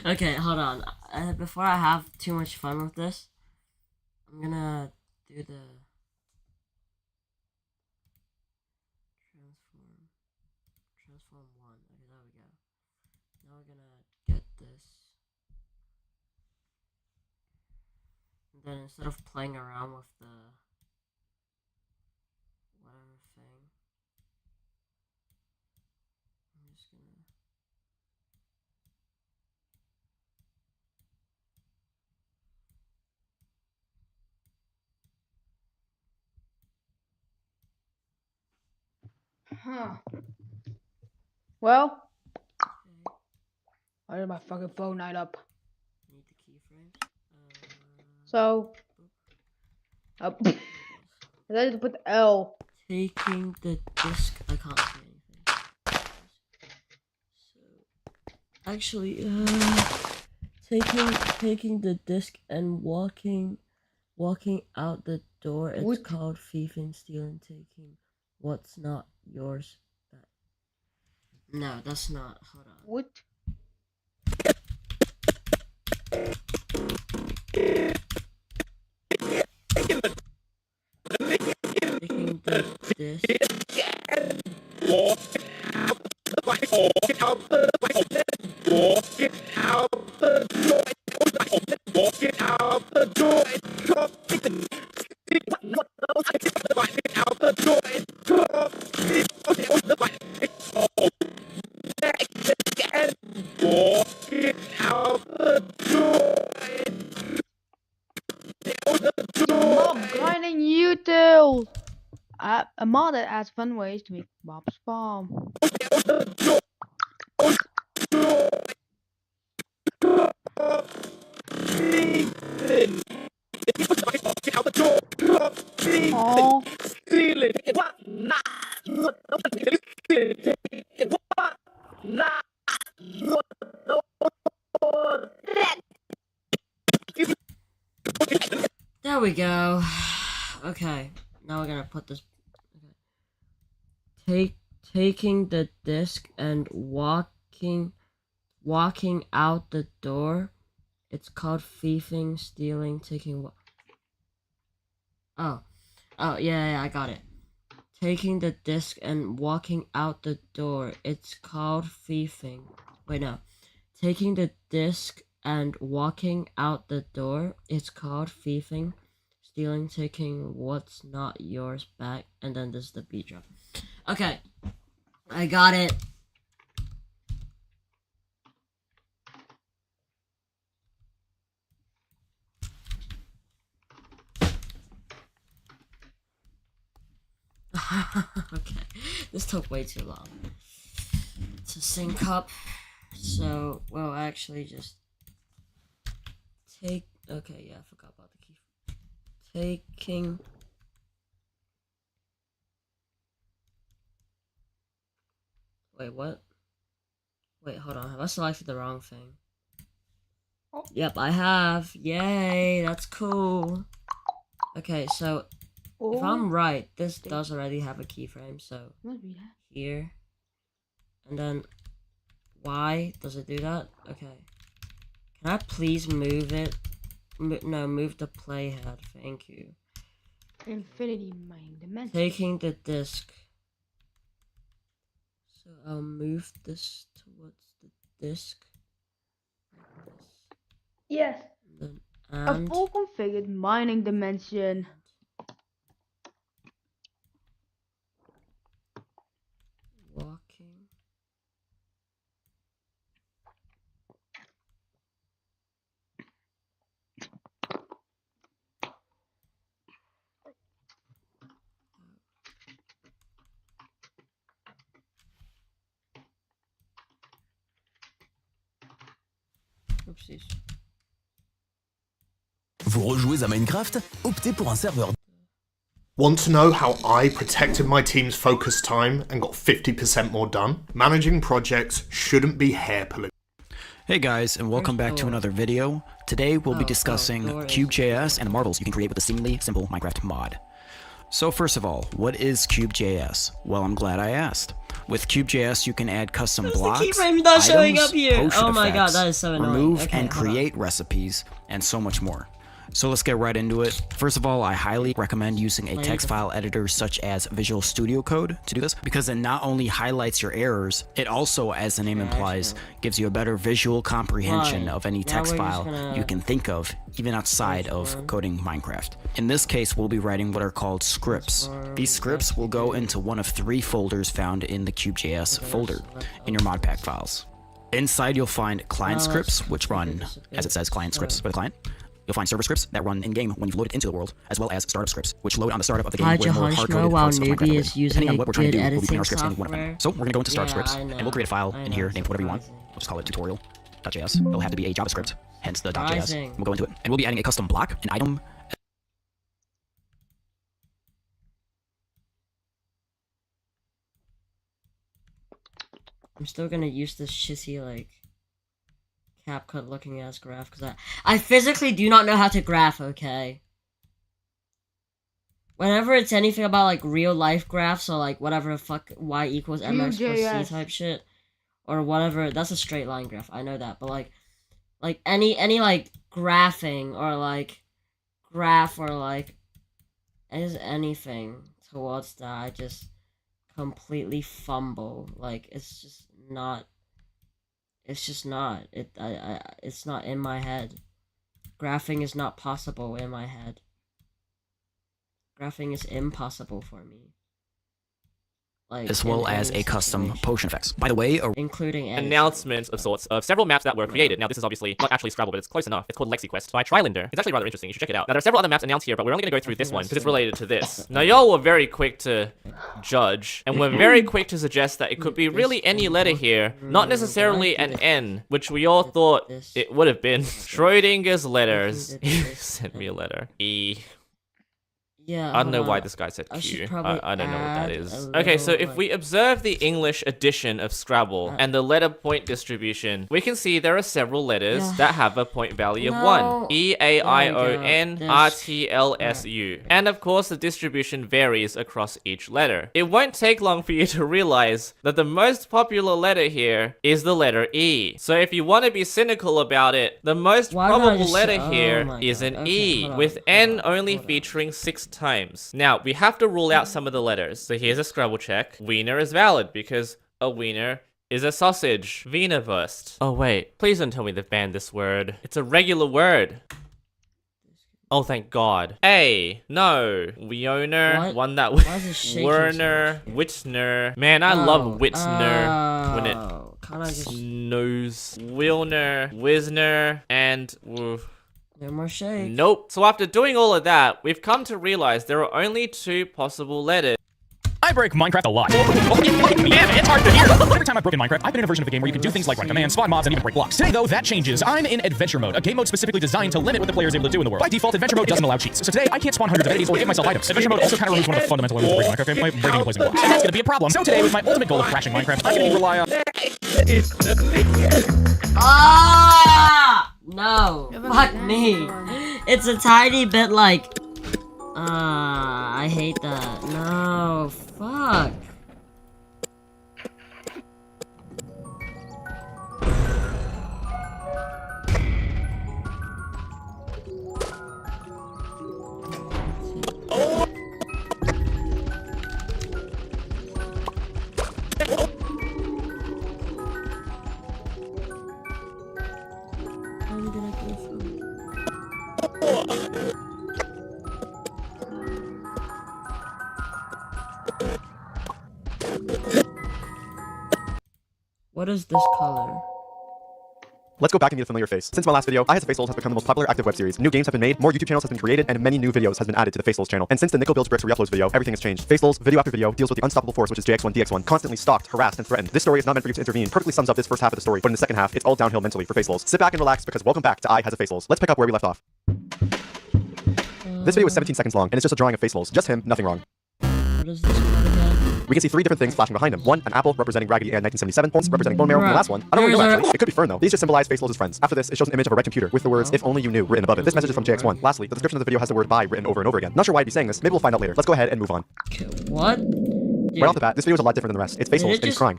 Okay, hold on. Before I have too much fun with this, I'm gonna do the transform one. Okay, there we go. Now we're gonna get this. And then instead of playing around with the whatever thing, I'm just gonna Huh. Well, I did my fucking phone night up. need the keyframes. So, I decided to put the L. Taking the disc. I can't see anything. So, actually, taking the disc and walking out the door. It's called thieving, stealing, taking what's not yours back. No, that's not. Hold on. What? Taking the disc. Mob grinding utils. A mod that adds fun ways to make mob spawn. Oh. There we go. Okay, now we're gonna put this. Okay. Taking the disc and walking out the door. It's called thieving, stealing, taking what? Oh, yeah, I got it. Taking the disc and walking out the door. It's called thieving. Wait, no. Taking the disc and walking out the door. It's called thieving, stealing, taking what's not yours back. And then this is the beat drop. Okay, I got it. Okay, this took way too long to sync up. So, well, actually, just take. Okay, yeah, I forgot about the key. Taking. Wait, what? Wait, hold on. Have I selected the wrong thing? Oh. Yep, I have. Yay, that's cool. Okay, so if I'm right, this does already have a keyframe. So here, and then Y, does it do that? Okay. Can I please move it? No, move the playhead. Thank you. Infinity Mind Dimension. Taking the disc. So I'll move this towards the disc. Like this. Yes. And A full configured mining dimension. Walking. Oopsies. Vous rejouez à Minecraft? Optez pour un serveur. Want to know how I protected my team's focus time and got 50% more done? Managing projects shouldn't be hair pulling. Hey guys, and welcome back to another video. Today we'll be discussing Cube.js and the marvels you can create with a seemingly simple Minecraft mod. So first of all, what is Cube.js? Well, I'm glad I asked. With Cube.js, you can add custom blocks, items, showing up here. potion Oh my god, effects, that is so annoying. remove Okay, and hold on. create recipes, and so much more. So let's get right into it. First of all, I highly recommend using a text file editor such as Visual Studio Code to do this, because it not only highlights your errors, it also, as the name implies, gives you a better visual comprehension of any text file you can think of, even outside of coding Minecraft. In this case, we'll be writing what are called scripts. These scripts will go into one of 3 folders found in the Cube.js folder in your modpack files. Inside, you'll find client scripts, which run, as it says, client scripts for the client. You'll find server scripts that run in-game when you've loaded into the world, as well as startup scripts, which load on the startup of the game where more hard-coded parts of Minecraft live. Depending on what we're trying to do, we'll be putting our scripts in one of them. So we're going to go into startup scripts, and we'll create a file in here named whatever you want. We'll just call it tutorial.js. It'll have to be a JavaScript, hence the .js. We'll go into it, and we'll be adding a custom block, an item. I'm still gonna use this shitty, like, CapCut looking ass graph, because I physically do not know how to graph, okay? Whenever it's anything about, like, real life graphs, or, like, whatever the fuck y equals mx plus c type shit, or whatever. That's a straight line graph. I know that, but like any like graphing or like graph or like is anything towards that, I just completely fumble. Like it's just not. It's just not. It's not in my head. Graphing is not possible in my head. Graphing is impossible for me. Like, as well as a custom potion effects. By the way, including announcements of sorts of several maps that were created. Now, this is obviously not actually Scrabble, but it's close enough. It's called LexiQuest by Trilender. It's actually rather interesting. You should check it out. Now, there are several other maps announced here, but we're only going to go through this one because it's related to this. Now, y'all were very quick to judge, and we're very quick to suggest that it could be really any letter here, not necessarily an N, which we all thought it would have been. Schrodinger's letters. Sent me a letter. E. Yeah, I don't know why this guy said Q. I don't know what that is. Okay, so if we observe the English edition of Scrabble and the letter point distribution, we can see there are several letters that have a point value of 1. E, A, I, O, N, R, T, L, S, U. And of course, the distribution varies across each letter. It won't take long for you to realize that the most popular letter here is the letter E. So if you want to be cynical about it, the most probable letter here is an E, with N only featuring 6 times. Now, we have to rule out some of the letters. So here's a Scrabble check. Wiener is valid because a wiener is a sausage. Wienerwurst. Oh wait, please don't tell me they've banned this word. It's a regular word. Oh, thank God. A. No. Wiener. One that Werner. Witzner. Man, I love Witzner. When it knows Wilner. Wisner. And... No more shake. Nope. So after doing all of that, we've come to realize there are only 2 possible letters. I break Minecraft a lot. It's hard to hear. Every time I've broken Minecraft, I've been in a version of the game where you can do things like run commands, spawn mobs, and even break blocks. Today, though, that changes. I'm in Adventure Mode, a game mode specifically designed to limit what the player is able to do in the world. By default, Adventure Mode doesn't allow cheats. So today, I can't spawn hundreds of entities or give myself items. Adventure Mode also kind of removes one of the fundamental elements of breaking Minecraft game by breaking and placing blocks. And that's going to be a problem. So today, with my ultimate goal of crashing Minecraft, I can rely on... Ah! No. Fuck me. It's a tiny bit like... I hate that. No. Fuck. What is this color? Let's go back and meet a familiar face. Since my last video, I Has a Faceless has become the most popular active web series. New games have been made, more YouTube channels have been created, and many new videos has been added to the Faceless channel. And since the Nickel Builds Bricks re-uploads video, everything has changed. Faceless, video after video, deals with the unstoppable force which is JX1 DX1, constantly stalked, harassed, and threatened. This story is not meant for you to intervene. Perfectly sums up this first half of the story, but in the second half, it's all downhill mentally for Faceless. Sit back and relax because welcome back to I Has a Faceless. Let's pick up where we left off. This video is 17 seconds long, and it's just a drawing of Faceless. Just him, nothing wrong. What is this one again? We can see 3 different things flashing behind him. One, an apple representing Raggedy Ann 1977, horns representing bone marrow, and the last one, I don't really know actually. It could be Fern though. These just symbolize Faceless' friends. After this, it shows an image of a red computer with the words, "If only you knew," written above it. This message is from JX1. Lastly, the description of the video has the word "bye" written over and over again. Not sure why I'd be saying this. Maybe we'll find out later. Let's go ahead and move on. Okay, what? Right off the bat, this video is a lot different than the rest. It's Faceless and he's crying.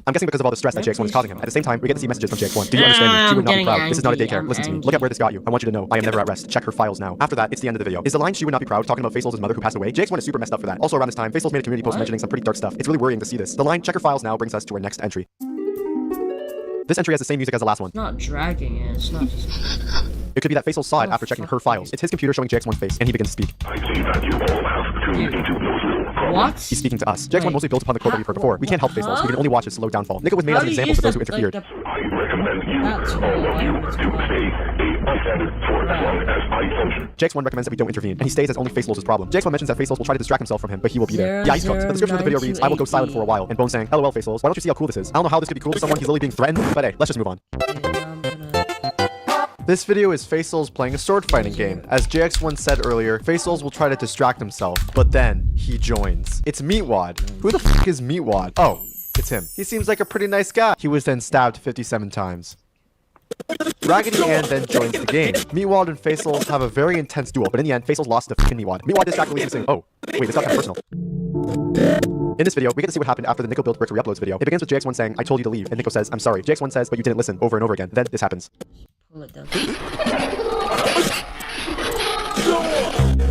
I'm guessing because of all the stress that JX1 is causing him. At the same time, we get to see messages from JX1. Do you understand me? She would not be proud. This is not a daycare. Listen to me. Look at where this got you. I want you to know I am never at rest. Check her files now. After that, it's the end of the video. Is the line "She would not be proud" talking about Facel's mother who passed away? JX1 is super messed up for that. Also around this time, Facel's made a community post mentioning some pretty dark stuff. It's really worrying to see this. The line "Check her files now" brings us to our next entry. This entry has the same music as the last one. It's not dragging it. It's not just... It could be that Faisal saw it after checking her files. It's his computer showing JX1's face, and he begins to speak. I see that you all have tuned into those. What? He's speaking to us. JX1 mostly builds upon the code that we've heard before. We can't help Faisal, so we can only watch his slow downfall. Nika was made as an example for those who interfered. I recommend you to stay unattended for as long as I function. JX1 recommends that we don't intervene, and he stays as only Facel's problem. JX1 mentions that Facel's will try to distract himself from him, but he will be there. Yeah, he's cooked. The description of the video reads, "I will go silent for a while," and Bone saying, "LOL, Facel's, why don't you see how cool this is? I don't know how this could be cool to someone. He's literally being threatened, but hey, let's just move on." This video is Facel's playing a sword fighting game. As JX1 said earlier, Facel's will try to distract himself, but then he joins. It's Meatwad. Who the f is Meatwad? Oh, it's him. He seems like a pretty nice guy. He was then stabbed 57 times. Raggedy Ann then joins the game. Meatwad and Facel's have a very intense duel, but in the end, Facel's lost to f***ing Meatwad. Meatwad distracted Lisa saying, "Oh, wait, this got kind of personal." In this video, we get to see what happened after the Nico build bricks re-uploads video. It begins with JX1 saying, I told you to leave, and Nico says, I'm sorry. JX1 says, but you didn't listen, over and over again. Then this happens. Pull it down.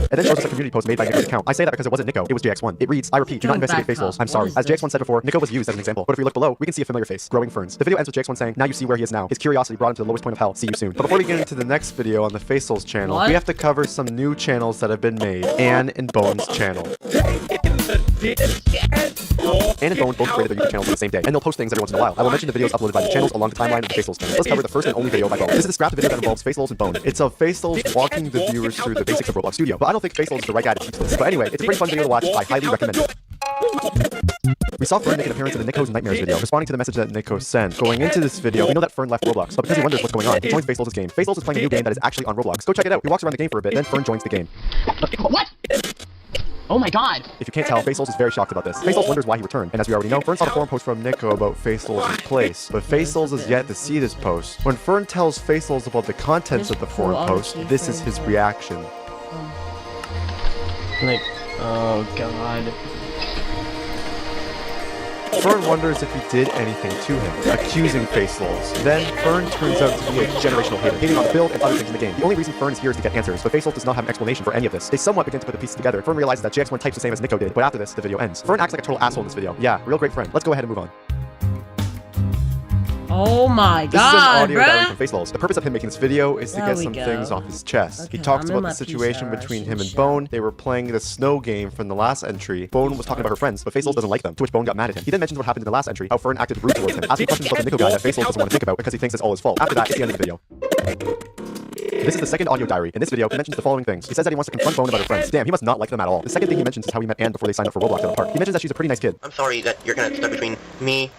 And then shows us a community post made by Nico's account. I say that because it wasn't Nico, it was JX1. It reads, I repeat, do not investigate Faceless. I'm sorry. As JX1 said before, Nico was used as an example. But if we look below, we can see a familiar face, growing ferns. The video ends with JX1 saying, now you see where he is now. His curiosity brought him to the lowest point of hell. See you soon. But before we get into the next video on the Faceless channel, we have to cover some new channels that have been made. Anne and Bone's channel. Anne and Bone both created their YouTube channels on the same day, and they'll post things every once in a while. I will mention the videos uploaded by the channels along the timeline of the Faceless channel. Let's cover the first and only video by Bone. This is a scrapped video that involves Faceless and Bone. It's of Faceless walking the viewers through the basics of Roblox Studio, but I don't think Faceless is the right guy to teach this. But anyway, it's a pretty fun video to watch. I highly recommend it. We saw Fern make an appearance in the Nico's Nightmares video, responding to the message that Nico sent. Going into this video, we know that Fern left Roblox, but because he wonders what's going on, he joins Faceless' game. Faceless is playing a new game that is actually on Roblox. Go check it out. He walks around the game for a bit, then Fern joins the game. What? Oh my god. If you can't tell, Faceless is very shocked about this. Faceless wonders why he returned, and as we already know, Fern saw the forum post from Nico about Faceless' place, but Faceless is yet to see this post. When Fern tells Faceless about the contents of the forum post, this is his reaction. Like, oh god. Fern wonders if he did anything to him, accusing Faceless. Then Fern turns out to be a generational hater, hating on the build and other things in the game. The only reason Fern is here is to get answers, but Faceless does not have an explanation for any of this. They somewhat begin to put the pieces together. Fern realizes that JX1 types the same as Nico did, but after this, the video ends. Fern acts like a total asshole in this video. Yeah, real great friend. Let's go ahead and move on. Oh my god, This is an audio diary from Faceless. The purpose of him making this video is to There get we some go. things off his chest. Okay, He talks I'm in about my the situation peace between hour, him and shut Bone. They were playing the snow game from the last entry. Bone was talking about her friends, but Faceless doesn't like them, to which Bone got mad at him. He then mentions what happened in the last entry, how Fern acted rude towards him, asking questions about the Nico guy that Faceless doesn't want to think about because he thinks it's all his fault. After that, it's the end of the video. This is the second audio diary. In this video, he mentions the following things. He says that he wants to confront Bone about her friends. Damn, he must not like them at all. The second thing he mentions is how he met Anne before they signed up for Roblox at the park. He mentions that she's a pretty nice kid. I'm sorry that you're gonna stuck between me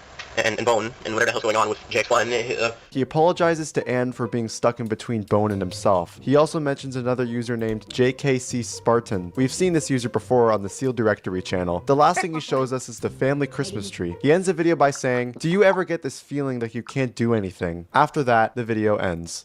and Bone and whatever the hell's going on with JX1. He apologizes to Anne for being stuck in between Bone and himself. He also mentions another user named JKC Spartan. We've seen this user before on the Seal Directory channel. The last thing he shows us is the family Christmas tree. He ends the video by saying, do you ever get this feeling like you can't do anything? After that, the video ends.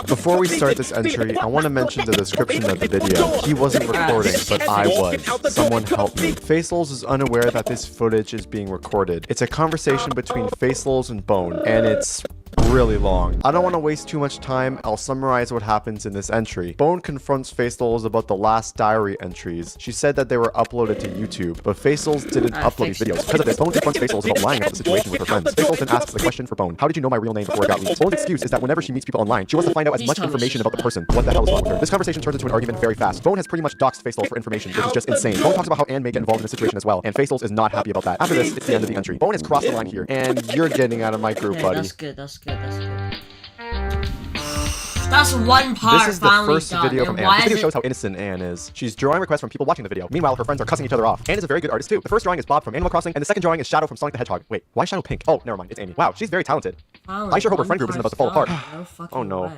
Before we start this entry, I want to mention the description of the video. He wasn't recording, but I was. Someone help me. Faceless is unaware that this footage is being recorded. It's a conversation between Faceless and Bone, and it's really long. I don't want to waste too much time. I'll summarize what happens in this entry. Bone confronts Faceless about the last diary entries. She said that they were uploaded to YouTube, but Faceless didn't upload these videos. Because of this, Bone confronts Faceless about lying about the situation with her friends. Faceless then asks the question for Bone. How did you know my real name before it got leaked? Bone's excuse is that whenever she meets people online, she wants to find out as much information about the person. What the hell is wrong with her? This conversation turns into an argument very fast. Bone has pretty much doxed Faceless for information, which is just insane. Bone talks about how Anne may get involved in the situation as well, and Faceless is not happy about that. After this, it's the end of the entry. Bone has crossed the line here, and you're getting out of my group, buddy. That's good, that's good, that's good. That's one part. This is the first video from Anne. This video shows how innocent Anne is. She's drawing requests from people watching the video. Meanwhile, her friends are cussing each other off. Anne is a very good artist too. The first drawing is Bob from Animal Crossing, and the second drawing is Shadow from Sonic the Hedgehog. Wait, why is Shadow pink? Oh, never mind, it's Amy. Wow, she's very talented. I sure hope her friend group isn't about to fall apart. Oh no.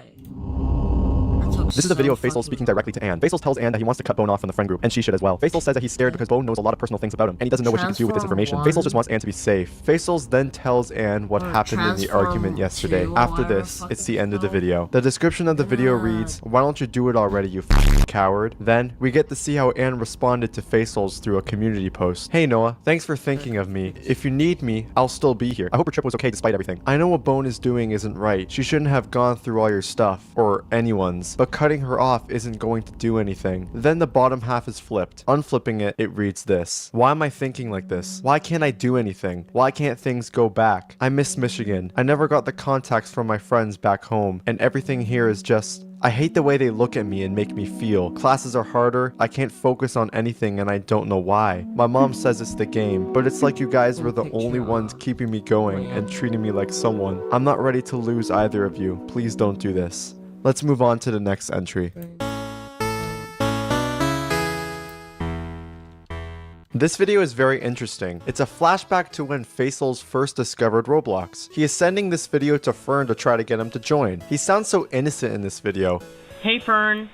This is a video of Faceless speaking directly to Anne. Faceless tells Anne that he wants to cut Bone off from the friend group, and she should as well. Faceless says that he's scared because Bone knows a lot of personal things about him, and he doesn't know what she can do with this information. Faceless just wants Anne to be safe. Faceless then tells Anne what happened in the argument yesterday. After this, it's the end of the video. The description of the video reads, why don't you do it already, you coward? Then, we get to see how Anne responded to Faceless through a community post. Hey Noah, thanks for thinking of me. If you need me, I'll still be here. I hope her trip was okay despite everything. I know what Bone is doing isn't right. She shouldn't have gone through all your stuff, or anyone's, but cutting her off isn't going to do anything. Then the bottom half is flipped. Unflipping it, it reads this. Why am I thinking like this? Why can't I do anything? Why can't things go back? I miss Michigan. I never got the contacts from my friends back home, and everything here is just... I hate the way they look at me and make me feel. Classes are harder, I can't focus on anything and I don't know why. My mom says it's the game, but it's like you guys were the only ones keeping me going and treating me like someone. I'm not ready to lose either of you. Please don't do this. Let's move on to the next entry. This video is very interesting. It's a flashback to when Faceless first discovered Roblox. He is sending this video to Fern to try to get him to join. He sounds so innocent in this video. Hey, Fern.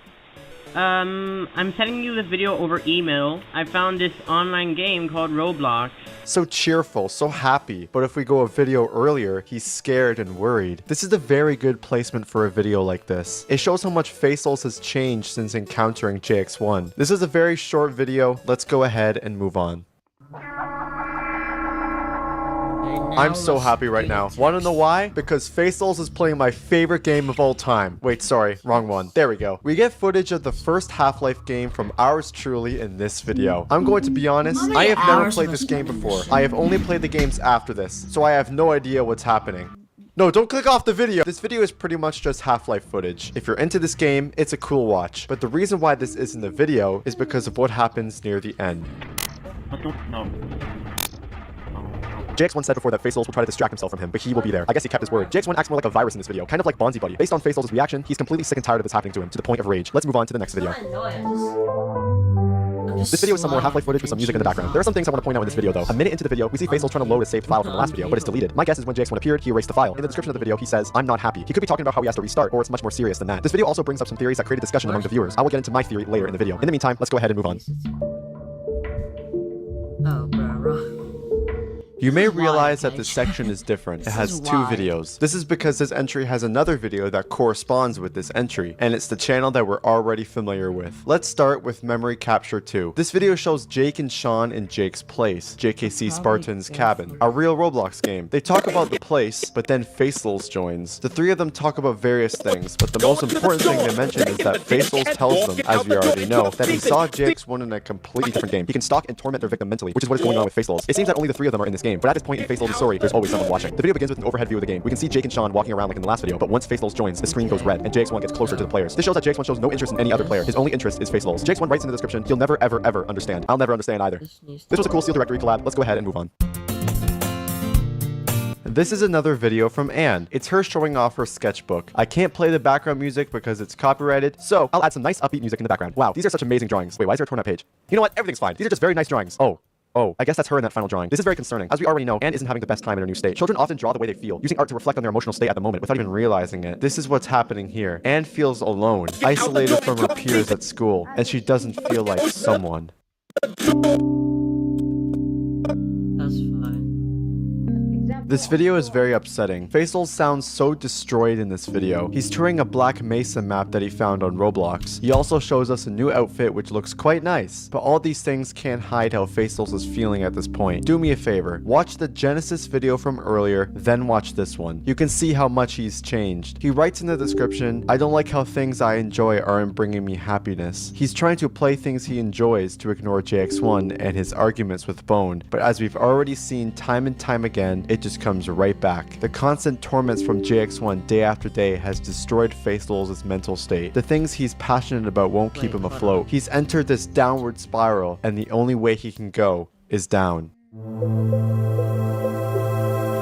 I'm sending you this video over email. I found this online game called Roblox. So cheerful, so happy, but if we go a video earlier, he's scared and worried. This is a very good placement for a video like this. It shows how much Faisals has changed since encountering JX1. This is a very short video, let's go ahead and move on. I'm so happy right now. Wanna know why? Because Faisals is playing my favorite game of all time. Wait, sorry, wrong one. There we go. We get footage of the first Half-Life game from ours truly in this video. I'm going to be honest, I have never played this game before. I have only played the games after this, so I have no idea what's happening. No, don't click off the video. This video is pretty much just Half-Life footage. If you're into this game, it's a cool watch. But the reason why this isn't a video is because of what happens near the end. No. JX1 said before that Faisals will try to distract himself from him, but he will be there. I guess he kept his word. JX1 acts more like a virus in this video, kind of like Bonzi Buddy. Based on Faisals' reaction, he's completely sick and tired of this happening to him, to the point of rage. Let's move on to the next video. This video is some more Half-Life footage with some music in the background. There are some things I want to point out in this video though. A minute into the video, we see Faisals trying to load a saved file from the last video, but it's deleted. My guess is when JX1 appeared, he erased the file. In the description of the video, he says, "I'm not happy." He could be talking about how he has to restart, or it's much more serious than that. This video also brings up some theories that created discussion among the viewers. I will get into my theory later in the video. In the meantime, let's go ahead and move on. Oh, bro. You may realize that this section is different. It has two videos. This is because this entry has another video that corresponds with this entry, and it's the channel that we're already familiar with. Let's start with Memory Capture 2. This video shows Jake and Sean in Jake's place, JKC Spartan's cabin, a real Roblox game. They talk about the place, but then Faisals joins. The three of them talk about various things, but the most important thing they mention is that Faisals tells them, as we already know, that he saw JX1 in a completely different game. He can stalk and torment their victim mentally, which is what is going on with Faisals. It seems that only the three of them are in this game, but at this point in Faisals' story, there's always someone watching. The video begins with an overhead view of the game. We can see Jake and Sean walking around like in the last video, but once Faisals joins, the screen goes red, and JX1 gets closer to the players. This shows that JX1 shows no interest in any other player. His only interest is Faisals. JX1 writes in the description, he'll never ever ever understand. I'll never understand either. This was a cool Seal Directory collab. Let's go ahead and move on. This is another video from Anne. It's her showing off her sketchbook. I can't play the background music because it's copyrighted, so I'll add some nice upbeat music in the background. Wow, these are such amazing drawings. Wait, why is there a torn out page? You know what? Everything's fine. These are just very nice drawings. Oh, I guess that's her in that final drawing. This is very concerning. As we already know, Anne isn't having the best time in her new state. Children often draw the way they feel, using art to reflect on their emotional state at the moment without even realizing it. This is what's happening here. Anne feels alone, isolated from her peers at school, and she doesn't feel like someone. That's fine. This video is very upsetting. Faisal sounds so destroyed in this video. He's touring a Black Mesa map that he found on Roblox. He also shows us a new outfit which looks quite nice, but all these things can't hide how Faisal is feeling at this point. Do me a favor, watch the Genesis video from earlier, then watch this one. You can see how much he's changed. He writes in the description, "I don't like how things I enjoy aren't bringing me happiness." He's trying to play things he enjoys to ignore JX1 and his arguments with Bone, but as we've already seen time and time again, it just comes right back. The constant torments from JX1 day after day has destroyed Faisal's mental state. The things he's passionate about won't keep him afloat. He's entered this downward spiral, and the only way he can go is down.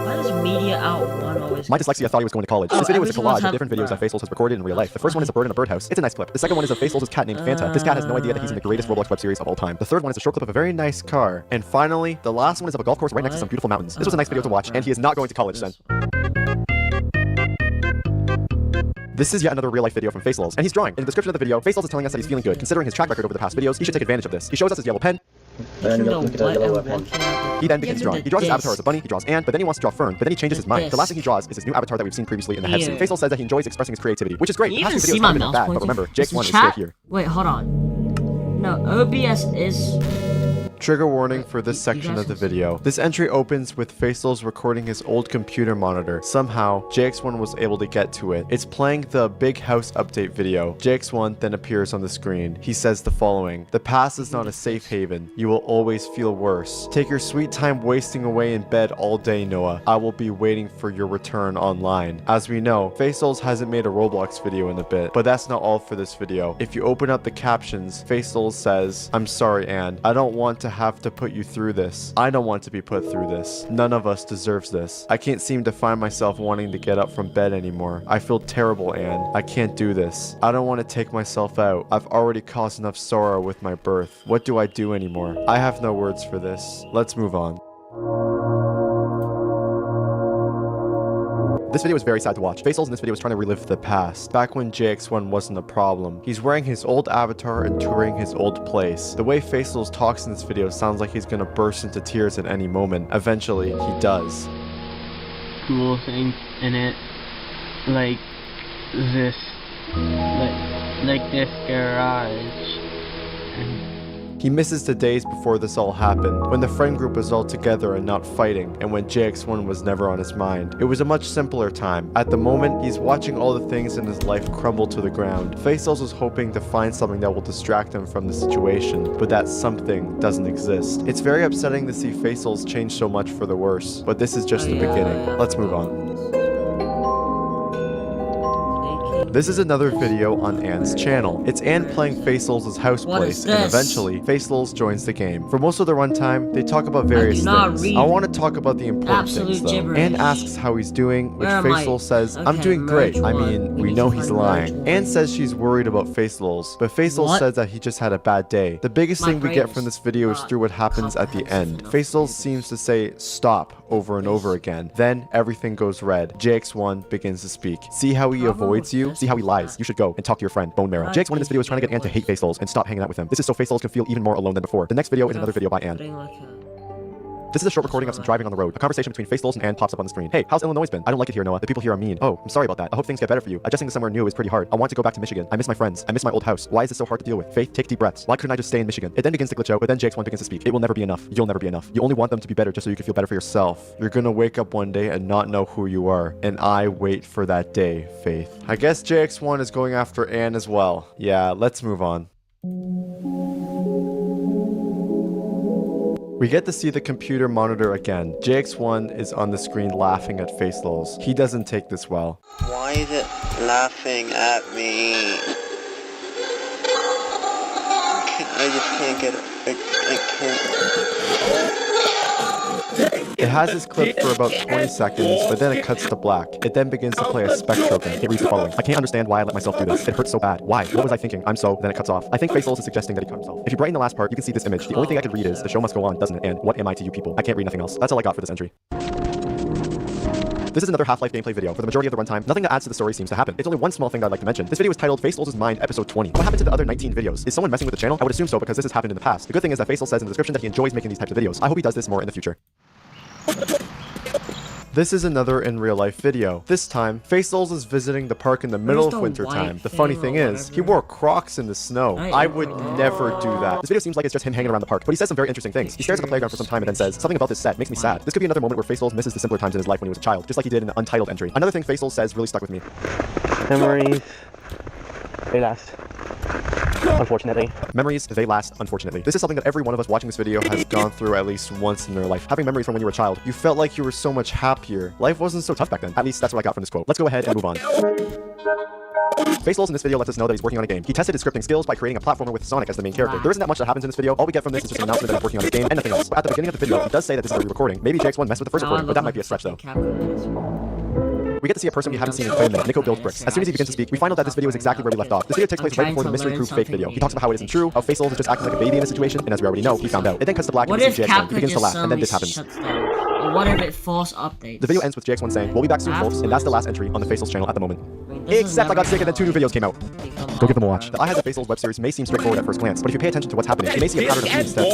Why does media out one always? My dyslexia thought he was going to college. This video is a collage of different videos that Faisal has recorded in real life. The first one is a bird in a birdhouse. It's a nice clip. The second one is of Faisal's cat named Fanta. This cat has no idea that he's in the greatest Roblox web series of all time. The third one is a short clip of a very nice car. And finally, the last one is of a golf course right next to some beautiful mountains. This was a nice video to watch, and he is not going to college then. This is yet another real life video from Faisals, and he's drawing. In the description of the video, Faisals is telling us that he's feeling good. Considering his track record over the past videos, he should take advantage of this. He shows us his yellow pen. He then begins drawing. He draws his avatar as a bunny, he draws Anne, but then he wants to draw Fern, but then he changes his mind. The last thing he draws is his new avatar that we've seen previously in the head scene. Faisal says that he enjoys expressing his creativity, which is great. The past few videos haven't been bad, but remember, JX1 is still here. Wait, hold on. No, OBS is... Trigger warning for this section of the video. This entry opens with Faisal's recording his old computer monitor. Somehow, JX1 was able to get to it. It's playing the Big House update video. JX1 then appears on the screen. He says the following: "The past is not a safe haven. You will always feel worse. Take your sweet time wasting away in bed all day, Noah. I will be waiting for your return online." As we know, Faisals hasn't made a Roblox video in a bit, but that's not all for this video. If you open up the captions, Faisals says, "I'm sorry, Anne. I don't want to have to put you through this. I don't want to be put through this. None of us deserves this. I can't seem to find myself wanting to get up from bed anymore. I feel terrible, Anne. I can't do this. I don't want to take myself out. I've already caused enough sorrow with my birth. What do I do anymore? I have no words for this. Let's move on." This video is very sad to watch. Facel's in this video is trying to relive the past, back when JX1 wasn't a problem. He's wearing his old avatar and touring his old place. The way Facel's talks in this video sounds like he's gonna burst into tears at any moment. Eventually, he does. Cool things in it, like this, like this garage. He misses the days before this all happened, when the friend group was all together and not fighting, and when JX1 was never on his mind. It was a much simpler time. At the moment, he's watching all the things in his life crumble to the ground. Facel's was hoping to find something that will distract him from the situation, but that something doesn't exist. It's very upsetting to see Facel's change so much for the worse, but this is just the beginning. Let's move on. This is another video on Anne's channel. It's Anne playing Facel's house place, and eventually, Facel's joins the game. For most of the runtime, they talk about various things. I want to talk about the important things though. gibberish. Anne asks how he's doing, which Facel's says, I'm Okay, doing great. merge I one. mean, We we need know to he's find merge lying. one. Anne says she's worried about Facel's, but Facel's What? says that he just had a bad day. The biggest My thing we brain get is from this video is through what happens at the end. Facel's seems to say stop over and over again. Then everything goes red. JX1 begins to speak. See how he avoids you? See how he lies? You should go and talk to your friend, Bone Marrow. JX1 in this video is trying to get Anne to hate Facel's and stop hanging out with him. This is so Facel's can feel even more alone than before. The next video is another video by Anne. This is a short recording of some driving on the road. A conversation between Facel's and Anne pops up on the screen. Hey, how's Illinois been? I don't like it here, Noah. The people here are mean. Oh, I'm sorry about that. I hope things get better for you. Adjusting to somewhere new is pretty hard. I want to go back to Michigan. I miss my friends. I miss my old house. Why is this so hard to deal with? Faith, take deep breaths. Why couldn't I just stay in Michigan? It then begins to glitch out, but then JX1 begins to speak. It will never be enough. You'll never be enough. You only want them to be better just so you can feel better for yourself. You're gonna wake up one day and not know who you are. And I wait for that day, Faith. I guess JX1 is going after Anne as well. Yeah, let's move on. We get to see the computer monitor again. JX1 is on the screen laughing at Facel's. He doesn't take this well. Why is it laughing at me? I just can't get it. I can't. It has this clip for about 20 seconds, but then it cuts to black. It then begins to play a spectro thing. It reads the following. I can't understand why I let myself do this. It hurts so bad. Why? What was I thinking? I'm so... Then it cuts off. I think Facel's is suggesting that he cut himself. If you brighten the last part, you can see this image. The only thing I could read is, the show must go on, doesn't it? And what am I to you people? I can't read nothing else. That's all I got for this entry. This is another Half-Life gameplay video. For the majority of the runtime, nothing that adds to the story seems to happen. It's only one small thing that I'd like to mention. This video is titled Facel's Mind Episode 20. What happened to the other 19 videos? Is someone messing with the channel? I would assume so because this has happened in the past. The good thing is that Facel's says in the description that he enjoys making these types of videos. I hope he does this more in the future. This is another in real life video. This time, Facel's is visiting the park in the middle of winter time. The funny thing is, he wore Crocs in the snow. I would never do that. This video seems like it's just him hanging around the park, but he says some very interesting things. He stares at the playground for some time and then says, something about this set makes me sad. This could be another moment where Facel's misses the simpler times in his life when he was a child, just like he did in the Untitled entry. Another thing Facel's says really stuck with me. Memories, they last. Unfortunately. Memories, they last, unfortunately. This is something that every one of us watching this video has gone through at least once in their life. Having memories from when you were a child, you felt like you were so much happier. Life wasn't so tough back then. At least that's what I got from this quote. Let's go ahead and move on. Facel's in this video lets us know that he's working on a game. He tested his scripting skills by creating a platformer with Sonic as the main character. There isn't that much that happens in this video. All we get from this is just an announcement that he's working on his game and nothing else. But at the beginning of the video, he does say that this is a re-recording. Maybe JX1 messed with the first recording, but that might be a stretch though. We get to see a person we haven't seen in quite a minute. Nico builds bricks. As soon as he begins to speak, we find out that this video is exactly where we left off. This video takes place right before the mystery proof fake video. He talks about how it isn't true, how Facel's is just acting like a baby in a situation, and as we already know, he found out. It then cuts to black and we see JX1. He begins to laugh, and then this happens. What if it false updates? The video ends with JX1 saying, we'll be back soon, folks, and that's the last entry on the Facel's channel at the moment. Except I got sick and then 2 new videos came out. Go give them a watch. The I Has a Facel's web series may seem straightforward at first glance, but if you pay attention to what's happening, you may see a pattern of themes that...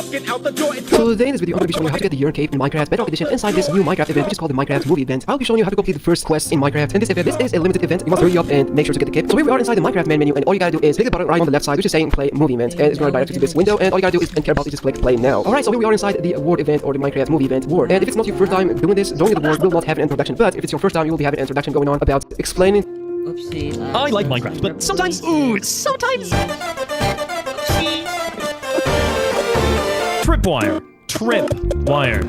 So today in this video, I'm going to be showing you how to get the Urn Cave in Minecraft Bedrock Edition inside this new Minecraft event, which is called the Minecraft Movie Event. I'll be showing you how to complete the first quest in Minecraft. And this is a limited event. You must hurry up and make sure to get the kit. So here we are inside the Minecraft main menu, and all you gotta do is click the button right on the left side, which is saying Play Movie Event, and it's going to direct you to this window, and all you gotta do is, and care about, is just click Play Now. Alright, so here we are inside the award event, or the Minecraft Movie Event award. And if it's not your first time doing this, joining the award will not have an introduction, but if it's your first time, you will be having an introduction going on about explaining... Oopsie. I like Minecraft, but sometimes... sometimes... Tripwire. Tripwire?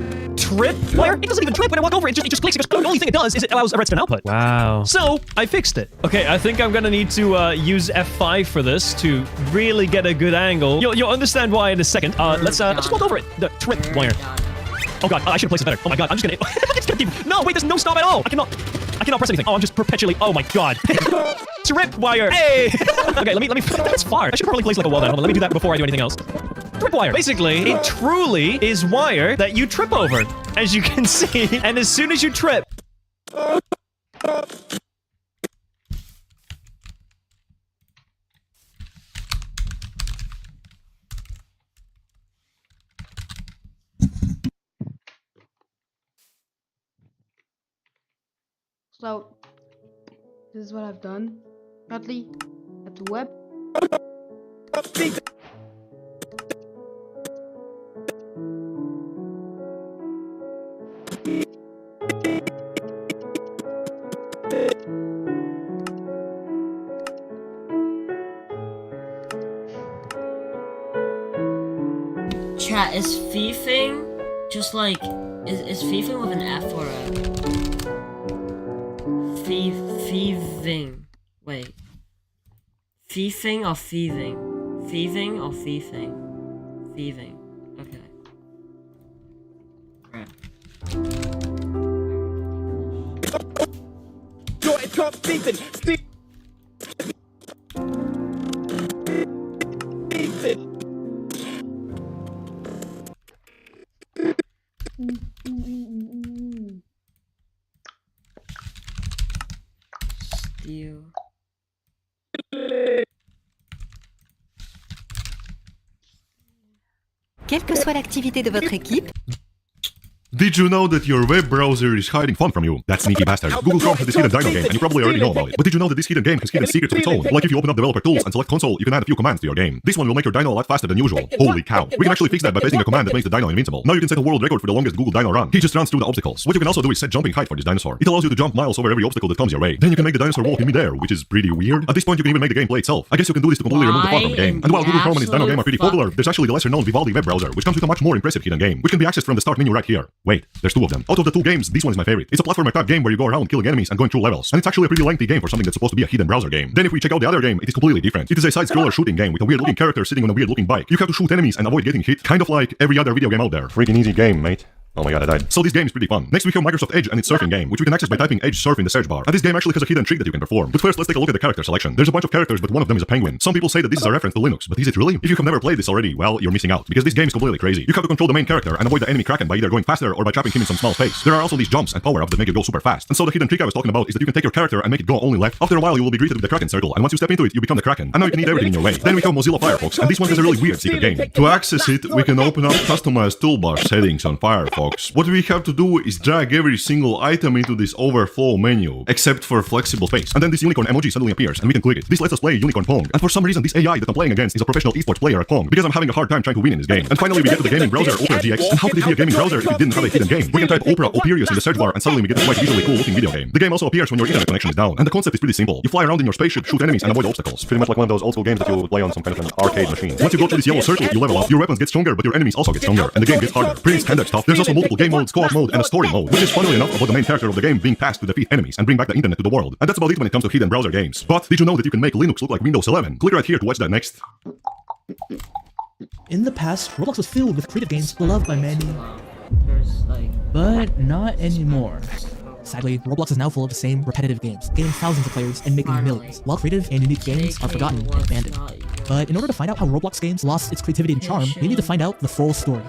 It doesn't even trip when I walk over it. It just clicks. The only thing it does is it allows a redstone output. Wow. So, I fixed it. Okay, I think I'm gonna need to use F5 for this to really get a good angle. You'll understand why in a second. Let's just walk over it. The tripwire. Oh god, I should have placed it better. Oh my god, I'm just gonna... it's gonna keep... No, wait, there's no stop at all. I cannot press anything. Oh, I'm just perpetually... Oh my god. Tripwire. Hey! Okay, let me... That's far. I should probably place like a wall down. Hold on, let me do that before I do anything else. Tripwire. Basically, it truly is wire that you trip over, as you can see. And as soon as you trip... So, this is what I've done. Currently, at the web. Chat, is thiefing just like is thiefing with an F or a thieving? Wait. Thiefing or thieving? Thieving or thieving? Thieving. Okay. Right. Joy come thieving. Thieving. Steal. Quelle que soit l'activité de votre équipe, Did you know that your web browser is hiding fun from you? That sneaky bastard. Google Chrome has this hidden Dino game, and you probably already know about it. But did you know that this hidden game has hidden secrets of its own? Like if you open up developer tools and select console, you can add a few commands to your game. This one will make your Dino a lot faster than usual. Holy cow. We can actually fix that by pasting a command that makes the Dino invincible. Now you can set a world record for the longest Google Dino run. He just runs through the obstacles. What you can also do is set jumping height for this dinosaur. It allows you to jump miles over every obstacle that comes your way. Then you can make the dinosaur walk in midair, which is pretty weird. At this point, you can even make the gameplay itself. I guess you can do this to completely remove the fun from the game. And while Google Chrome and its Dino game are pretty popular, there's actually the lesser known Vivaldi web browser, which comes with a much more impressive hidden game, which can be accessed from the start menu right here. Wait, there's two of them. Out of the two games, this one is my favorite. It's a platformer type game where you go around killing enemies and going through levels. And it's actually a pretty lengthy game for something that's supposed to be a hidden browser game. Then if we check out the other game, it is completely different. It is a side-scroller shooting game with a weird looking character sitting on a weird looking bike. You have to shoot enemies and avoid getting hit, kind of like every other video game out there. Freaking easy game, mate. Oh my god, I died. So this game is pretty fun. Next we have Microsoft Edge and its surfing game, which we can access by typing Edge Surf in the search bar. And this game actually has a hidden trick that you can perform. But first, let's take a look at the character selection. There's a bunch of characters, but one of them is a penguin. Some people say that this is a reference to Linux, but is it really? If you have never played this already, well, you're missing out, because this game is completely crazy. You have to control the main character and avoid the enemy Kraken by either going faster or by trapping him in some small space. There are also these jumps and power-ups that make it go super fast. And so the hidden trick I was talking about is that you can take your character and make it go only left. After a while, you will be greeted with the Kraken circle, and once you step into it, you become the Kraken. And now you can eat everything in your way. Then we have Mozilla Firefox, and this one has a really weird secret game. To access it, we can open up customized toolbar settings on Firefox. What we have to do is drag every single item into this overflow menu, except for flexible space. And then this unicorn emoji suddenly appears, and we can click it. This lets us play Unicorn Pong. And for some reason, this AI that I'm playing against is a professional esports player at Pong, because I'm having a hard time trying to win in this game. And finally, we get to the gaming browser Opera GX. And how could it be a gaming browser if it didn't have a hidden game? We can type Opera Operius in the search bar, and suddenly we get a quite visually cool looking video game. The game also appears when your internet connection is down. And the concept is pretty simple. You fly around in your spaceship, shoot enemies, and avoid obstacles. Pretty much like one of those old school games that you would play on some kind of an arcade machine. Once you go through this yellow circle, you level up. Your weapons get stronger, but your enemies also get stronger. And the game gets harder. Pretty standard stuff. There's also multiple game modes, co-op mode, and a story mode, which is funnily enough about the main character of the game being tasked to defeat enemies and bring back the internet to the world. And that's about it when it comes to hidden browser games. But did you know that you can make Linux look like Windows 11? Click right here to watch that next. In the past, Roblox was filled with creative games beloved by many, but not anymore. Sadly, Roblox is now full of the same repetitive games, gaining thousands of players and making millions, while creative and unique games are forgotten and abandoned. But in order to find out how Roblox games lost its creativity and charm, we need to find out the full story.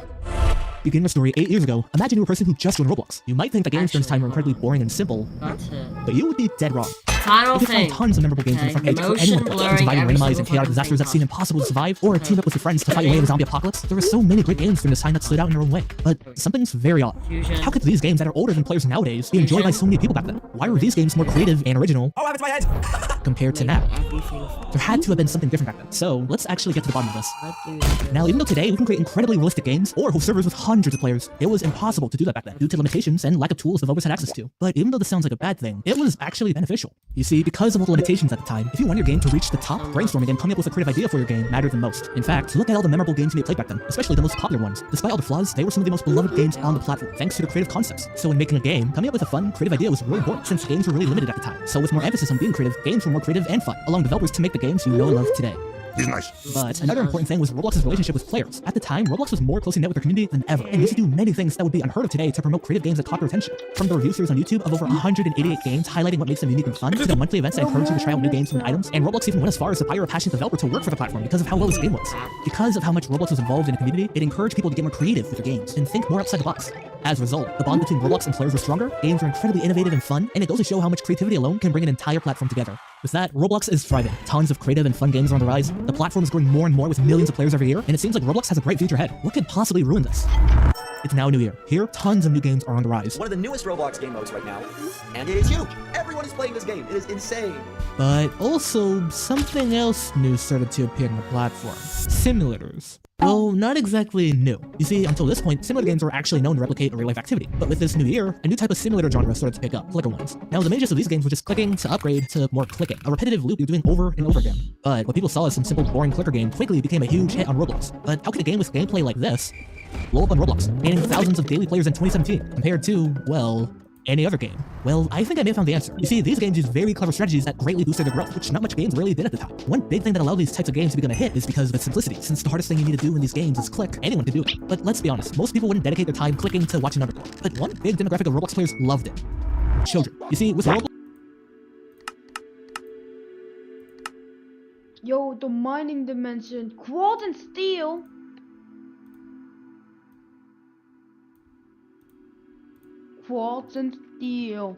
Begin the story 8 years ago. Imagine you were a person who just joined Roblox. You might think that games during this time were incredibly boring and simple, but you would be dead wrong. You can find tons of memorable games from the front page for anyone from surviving randomized and chaotic disasters that seem impossible to survive, or team up with your friends to fight your way in a zombie apocalypse. There were so many great games during this time that stood out in their own way. But something's very odd. How could these games that are older than players nowadays be enjoyed by so many people back then? Why were these games more creative and original compared to now? There had to have been something different back then. So let's actually get to the bottom of this. Now, even though today we can create incredibly realistic games or host servers with hundreds of players, it was impossible to do that back then due to limitations and lack of tools developers had access to. But even though this sounds like a bad thing, it was actually beneficial. You see, because of all the limitations at the time, if you want your game to reach the top, brainstorming and coming up with a creative idea for your game mattered the most. In fact, look at all the memorable games you may have played back then, especially the most popular ones. Despite all the flaws, they were some of the most beloved games on the platform, thanks to their creative concepts. So when making a game, coming up with a fun, creative idea was really important, since games were really limited at the time. So with more emphasis on being creative, games were more creative and fun, allowing developers to make the games you know and love today. He's nice. But another important thing was Roblox's relationship with players. At the time, Roblox was more closely knit with their community than ever, and used to do many things that would be unheard of today to promote creative games that caught their attention. From the review series on YouTube of over 188 games highlighting what makes them unique and fun, to the monthly events that encourage you to try out new games and items, and Roblox even went as far as to hire a passionate developer to work for the platform because of how well this game was. Because of how much Roblox was involved in the community, it encouraged people to get more creative with their games and think more outside the box. As a result, the bond between Roblox and players was stronger, games were incredibly innovative and fun, and it goes to show how much creativity alone can bring an entire platform together. With that, Roblox is thriving. Tons of creative and fun games are on the rise. The platform is growing more and more with millions of players every year, and it seems like Roblox has a bright future ahead. What could possibly ruin this? It's now a new year. Here, tons of new games are on the rise. One of the newest Roblox game modes right now, and it is huge. Everyone is playing this game. It is insane. But also, something else new started to appear on the platform. Simulators. Well, not exactly new. You see, until this point, simulator games were actually known to replicate a real-life activity. But with this new year, a new type of simulator genre started to pick up, clicker ones. Now, the main gist of these games was just clicking to upgrade to more clicking, a repetitive loop you're doing over and over again. But what people saw as some simple, boring clicker game quickly became a huge hit on Roblox. But how could a game with gameplay like this blow up on Roblox, gaining thousands of daily players in 2017, compared to, well, any other game? Well, I think I may have found the answer. You see, these games use very clever strategies that greatly boosted their growth, which not much games really did at the time. One big thing that allowed these types of games to become a hit is because of its simplicity. Since the hardest thing you need to do in these games is click, anyone can do it. But let's be honest, most people wouldn't dedicate their time clicking to watch another. But one big demographic of Roblox players loved it. Children. You see, with Roblox, Yo, the mining dimension, quartz and steel. Quartz and steel.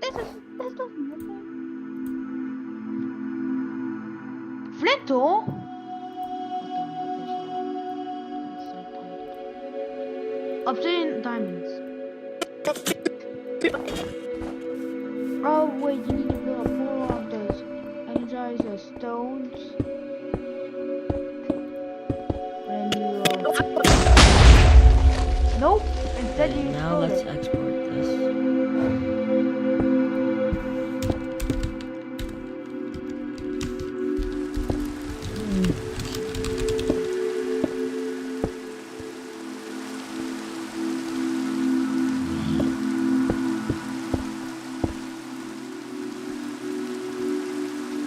This doesn't look like Flint ore? Obsidian diamonds. Oh wait, you need to build 4 of those energizer stones. And you nope, instead you now let's export this.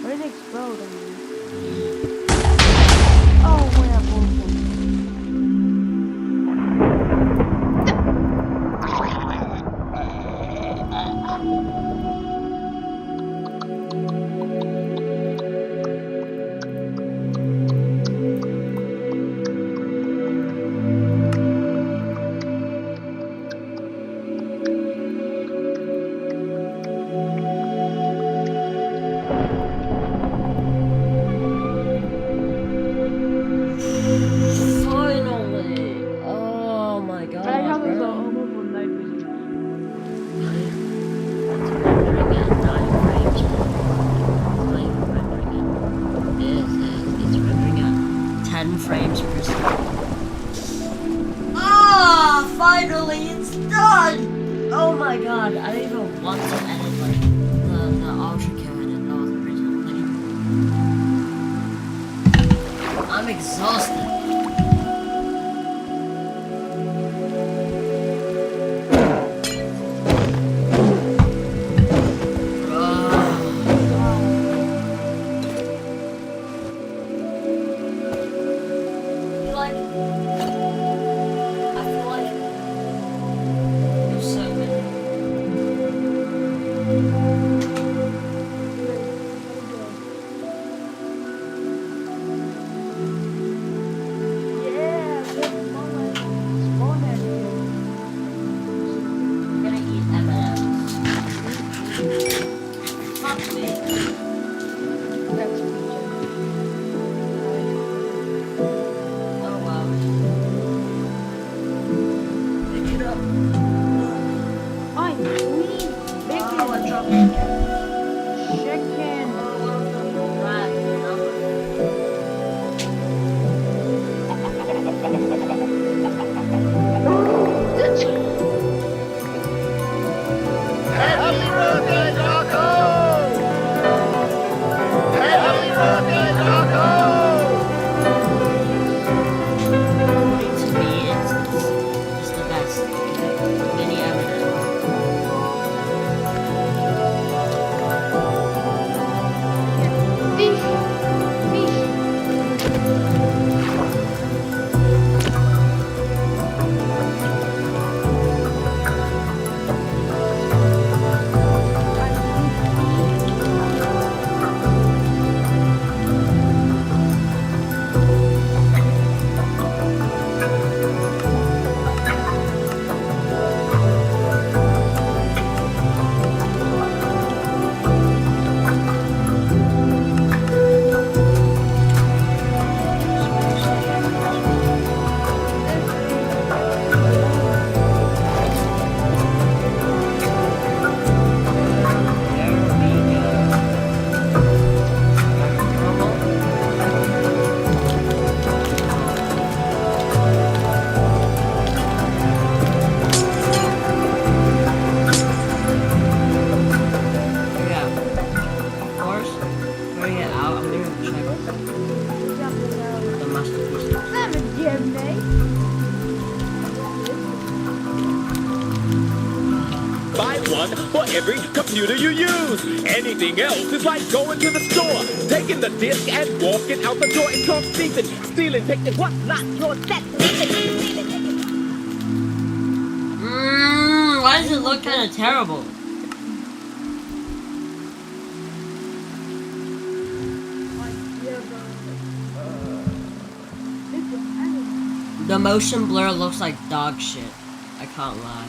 Where did it explode? Oh, where are both? Finally! Oh my god. I have bro. the almost one night vision. It's rendering at 9 frames. It's not even rendering it. It's rendering at 10 frames per second. Ah! Finally, it's done! Oh my god, I don't even want to edit like the ultra kill edit that was originally. I'm exhausted. every computer you use. Anything else is like going to the store, taking the disc and walking out the door and talk thieving, stealing, taking what's not your set. Why does it look kind of terrible? The motion blur looks like dog shit. I can't lie.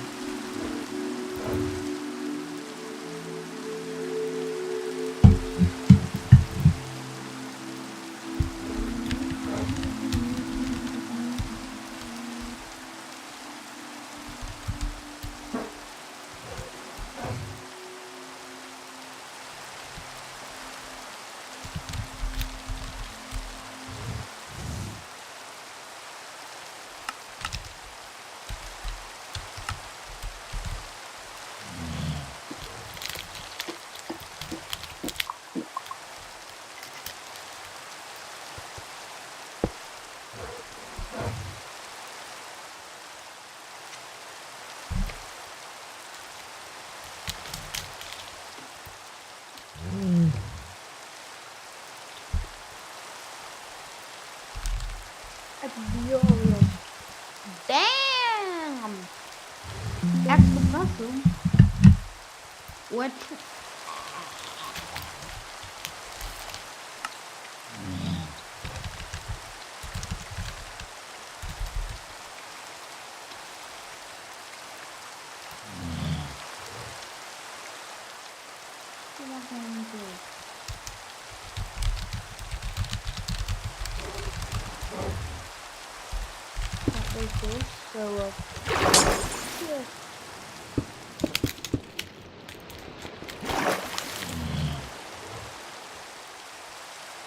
Damn! That's the muscle. What? Like this, so yeah.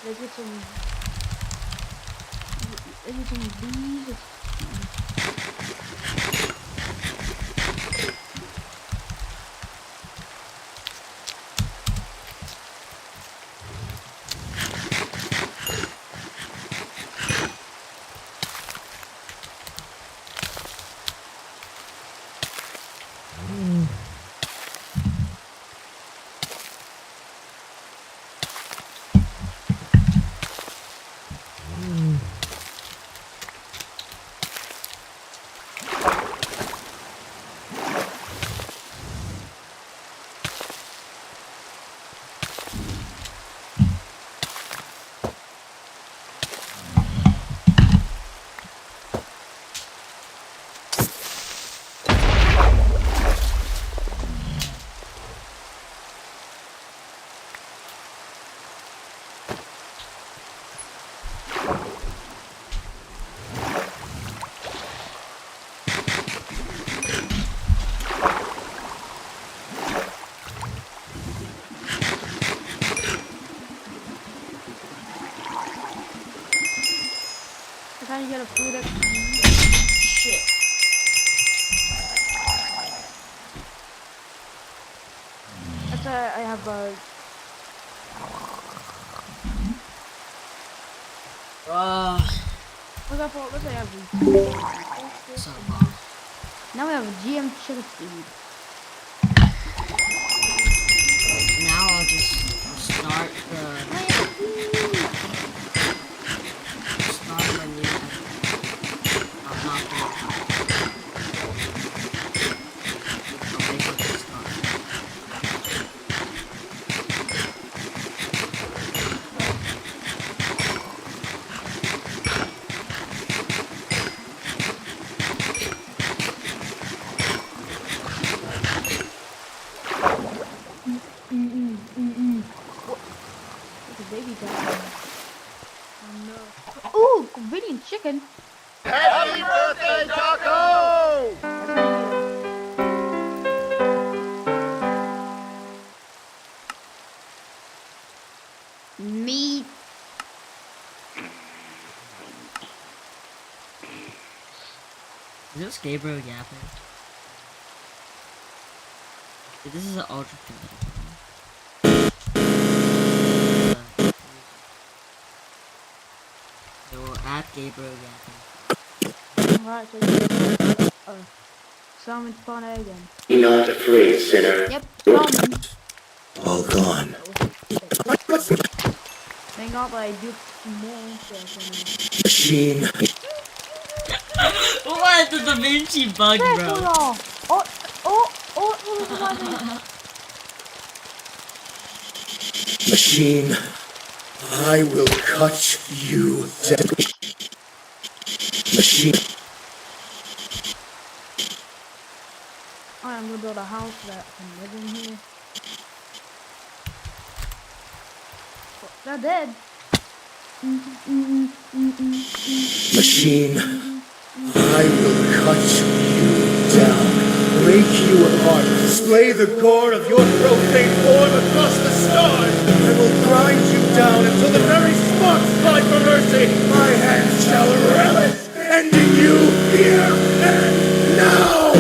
Let's get some bees. I'm trying to get a food up. Shit. That's I have a. What's I have? Now we have a GM chicken feed. Now I'll just start the. Start my new. I'm not gonna. I'll make it start. Baby dog. Oh no. Ooh, convenient chicken. Happy birthday, Taco! Meat. Is this Gabriel yapping? This is an ultra competitive. So we'll add Gabriel yapping. Alright, so Salmon spawn again. Be not afraid, sinner. Yep, salmon. All gone. Thank God I do more stuff. Machine. What the Da Vinci bug, bro? Machine. I will cut you down. Machine. I'm gonna build a house that can live in here. Oh, they're dead. Machine. I will cut you down. Break you apart. Splay the core of your profane form across the stars. I will grind you down until the very sparks cry for mercy. My hands shall relish, ending you here and now.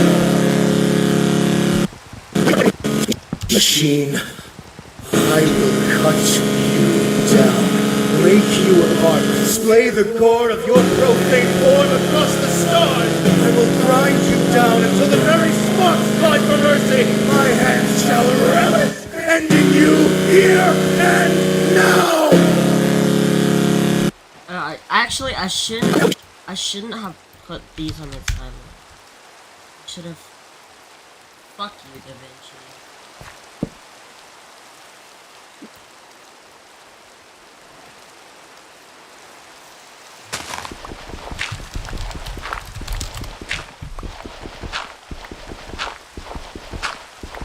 Machine, I will cut you down. Break you apart. Splay the core of your profane form across the stars. I will grind you down until the very sparks cry for mercy. My hands shall relish, ending you here and now. Actually, I shouldn't have put these on the timeline. I should have. Fuck you, Da Vinci.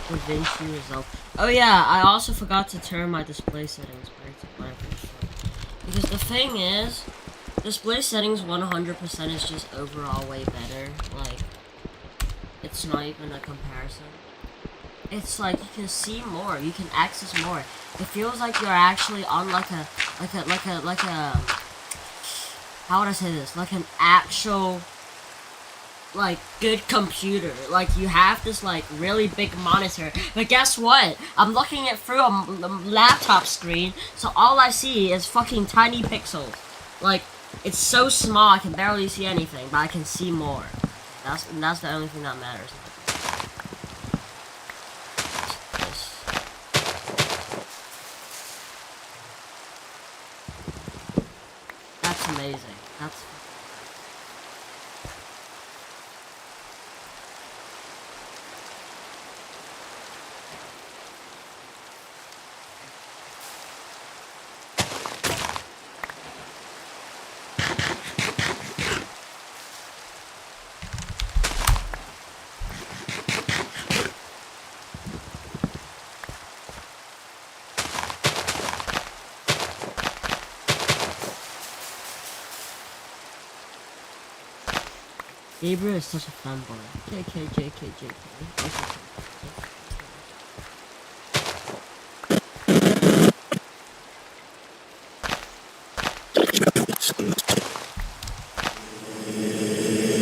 Da Vinci result. Oh yeah, I also forgot to turn my display settings back to blank. Because the thing is, display settings 100% is just overall way better. Like, it's not even a comparison. It's like you can see more, you can access more. It feels like you're actually on like a how would I say this? Like an actual, like, good computer. Like, you have this, like, really big monitor. But guess what? I'm looking it through a laptop screen, so all I see is fucking tiny pixels. Like, it's so small I can barely see anything, but I can see more. That's the only thing that matters. That's amazing. That's Gabriel is such a fanboy. JK, JK, JK.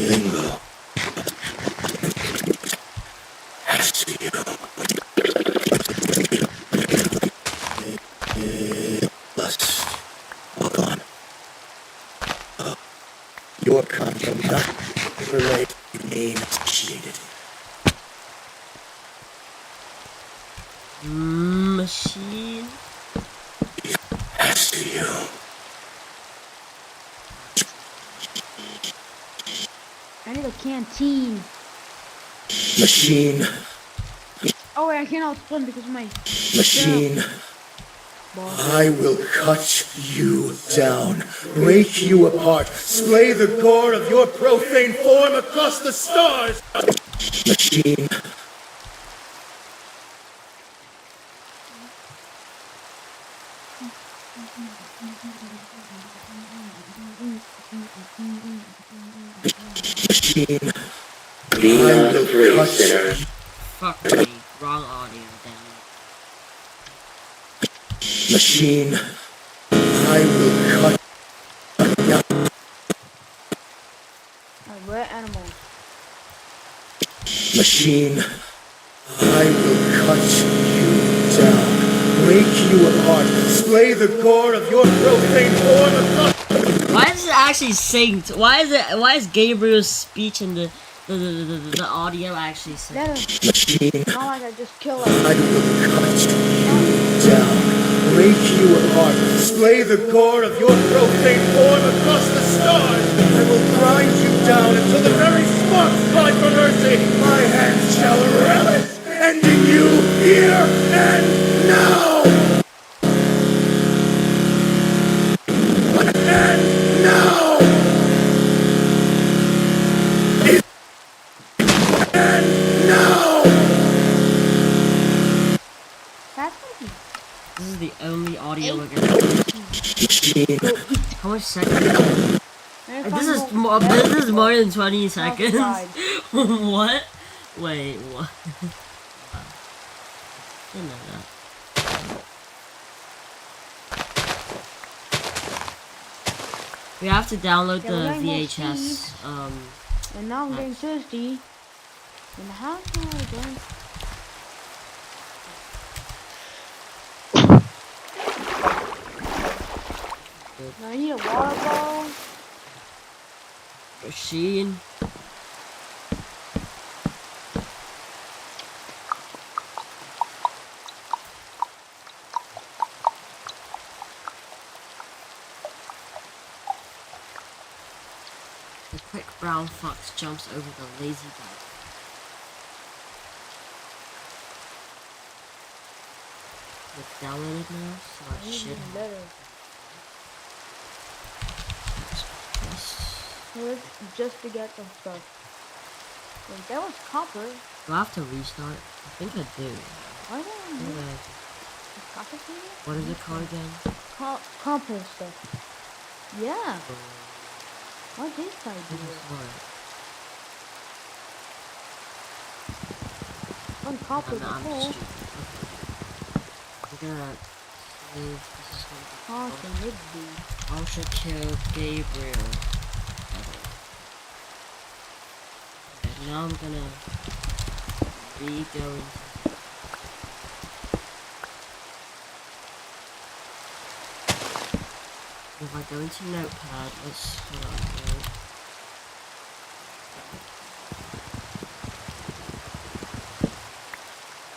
Bingo. I see you. Lust. Hold on. Your content not relate. Name initiated. Machine. I see you. I need a canteen. Machine. Oh wait, I cannot spawn because of my Machine. I will cut you down, break you apart, splay the core of your profane form across the stars. Machine. Machine. Be not afraid, sinner. Fuck me. Wrong audio, damn it. Machine. I will cut. Where animals? Machine. I will cut you down, break you apart, splay the core of your profane form across. Why is it actually synced? Why is Gabriel's speech in the The audio actually said. Not like I just killed I will cut you down, break you apart, slay the core of your profane form across the stars. I will grind you down until the very sparks cry for mercy. My hands shall relish, ending you here and now. And now. And now. This is the only audio we're gonna do. How much seconds? This is more than 20 seconds. What? Wait, what? Didn't know that. We have to download the VHS. And now I'm getting thirsty. And how can I drink? I need a water bottle. Machine. The quick brown fox jumps over the lazy dog. It's downloaded now, so I should have. Just to get some stuff. Wait, that was copper. Do I have to restart? I think I do. I don't know. Copper here? What is it called again? Copper stuff. Yeah. What did I do? On copper before. We're gonna save. This is gonna be awesome. Ultra kill Gabriel. Okay, now I'm gonna re-go into. If I go into Notepad, let's hold on.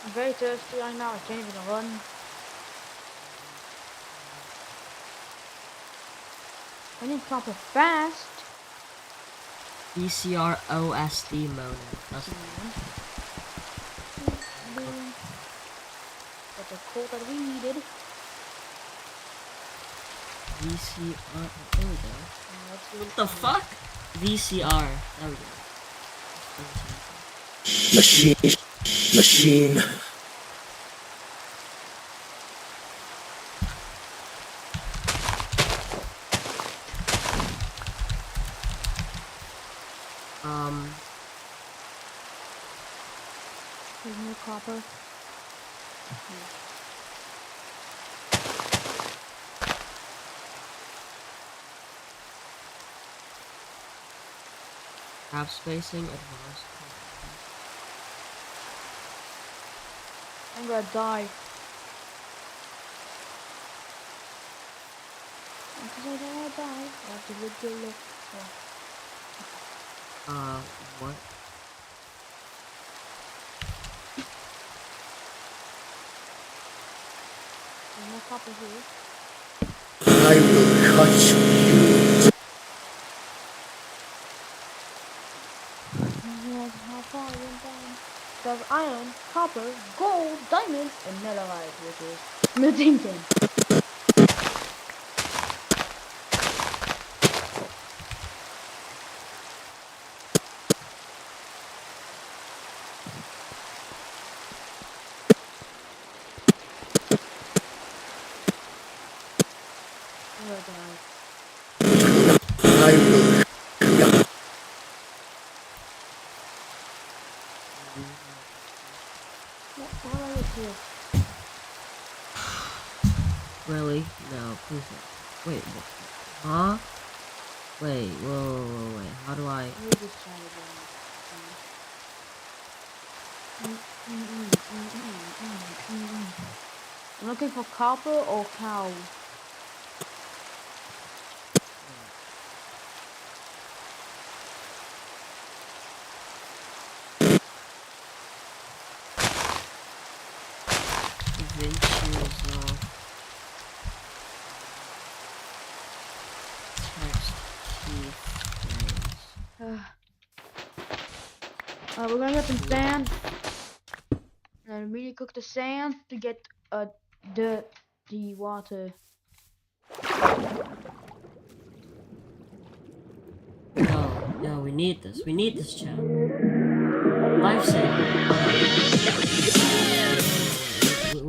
I'm very thirsty right now. I can't even run. I need copper fast. VCR OSD mode. That's the code that we needed. VCR. There we go. What the fuck? VCR. There we go. Machine. There's no copper. Tab spacing, advanced. I'm gonna die. Because I don't wanna die. I have to look good look. What? There's no copper here. I will cut you. Yes, how far I went down. There's iron, copper, gold, diamond, and netherite, which is smelting tin. I will. Really? No, please don't. Wait, what? Huh? Wait, whoa, wait. How do I? I'm looking for copper or cow. We're gonna get some sand and immediately cook the sand to get the water. No, we need this. We need this, chat. Lifesaver.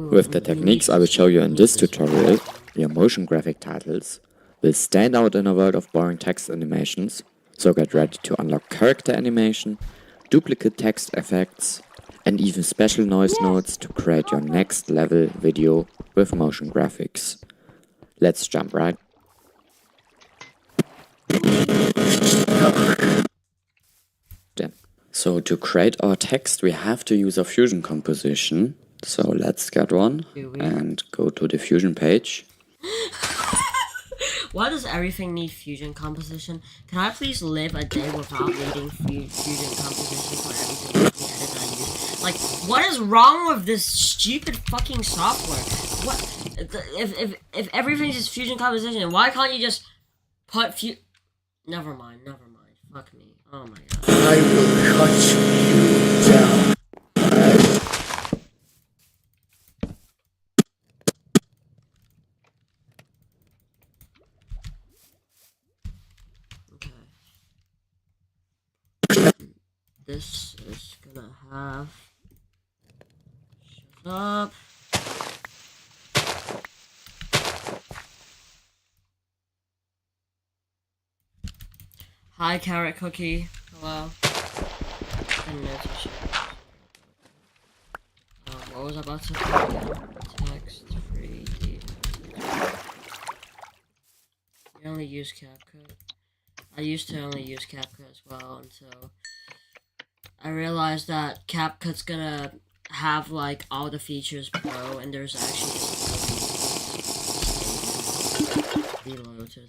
With the techniques I will show you in this tutorial, your motion graphic titles will stand out in a world of boring text animations, so get ready to unlock character animation, duplicate text effects, and even special noise notes to create your next level video with motion graphics. Let's jump right. So to create our text we have to use a Fusion composition. So let's get one and go to the Fusion page. Why does everything need Fusion composition? Can I please live a day without needing Fusion composition for everything I use? Like, what is wrong with this stupid fucking software? What if everything's just Fusion composition? Why can't you just put Never mind. Fuck me. Oh my god. I will cut you down. This is gonna have. Shut up. Hi, Carrot Cookie. Hello. What was I about to say? Text free. You only use CapCut. I used to only use CapCut as well until I realized that CapCut's gonna have like all the features pro, and there's actually just below to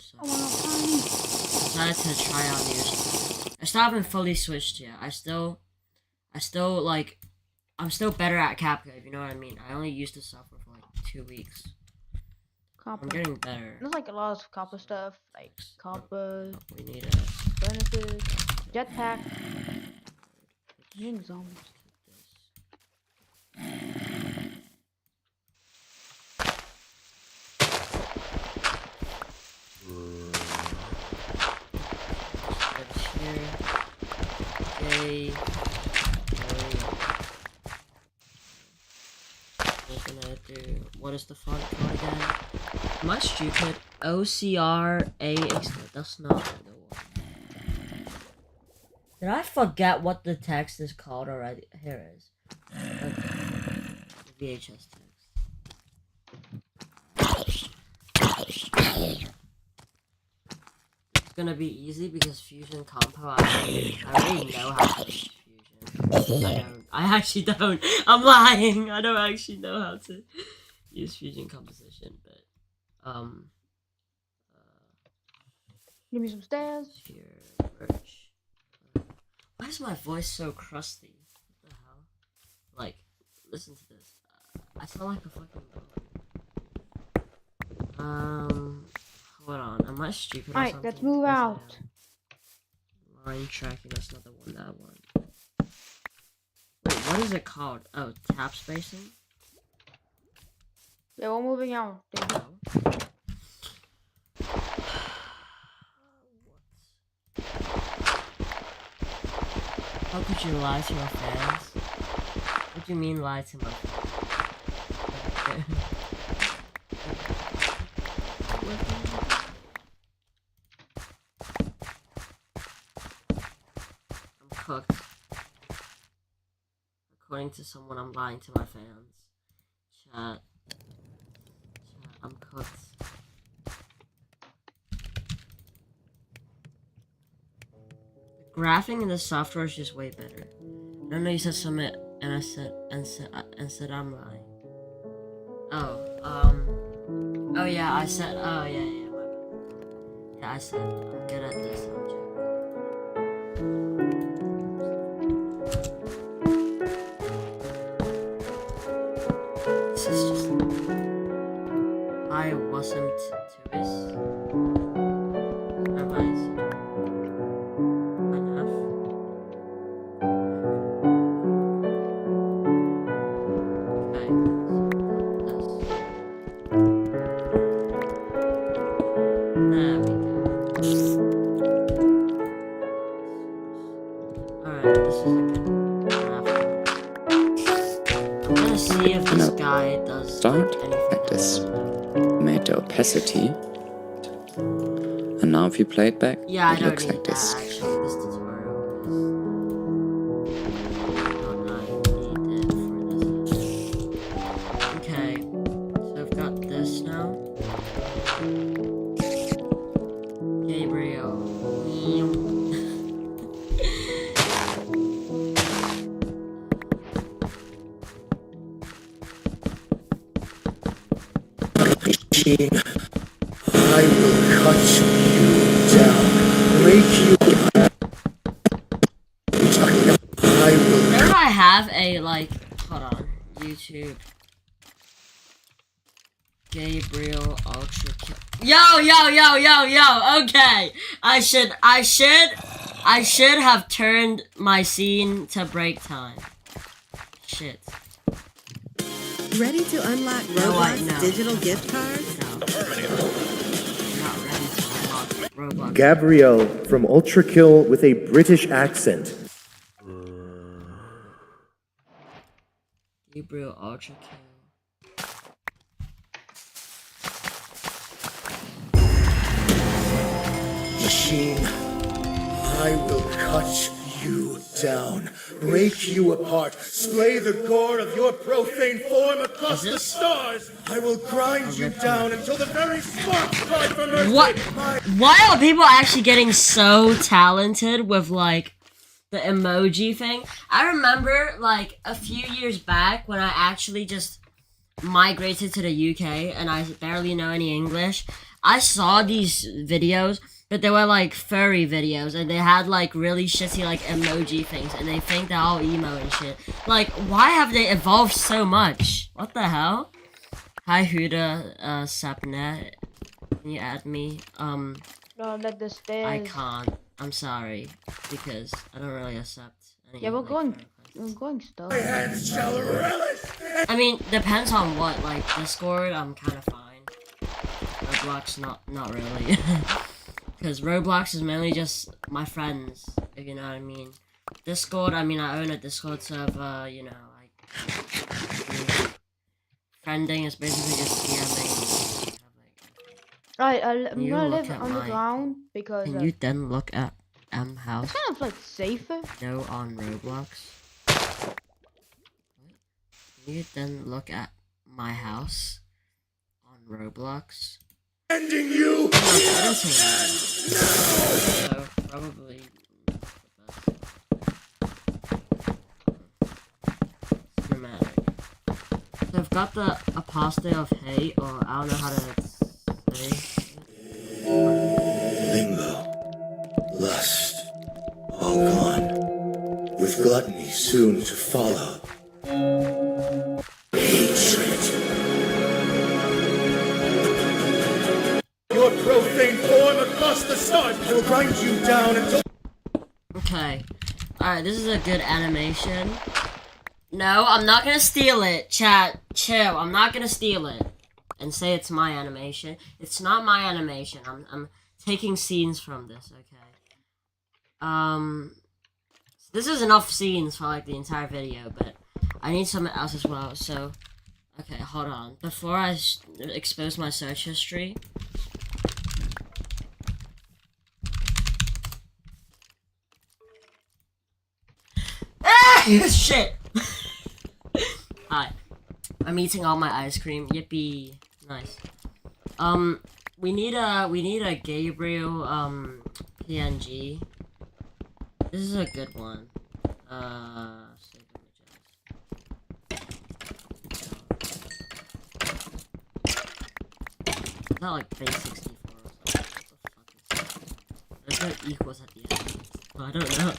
decided to try out new stuff. I still haven't fully switched yet. I'm still better at CapCut, if you know what I mean. I only used the software for like 2 weeks. Copper. I'm getting better. There's like a lot of copper stuff, like copper. We need it. Furnaces, jetpack. Zombies. What is the font called again? Am I stupid? OCRA. That's not the one. Did I forget what the text is called already? Here it is. VHS text. It's gonna be easy because Fusion Compo, I already know how to use Fusion. I actually don't. I'm lying. I don't actually know how to use Fusion composition, but give me some stairs. Here, birch. Why is my voice so crusty? What the hell? Like, listen to this. I sound like a fucking dog. Hold on. Am I stupid or something? Alright, let's move out. Line tracking. That's not the one. That one. Wait, what is it called? Oh, tap spacing. Yeah, we're moving out. How could you lie to your fans? What do you mean lie to my fans? I'm cooked. According to someone, I'm lying to my fans. Chat. I'm cooked. The graphing in the software is just way better. I don't know, you said something, and I said I'm lying. Oh yeah, I said, oh yeah, my bad. Yeah, I said, I'm good at this, I'm joking. This is just... I wasn't to his. Start like this. Made the opacity. And now if you play it back, yeah, it looks like this. Actually, this tutorial is okay, so I've got this now. Gabriel. I will cut you down, break you. Whenever I have a hold on, YouTube. Gabriel Ultra Kill. Yo. Okay, I should have turned my scene to break time. Shit. Ready to unlock Roblox digital gift cards? Gabrielle from Ultra Kill with a British accent. Gabriel Ultra Kill. Machine, I will cut you down, break you apart, splay the gore of your profane form across the stars. I will grind you down until the very sparks cry for mercy. What? Why are people actually getting so talented with the emoji thing? I remember a few years back when I actually just migrated to the UK and I barely know any English. I saw these videos, but they were furry videos and they had really shitty emoji things and they think they're all emo and shit. Why have they evolved so much? What the hell? Hi Huda, Sapnet. Can you add me? No, let the stairs. I can't. I'm sorry because I don't really accept any. Yeah, we're going stuff. I mean, depends on what. Discord, I'm kind of fine. Roblox, not really. Because Roblox is mainly just my friends, if you know what I mean. Discord, I mean, I own a Discord server, you know, friending is basically just DMing. Right, I'm gonna live underground because. Can you then look at house? It's kind of safer. No, on Roblox. Can you then look at my house on Roblox? Ending you! No, I don't say that. So, probably cinematic. So I've got the apostate of hate, or I don't know how to say. Limbo, lust, all gone, with gluttony soon to follow. Hatred. Your profane form across the stars. I will grind you down until. Okay. Alright, this is a good animation. No, I'm not gonna steal it. Chat, chill. I'm not gonna steal it. And say it's my animation. It's not my animation. I'm taking scenes from this, okay? This is enough scenes for the entire video, but I need something else as well, so. Okay, hold on. Before I expose my search history. Shit! Hi. I'm eating all my ice cream. Yippee. Nice. We need a Gabriel, PNG. This is a good one. Save images. Not base 64 or something. What the fuck is that? There's no equals at the end. I don't know.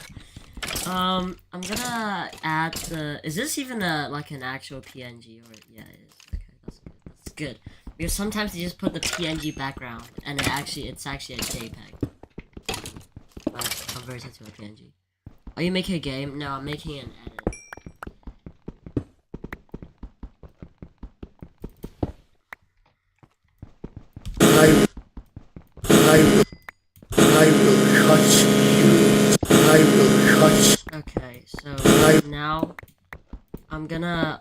I'm gonna add the. Is this even an actual PNG or yeah, it is. Okay, that's good. Because sometimes they just put the PNG background and it's actually a JPEG. But converts it to a PNG. Are you making a game? No, I'm making an edit. I will cut you. I will cut. Okay, so now I'm gonna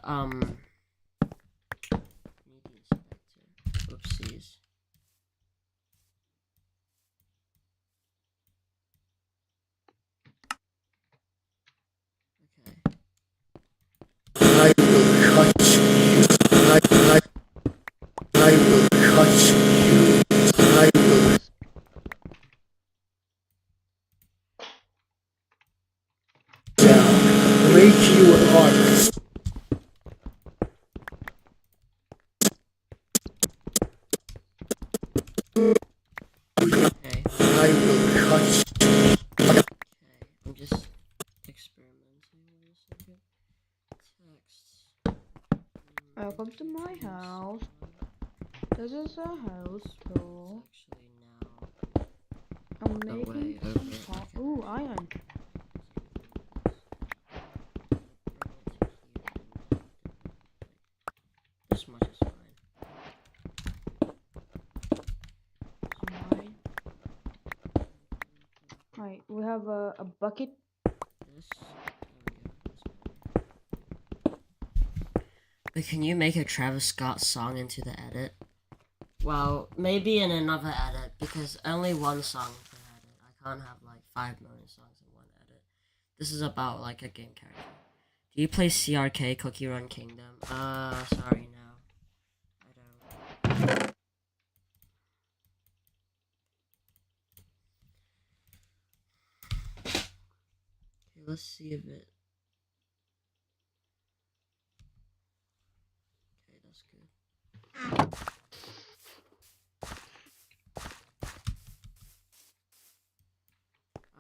Oopsies. I will cut you. I will cut you. I will. Down. Break you apart. Okay. I will cut you. Okay, I'm just experimenting with this a bit. Text. Welcome to my house. This is a house tour. I'm making some ooh, iron. This much is Fine. Right, we have a bucket. But can you make a Travis Scott song into the edit? Well, maybe in another edit, because only one song per edit. I can't have like 5 million songs in one edit. This is about like a game character. Do you play CRK, Cookie Run Kingdom? Sorry, no. I don't. Okay, let's see if it... Okay, that's good.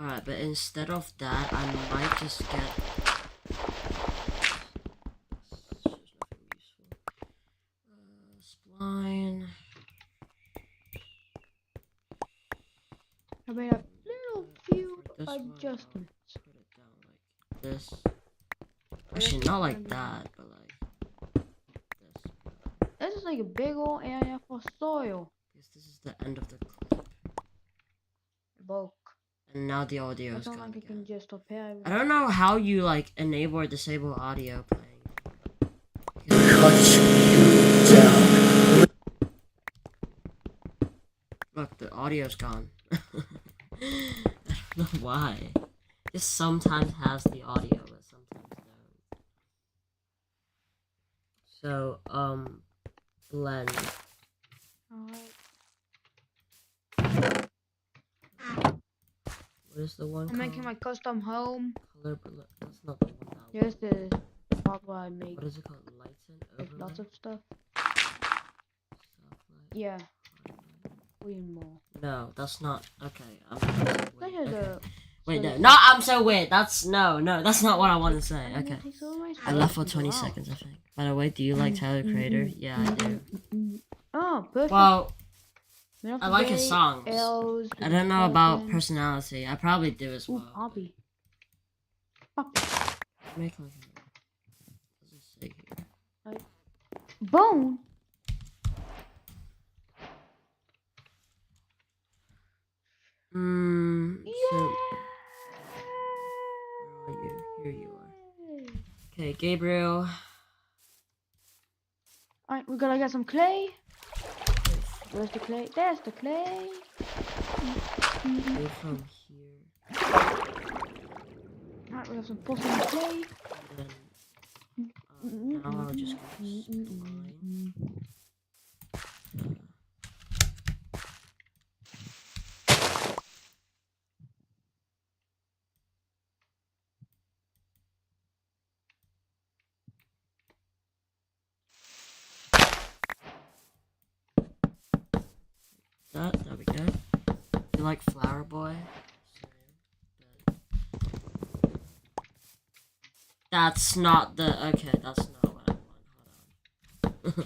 Alright, but instead of that, I might just get... Spline... I made a little few adjustments. Put it down like this. Actually, not like that, but like this. This is like a big old area for soil. Because this is the end of the clip. Bulk. And now the audio is It's not gone like you again. can just repair. I don't know how you like enable or disable audio playing. Cut you down. Look, the audio's gone. I don't know why. It sometimes has the audio, but sometimes don't. So, blend. Alright. What is the one I'm making my custom home. Color, but look, that's not the one now. Here's the part where I make. What is it called? Lights and like overlay? lots of stuff. Yeah. Way more. No, that's not. Okay, I'm. Wait, Here's okay. a. Wait, no, I'm so weird. That's no, that's not what I want to say. Okay. I left for 20 seconds, I think. By the way, do you like Tyler Creator? Yeah, I do. Oh, perfect. Well, I like his songs. I don't know about personality. I probably do as well. Poppy. Make like a... What does it say here? Bone. So, where are you? Here you are. Okay, Gabriel. Alright, we gotta get some clay. Where's the clay? There's the clay. Go from here. Alright, we have some porcelain clay. Then, now I'll just go spline. There we go. You like Flower Boy? That's not the... Okay, that's not what I want. Hold on.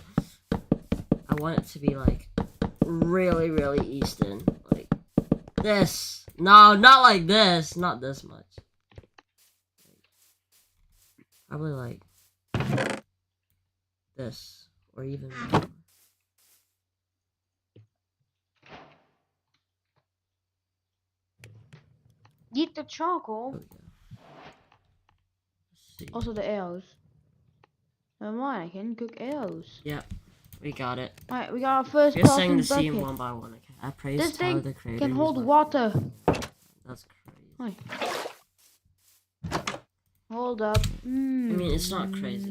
I want it to be like really, really Eastern. Like this. No, not like this. Not this much. Probably like this or even more. Eat the charcoal. Also the arrows. Never mind, I can cook arrows. Yep, we got it. Alright, we got our first We're saying crafting the scene bucket. one by one. Okay. I praise This Tyler, thing the creator. can He's hold my water. That's crazy. Right. Hold up. I mean, it's not crazy.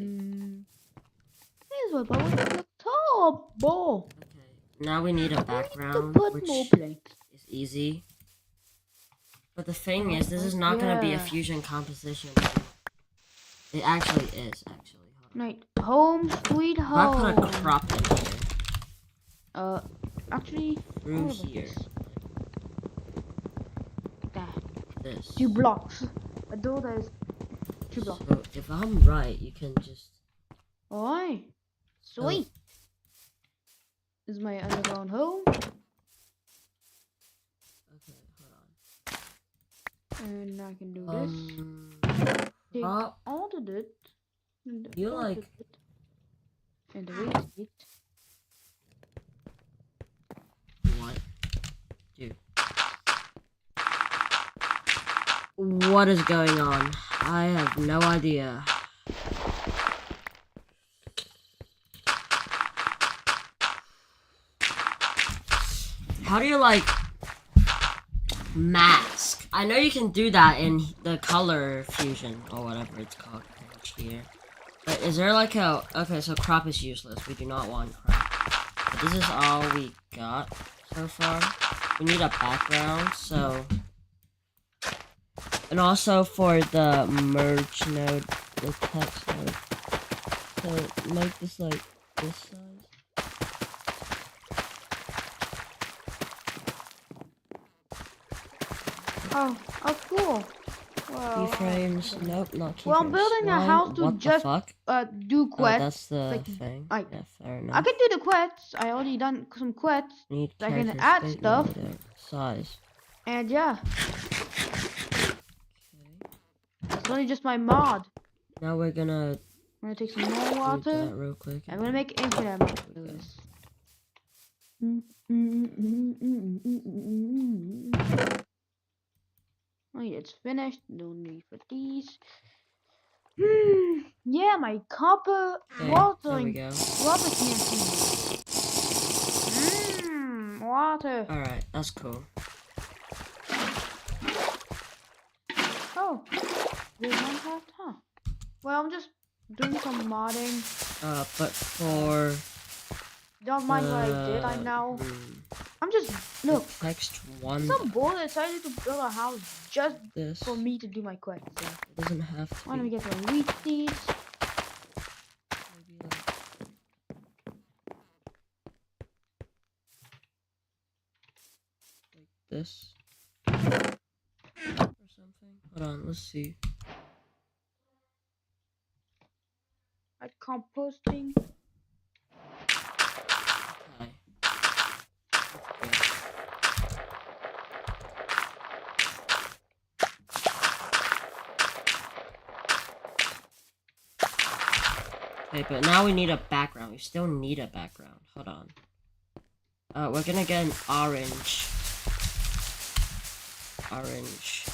Here's what I want to turbo. Now we need a background, put which more planks. is easy. But the thing is, this is not going to be a fusion composition. It actually is, actually. Right, home sweet home. I put a crop in here. Actually, Through here. That. This. 2 blocks. A door that is 2 blocks. So if I'm right, you can just. Alright. Sweet. This is my underground home. Okay, hold on. And I can do this. Take all of it. You like. And erase it. What? Dude. What is going on? I have no idea. How do you like mask? I know you can do that in the color fusion or whatever it's called here. But is there like a okay? So crop is useless. We do not want crop. But this is all we got so far. We need a background. So and also for the merge node, the text node. So make this like this size. Oh, cool. Well, Keyframes, nope, not keyframes. Well, I'm building a house to just do quests. Oh, that's the like, thing. Like, yeah, fair enough. I can do the quests. I already done some quests. Need I can add stuff. Size. And yeah. It's only just my mod. Now we're gonna. I'm gonna take some more water. That real quick. I'm gonna make infinite amount of this. Oh, yeah, it's finished. No need for these. Yeah, my copper watering. There we go. Water can't see. Water. Alright, that's cool. Oh, there's Minecraft, huh? Well, I'm just doing some modding. But for. Don't mind what I did. I know. I'm just look. Text one. Some boy decided to build a house just for me to do my quest. So. It doesn't have to. Why don't we get some wheat seeds? Like this. Or something. Hold on, let's see. Like composting. Okay, but now we need a background. We still need a background. Hold on. We're gonna get an orange. Orange.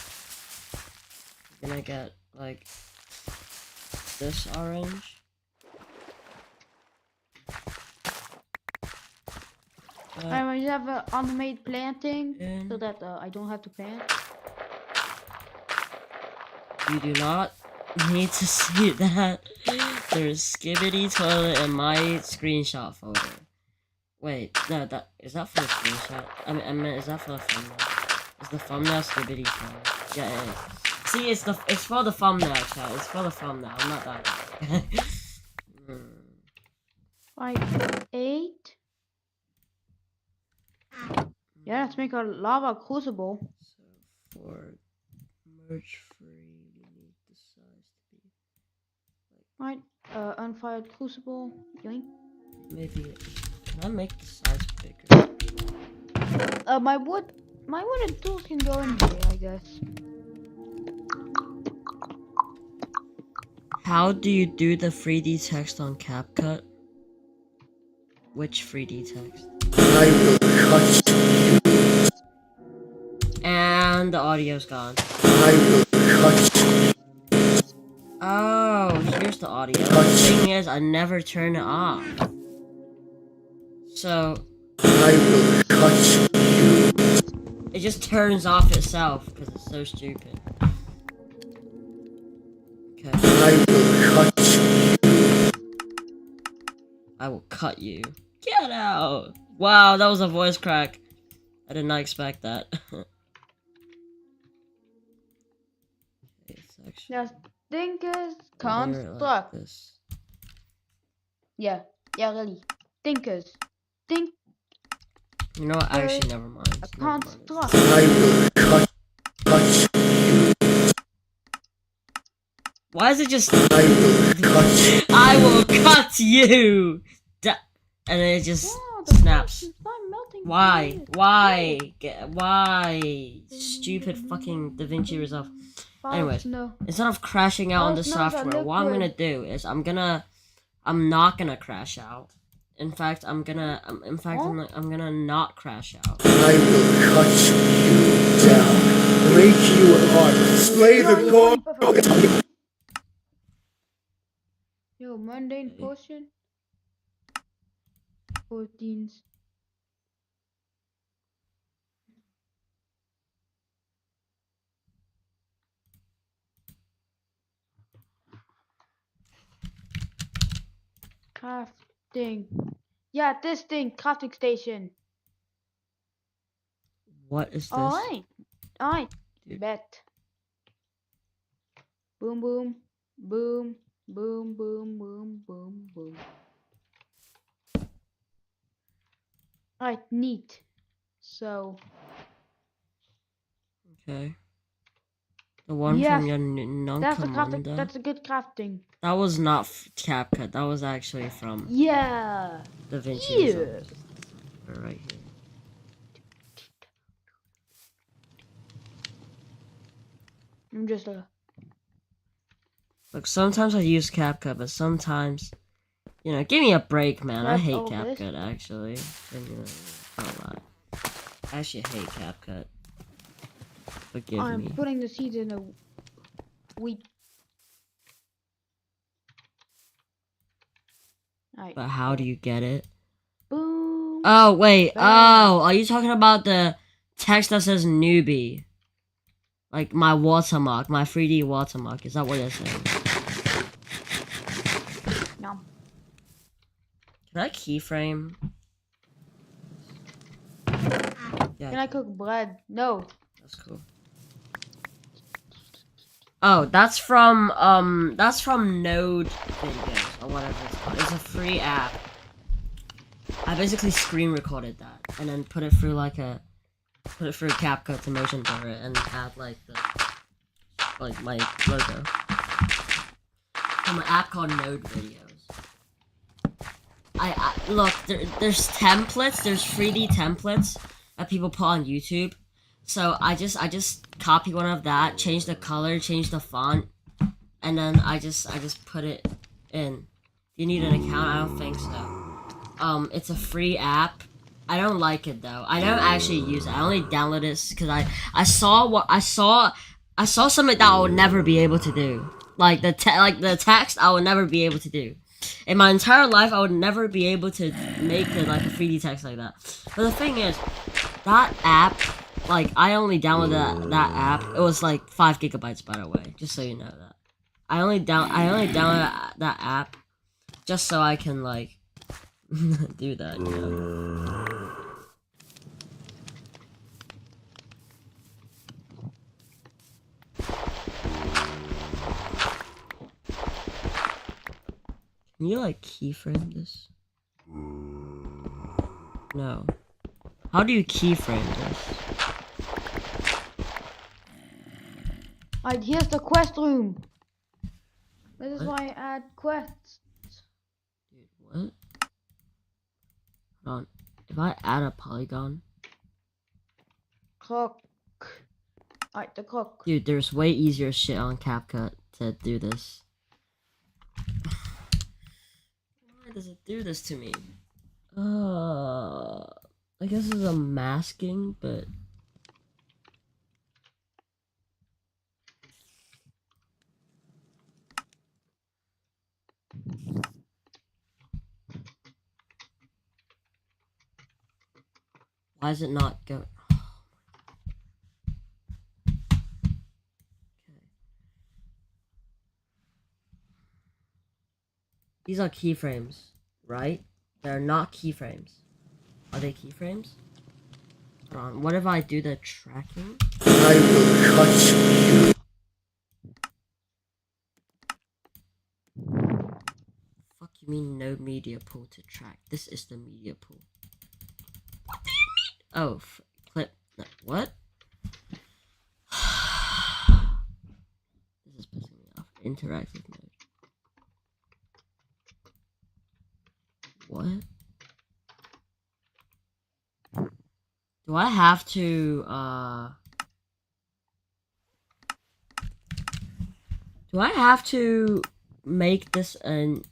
We're gonna get, like, this orange. I want to have an automated planting so that I don't have to plant. You do not need to see that. There's Skibbity Toilet in my screenshot folder. Wait, no, that is that for the screenshot? I mean, is that for the thumbnail? Is the thumbnail Skibbity Toilet? Yeah, it is. See, it's for the thumbnail, chat. It's for the thumbnail. I'm not that guy. Like 8. Yeah, let's make a lava crucible. So for merge free, you need the size to be like. Right, unfired crucible. Yoink. Maybe Can I make the size bigger? My wooden tools can go in here, I guess. How do you do the 3D text on CapCut? Which 3D text? I will cut you. And the audio's gone. I will cut you. Oh, here's the audio. The thing is, I never turn it off. So I will cut you. It just turns off itself because it's so stupid. Okay. I will cut you. I will cut you. Get out! Wow, that was a voice crack. I did not expect that. Just thinkers construct. Like yeah, really. Thinkers. Think. You know what? Actually, never mind. A construct. I will cut you. Why is it just? I will cut you. And then it just snaps. Why? Why? Why? Stupid fucking DaVinci Resolve. Anyways, instead of crashing out on the software, what I'm gonna do is I'm not gonna crash out. In fact, I'm gonna not crash out. I will cut you down, break you apart, slay the core. Yo, mundane potion. 14s. Crafting. Yeah, this thing, crafting station. What is this? Alright. Bet. Boom, boom, boom, boom, boom, boom, boom, boom. Alright, neat. So. Okay. The one from your non-commander. That's a good crafting. That was not CapCut. That was actually from. Yeah. DaVinci Resolve. Right here. I'm just Look, sometimes I use CapCut, but sometimes, you know, give me a break, man. I hate CapCut, actually. And, you know, not lie. I actually hate CapCut. Forgive me. I'm putting the seeds in a wheat. Right. But how do you get it? Boom. Oh, wait. Bam. Oh, are you talking about the text that says newbie? Like my watermark, my 3D watermark. Is that what you're saying? No. Can I keyframe? Yeah. Can I cook bread? No. That's cool. Oh, that's from Node videos or whatever it's called. It's a free app. I basically screen recorded that and then put it through CapCut to motion blur it and add like my logo. From an app called Node Videos. I look, there's templates, there's 3D templates that people put on YouTube. So I just copy one of that, change the color, change the font, and then I just put it in. You need an account? I don't think so. It's a free app. I don't like it though. I don't actually use it. I only download it because I saw something that I would never be able to do. Like the text I would never be able to do. In my entire life, I would never be able to make a 3D text like that. But the thing is, that app, like, I only downloaded that app. It was like 5 gigabytes, by the way, just so you know that. I only downloaded that app just so I can like do that. You know? Can you like keyframe this? No. How do you keyframe this? Alright, here's the quest room. This is why I add quests. Dude, what? Hold on. If I add a polygon. Clock. Alright, the clock. Dude, there's way easier shit on CapCut to do this. Why does it do this to me? I guess it's a masking, but... Why is it not go? These are keyframes, right? They're not keyframes. Are they keyframes? Hold on, what if I do the tracking? I will cut you. Fuck you mean no media pool to track? This is the media pool. What do you mean? Oh, clip. No, what? This is pissing me off. Interactive mode. What? Do I have to, do I have to make this an...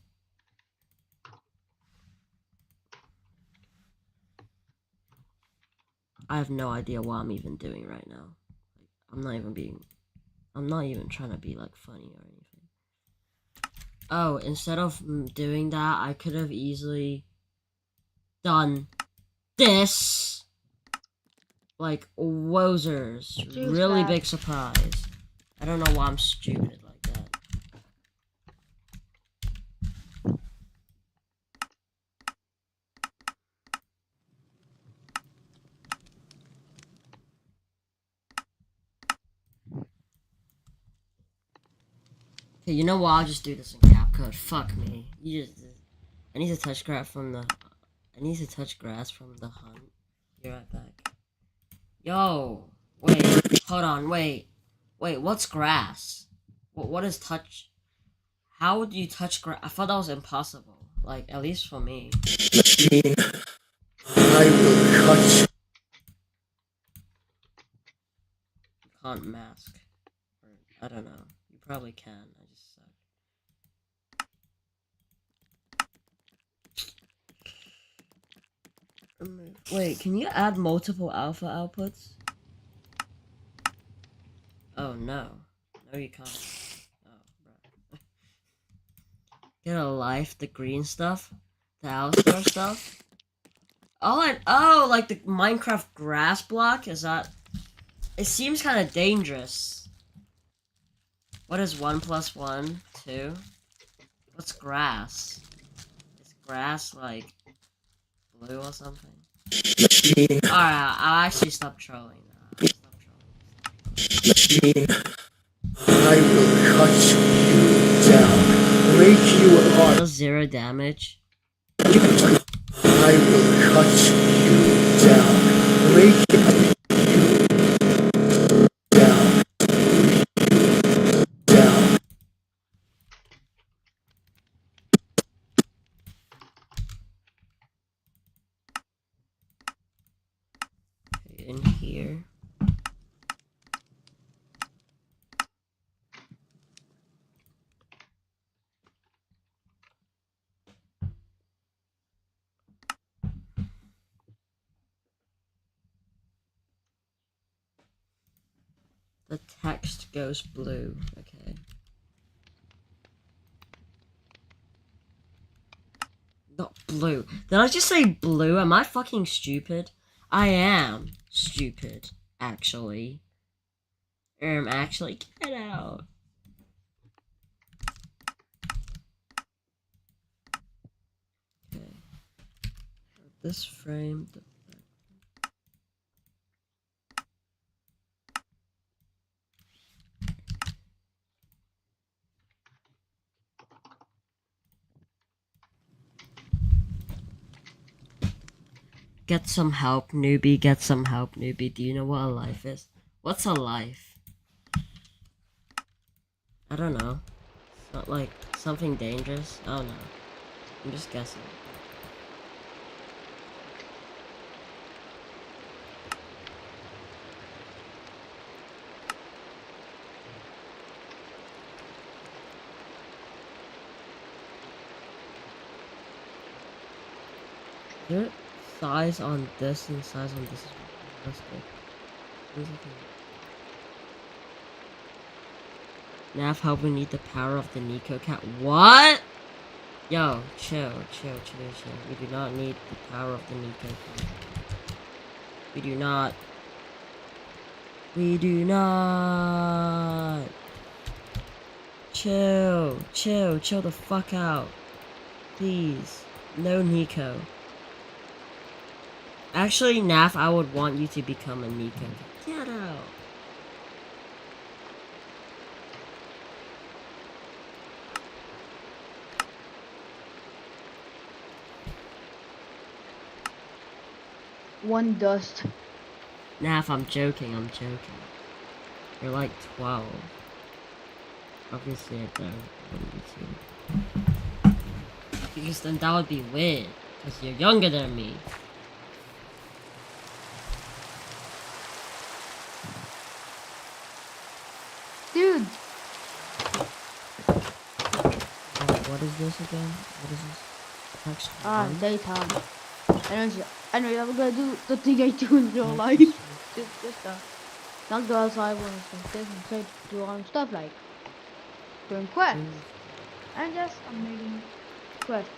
I have no idea what I'm even doing right now. I'm not even trying to be, like, funny or anything. Oh, instead of doing that, I could have easily done this. Like, wozers. Really big surprise. I don't know why I'm stupid like that. Okay, you know what? I'll just do this in CapCut. Fuck me. I need to touch grass from the... hunt. Be right back. Yo! Wait, hold on, wait. Wait, what's grass? What is touch? How would you touch grass? I thought that was impossible. Like, at least for me. I will cut. You can't mask. I don't know. You probably can. I just suck. Wait, can you add multiple alpha outputs? Oh no. No you can't. Oh, bro. Get a life, the green stuff? The Alistar stuff? Oh, like the Minecraft grass block? Is that... It seems kind of dangerous. What is 1 + 1? 2? What's grass? Is grass, like, blue or something? Alright, I'll actually stop trolling now. I will cut you down. Break you apart. Does 0 damage. I will cut you down. Break you down. Down. In here. The text goes blue, okay. Not blue. Did I just say blue? Am I fucking stupid? I am stupid, actually. Actually, get out. Okay. This frame... Get some help, newbie. Get some help, newbie. Do you know what a life is? What's a life? I don't know. It's not like something dangerous. I don't know. I'm just guessing. there size on this and size on this? That's good. Nav, how we need the power of the Nico cat. What? Yo, chill. We do not need the power of the Nico cat. We do not. Chill the fuck out. Please. No Nico. Actually, Naf, I would want you to become a Nico. Get out. One dust. Naf, I'm joking. You're like 12. Obviously, I don't want you to. Because then that would be weird. Because you're younger than me. Dude! What is this again? What is this? Text daytime. I know I'm gonna do the thing I do in real life. just not go outside when it's like this and do all stuff like doing quests. And just I'm making quests.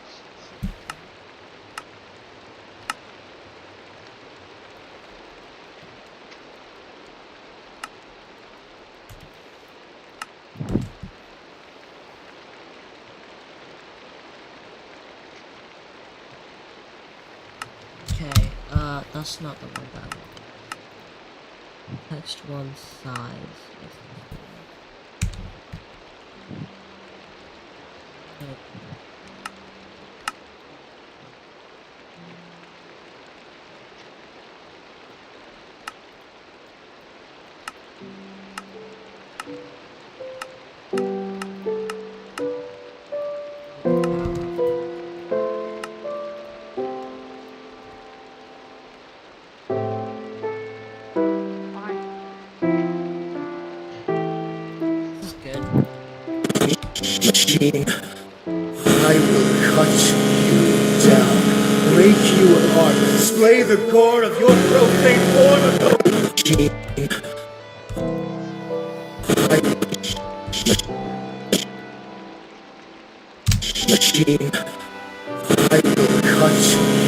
Okay, that's not the one that I want. Text one size. I will cut you down, break you apart, display the core of your profane form of I will cut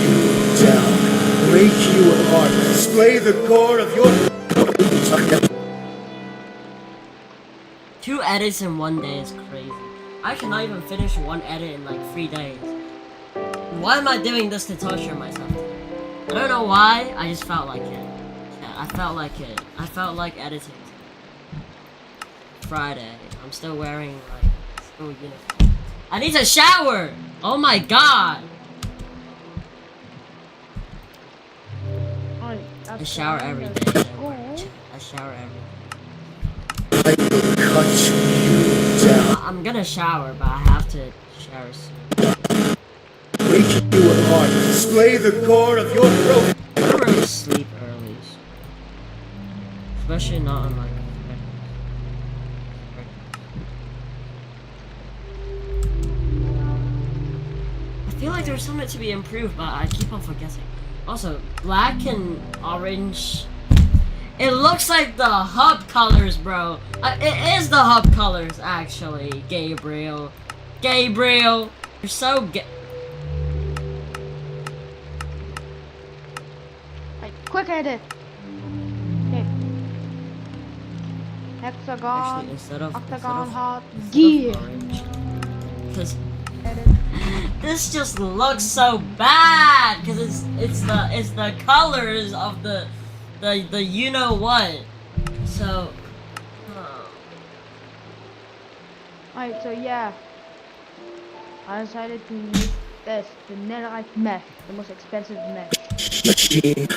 you down, break you apart, display the core of your 2 edits in 1 day is crazy. I cannot even finish 1 edit in like 3 days. Why am I doing this to torture myself today? I don't know why, I just felt like it. Yeah, I felt like it. I felt like editing. Friday. I'm still wearing like school uniform. I need to shower! Oh my god! I shower every day. I shower every day. I will cut you down. I'm gonna shower, but I have to shower soon. Break you apart, display the core of your profane. I don't really sleep early. Especially not on like I feel like there's something to be improved, but I keep on forgetting. Also, black and orange. It looks like the hub colors, bro. It is the hub colors, actually. Gabriel. You're so Quick edit. Okay. Hexagon. Actually, instead of heart. Gear. Because this just looks so bad. Because it's the colors of the you know what. So. Alright, so yeah. I decided to use this, the netherite mesh, the most expensive mesh. Machine.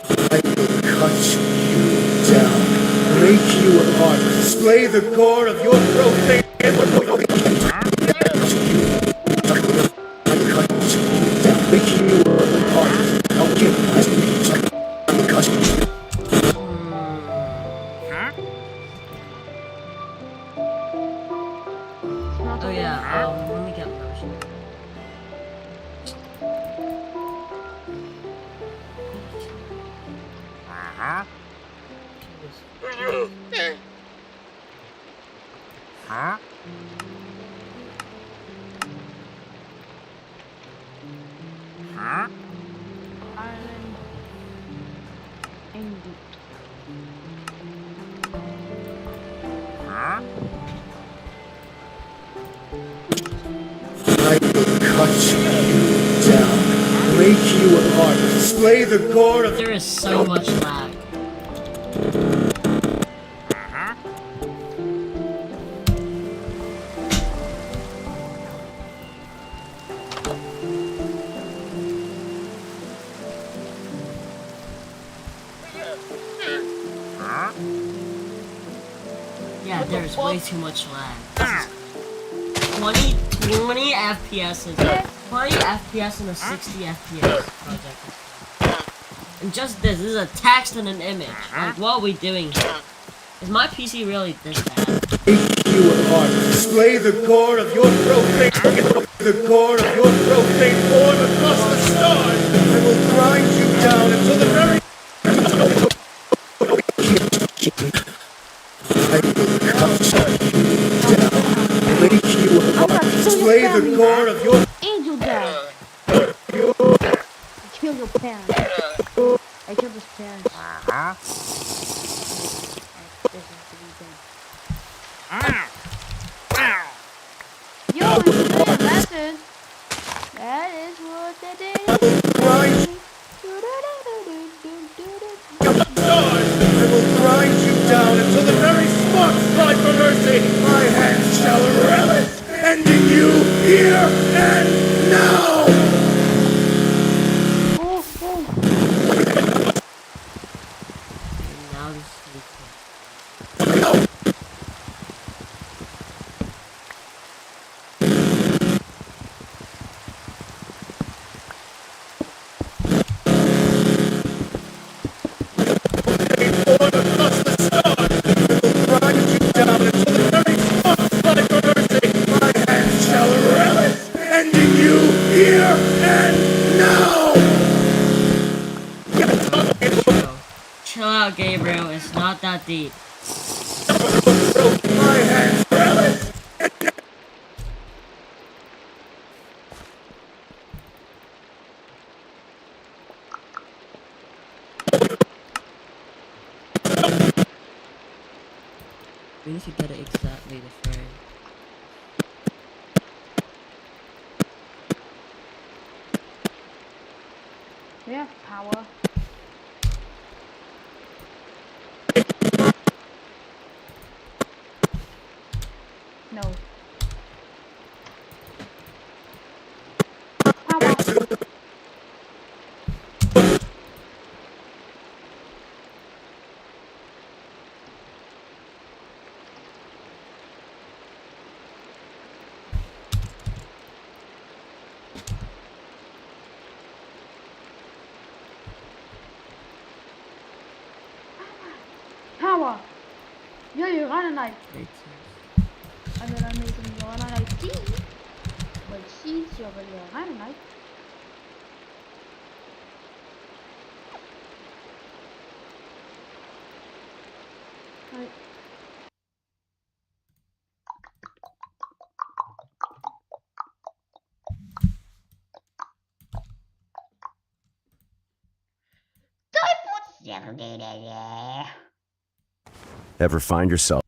I will cut you down, break you apart, display the core of your profane. I cut you down, break you apart. I'll give my speech. I cut you. Oh yeah, let me get motion. Ireland. England. I will cut you down, break you apart, display the gore of— There is so much lag. Yeah, there's way too much lag. 20 FPS is 20 FPS in a 60 FPS project. And just this is a text and an image. Like, what are we doing here? Is my PC really this bad? you apart, display the gore of your profane— the gore of your profane form across the stars. I will grind you down until the very— I will cut you down, break you apart, display the gore of your— Angel Dad! Kill your parents. I killed his parents. Yo, it's a message. That is what that is. I will grind you down until the very sparks fly for mercy. My hands shall relish, ending you here and now. Now this chill out, Gabriel. It's not that deep. My hands relish. We need to get it exactly the frame. We have power. No. Power. Power. Ja, je ran een En dan make hem je ran een IT. But she's your ran een Ever find yourself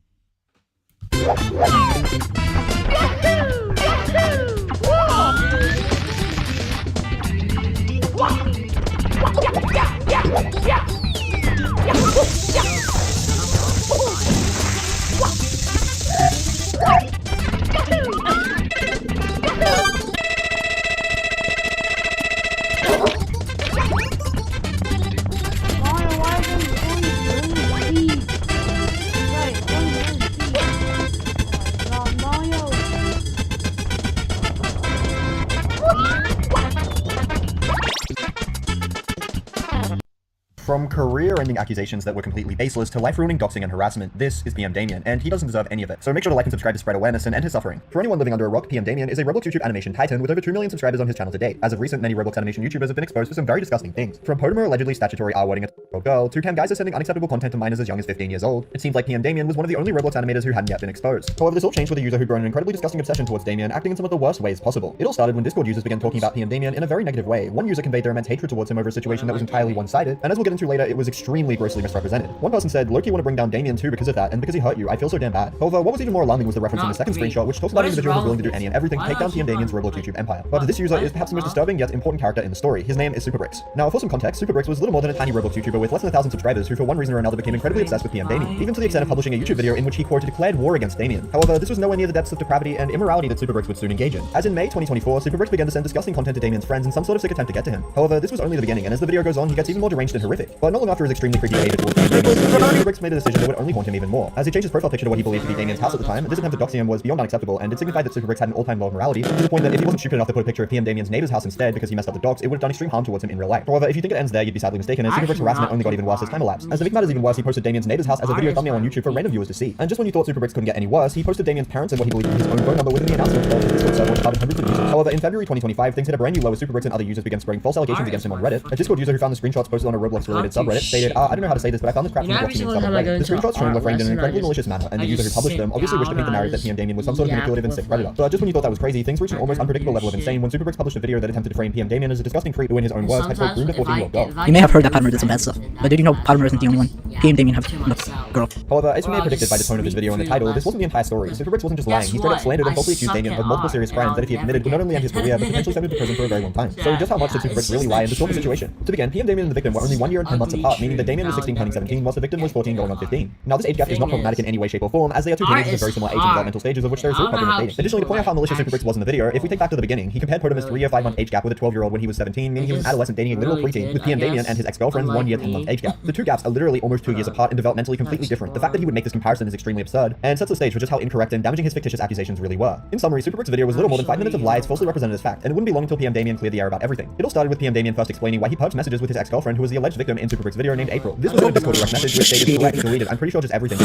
From career-ending accusations that were completely baseless to life-ruining doxing and harassment, this is PM Damien, and he doesn't deserve any of it. So make sure to like and subscribe to spread awareness and end his suffering. For anyone living under a rock, PM Damien is a Roblox YouTube animation titan with over 2 million subscribers on his channel to date. As of recent, many Roblox animation YouTubers have been exposed to some very disgusting things, from Podemer allegedly statutory R-wording girl, two cam guys are sending unacceptable content to minors as young as 15 years old. It seems like PM Damien was one of the only Roblox animators who hadn't yet been exposed. However, this all changed with a user who'd grown an incredibly disgusting obsession towards Damien, acting in some of the worst ways possible. It all started when Discord users began talking about PM Damien in a very negative way. One user conveyed their immense hatred towards him over a situation that was entirely one-sided, and as we'll get into later, it was extremely grossly misrepresented. One person said, "Loki want to bring down Damien too because of that, and because he hurt you, I feel so damn bad." However, what was even more alarming was the reference in the second screenshot, which talks about an individual who's willing to do any and everything to take down PM Damien's Roblox YouTube empire. But this user is perhaps the most disturbing yet important character in the story. His name is Superbricks. Now, for some context, Superbricks was little more than a tiny Roblox YouTuber with less than 1,000 subscribers who, for one reason or another, became incredibly obsessed with PM Damien, even to the extent of publishing a YouTube video in which he, quote, declared war against Damien. However, this was nowhere near the depths of depravity and immorality that Superbricks would soon engage in. As in May 2024, Superbricks began to send disgusting content to Damien's friends in some sort of sick attempt to get to him. However, this was only the beginning, and as the video goes on, he gets even more deranged and horrific. But not long after his extremely creepy behavior towards Damien, Superbricks made a decision that would only haunt him even more. As he changed his profile picture to what he believed to be Damien's house at the time, this attempt to doxing him was beyond unacceptable, and it signified that Superbricks had an all-time low of morality, to the point that if he wasn't stupid enough to put a picture of PM Damien's neighbor's house instead because he messed up the docs, it would have done extreme harm towards him in real life. However, if you think it ends there, you'd be sadly mistaken, as Superbricks' harassment only got even worse as time elapsed. As to make matters even worse, he posted Damien's neighbor's house as a video thumbnail on YouTube for random viewers to see. And just when you thought Superbricks couldn't get any worse, he posted Damien's parents and what he believed to be his own phone number within the announcement of his Discord server, which harbored hundreds of users. However, in February 2025, things hit a brand new low as Superbricks and other users began spreading false allegations against him on Reddit. A Discord user who found the screenshots posted on a Roblox-related subreddit stated, I don't know how to say this, but I found this crap from the blockchain subreddit. The screenshots shown were framed in an incredibly malicious manner, and the user who published them obviously wished to paint the narrative that PM Damien was some sort of manipulative and sick predator. But just when you thought that was crazy, things reached an almost unpredictable level of insane when Superbricks published a video that attempted to frame PM Damien as a disgusting creep who, in his own words, had quote, groomed a 14-year-old girl. You may have heard that Pottermore did some bad stuff, but did you know Pottermore isn't the only one? PM Damien have a girl. However, as we may have predicted by the tone of his video and the title, this wasn't the entire story. Superbricks wasn't just lying, he straight up slandered and falsely accused Damien of multiple serious crimes that if he admitted would not only end his career, but potentially send him to prison for a very long time. So just how much did Superbricks really lie and distort the situation? To begin, PM Damien and the victim were only 1 year and 10 months apart, meaning that Damien was 16 turning 17, whilst the victim was 14 going on 15. Now this age gap is not problematic in any way, shape or form, as they are two teenagers of very similar age and developmental stages of which there is zero problem with dating. Additionally, to point out how malicious Superbricks was in the video, if we think back to the beginning, he compared Potamus' 3-year 5-month age gap with a 12-year-old when he was 17, meaning he was an adolescent dating a literal preteen, with PM Damien and his ex-girlfriend's 1 year 10-month age gap. The two gaps are literally almost 2 years apart and developmentally completely different. The fact that he would make this comparison is extremely absurd, and sets the stage for just how incorrect and damaging his fictitious accusations really were. In summary, Superbricks' video was little more than 5 minutes of lies falsely represented as fact, and it wouldn't be long until PM Damien cleared the air about everything. It all started with PM Damien first explaining why he purged messages with his ex-girlfriend who was the alleged victim in Superbricks' video named April. This was in a Discord direct message which stated select, deleted, I'm pretty sure just everything.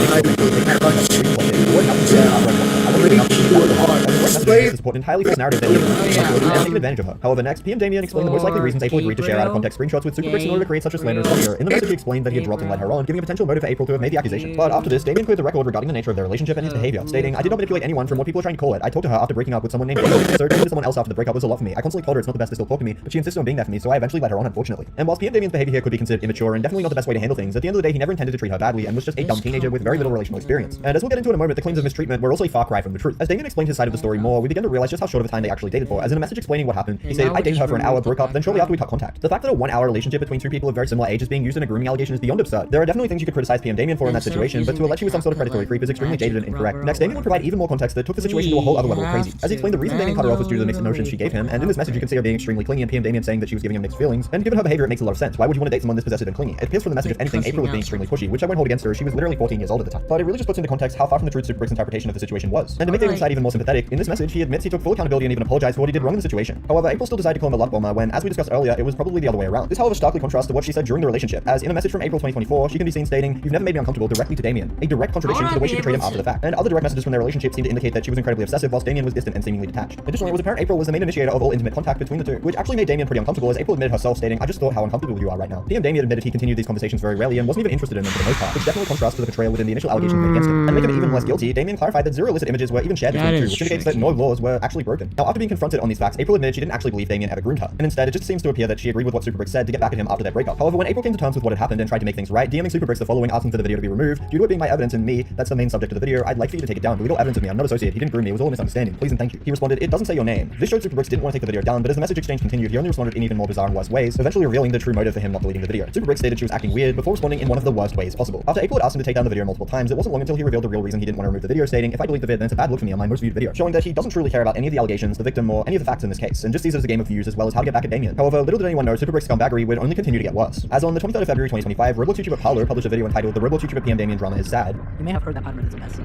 To support an entirely false narrative that he and taken advantage of her. However, next, PM Damien explained the most likely reasons April agreed to share out of context screenshots with Superbricks in order to create such a slanderous video. In the message, he explained that he had dropped and led her on, giving a potential motive for April to have made the accusation. But after this, Damien cleared the record regarding the nature of their relationship and his behavior, stating, I did not manipulate anyone from what people are trying to call it. I talked to her after breaking up with someone named April, so talking to someone else after the breakup was a lot for me. I constantly told her it's not the best to still talk to me, but she insisted on being there for me, so I eventually let her on, unfortunately. And whilst PM Damien's behavior here could be considered immature and definitely not the best way to handle things, at the end of the day, he never intended to treat her badly and was just a dumb teenager with very little relational experience. And as we'll get into in a moment, the claims of mistreatment were also a far cry from the truth. As Damien explained his side of the story more, we began to realize just how short of a time they actually dated for, as in a message explaining what happened, he said, I dated her for an hour, broke up, then shortly after we cut contact. The fact that a 1-hour relationship between two people of very similar age is being used in a grooming allegation is beyond absurd. There are definitely things you could criticize PM Damien for in that situation, but to allege he was some sort of predatory creep is extremely jaded and incorrect. Next, Damien would provide even more context that took the situation to a whole other level of crazy. As he explained, the reason Damien cut her off was due to the mixed emotions she gave him, and in this message you can see her being extremely clingy and PM Damien saying that she was giving him mixed feelings, and given her behavior it makes a lot of sense. Why would you want to date someone this possessive and clingy? It appears from the message, if anything, April was being extremely pushy, which I won't hold against her as she was literally 14 years old at the time. But it really just puts into context how far from the truth Superbricks' interpretation of the situation was. And to make Damien's side even more sympathetic, in this message he admits he took full accountability and even apologized for what he did wrong in the situation. However, April still decided to call him a love bomber when, as we discussed earlier, it was probably the other way around. This however starkly contrasts to what she said during the relationship, as in a message from April 2024, she can be seen stating, you've never made me uncomfortable, directly to Damien. A direct contradiction to the way she portrayed him after the fact. And other direct messages from their relationship seem to indicate that she was incredibly obsessive whilst Damien was distant and seemingly detached. Additionally, it was apparent April was the main initiator of all intimate contact between the two, which actually made Damien pretty uncomfortable, as April admitted herself, stating, I just thought how uncomfortable you are right now. PM Damien admitted he continued these conversations very rarely and wasn't even interested in them for the most part, which definitely contrasts to the betrayal within the initial allegations made against him. And making it even less guilty, Damien clarified that 0 illicit images were even shared between the two, which indicates that no laws were actually broken. Now, after being confronted on these facts, April admitted she didn't actually believe Damien ever groomed her, and instead it just seems to appear that she agreed with what Superbricks said to get back at him after their breakup. However, when April came to terms with what had happened and tried to make things right, DMing Superbricks the following, asking for the video to be removed, due to it being my evidence and me, that's the main subject of the video, I'd like for you to take it down. But we don't evidence of me, I'm not associated, he didn't groom me, it was all a misunderstanding, please and thank you. He responded, it doesn't say your name. This showed Superbricks didn't want to take the video down, but as the message exchange continued, he only responded in even more bizarre and worse ways, eventually revealing the true motive for him not deleting the video. Superbricks stated she was acting weird before responding in one of the worst ways possible. After April had asked him to take down the video multiple times, it wasn't long until he revealed the real reason he didn't want to remove the video, stating, if I delete the vid, then it's a bad look for me on my most viewed video, showing that he doesn't truly care about any of the allegations, the victim, or any of the facts in this case, and just sees it as a game of views as well as how to get back at Damien. However, little did anyone know Superbricks' scumbaggery would only continue to get worse. As on the 23rd of February 2025, Roblox YouTuber Paolo published a video entitled The Roblox YouTuber PM Damien Drama is Sad. You may have heard that Pottermore is a mess,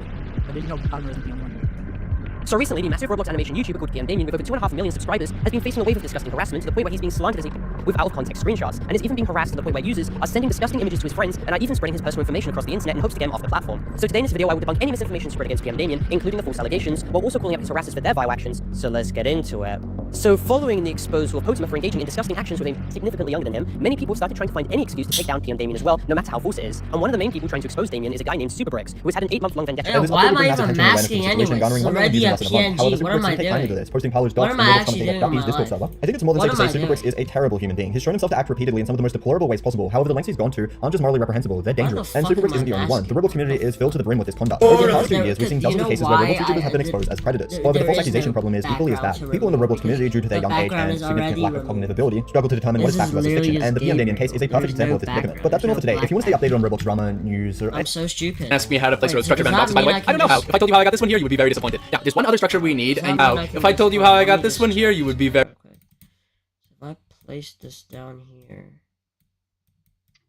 but did you know Pottermore isn't the only one? So recently, the massive Roblox animation YouTuber called PM Damien with over 2.5 million subscribers has been facing a wave of disgusting harassment to the point where he's being slandered with out-of-context screenshots, and is even being harassed to the point where users are sending disgusting images to his friends and are even spreading his personal information across the internet in hopes to get him off the platform. So today in this video, I will debunk any misinformation spread against PM Damien, including the false allegations, while also calling out his harassers for their vile actions. So let's get into it. So following the exposure of Potema for engaging in disgusting actions with a significantly younger than him, many people started trying to find any excuse to take down PM Damien as well, no matter how false it is. And one of the main people trying to expose Damien is a guy named Superbricks, who has had an 8-month-long vendetta. Yeah, why am I even masking anyways? It's already a PNG. What am I doing? What am I actually doing in my life? I think it's more than safe to say Superbricks is a terrible human being. He's shown himself to act repeatedly in some of the most deplorable ways possible. However, the lengths he's gone to aren't just morally reprehensible, they're dangerous. And Superbricks isn't the only one. The Roblox community is filled to the brim with this conduct. Over the past 2 years, we've seen dozens of cases where Roblox YouTubers have been exposed as predators. However, the false accusation problem is equally as bad. People in the Roblox community, due to their young age and significant lack of cognitive ability, struggle to determine what is fact versus fiction, and the PM Damien case is a perfect example of this predicament. But that's been all for today. If you want to stay updated on Roblox drama, news, or... I'm so stupid. Ask me how to place road structure bounces, by the way. I don't know how. If I told you how I got this one here, you would be very disappointed. Yeah, there's one other structure we need, and if I told you how I got this one here, you would be very... If I place this down here...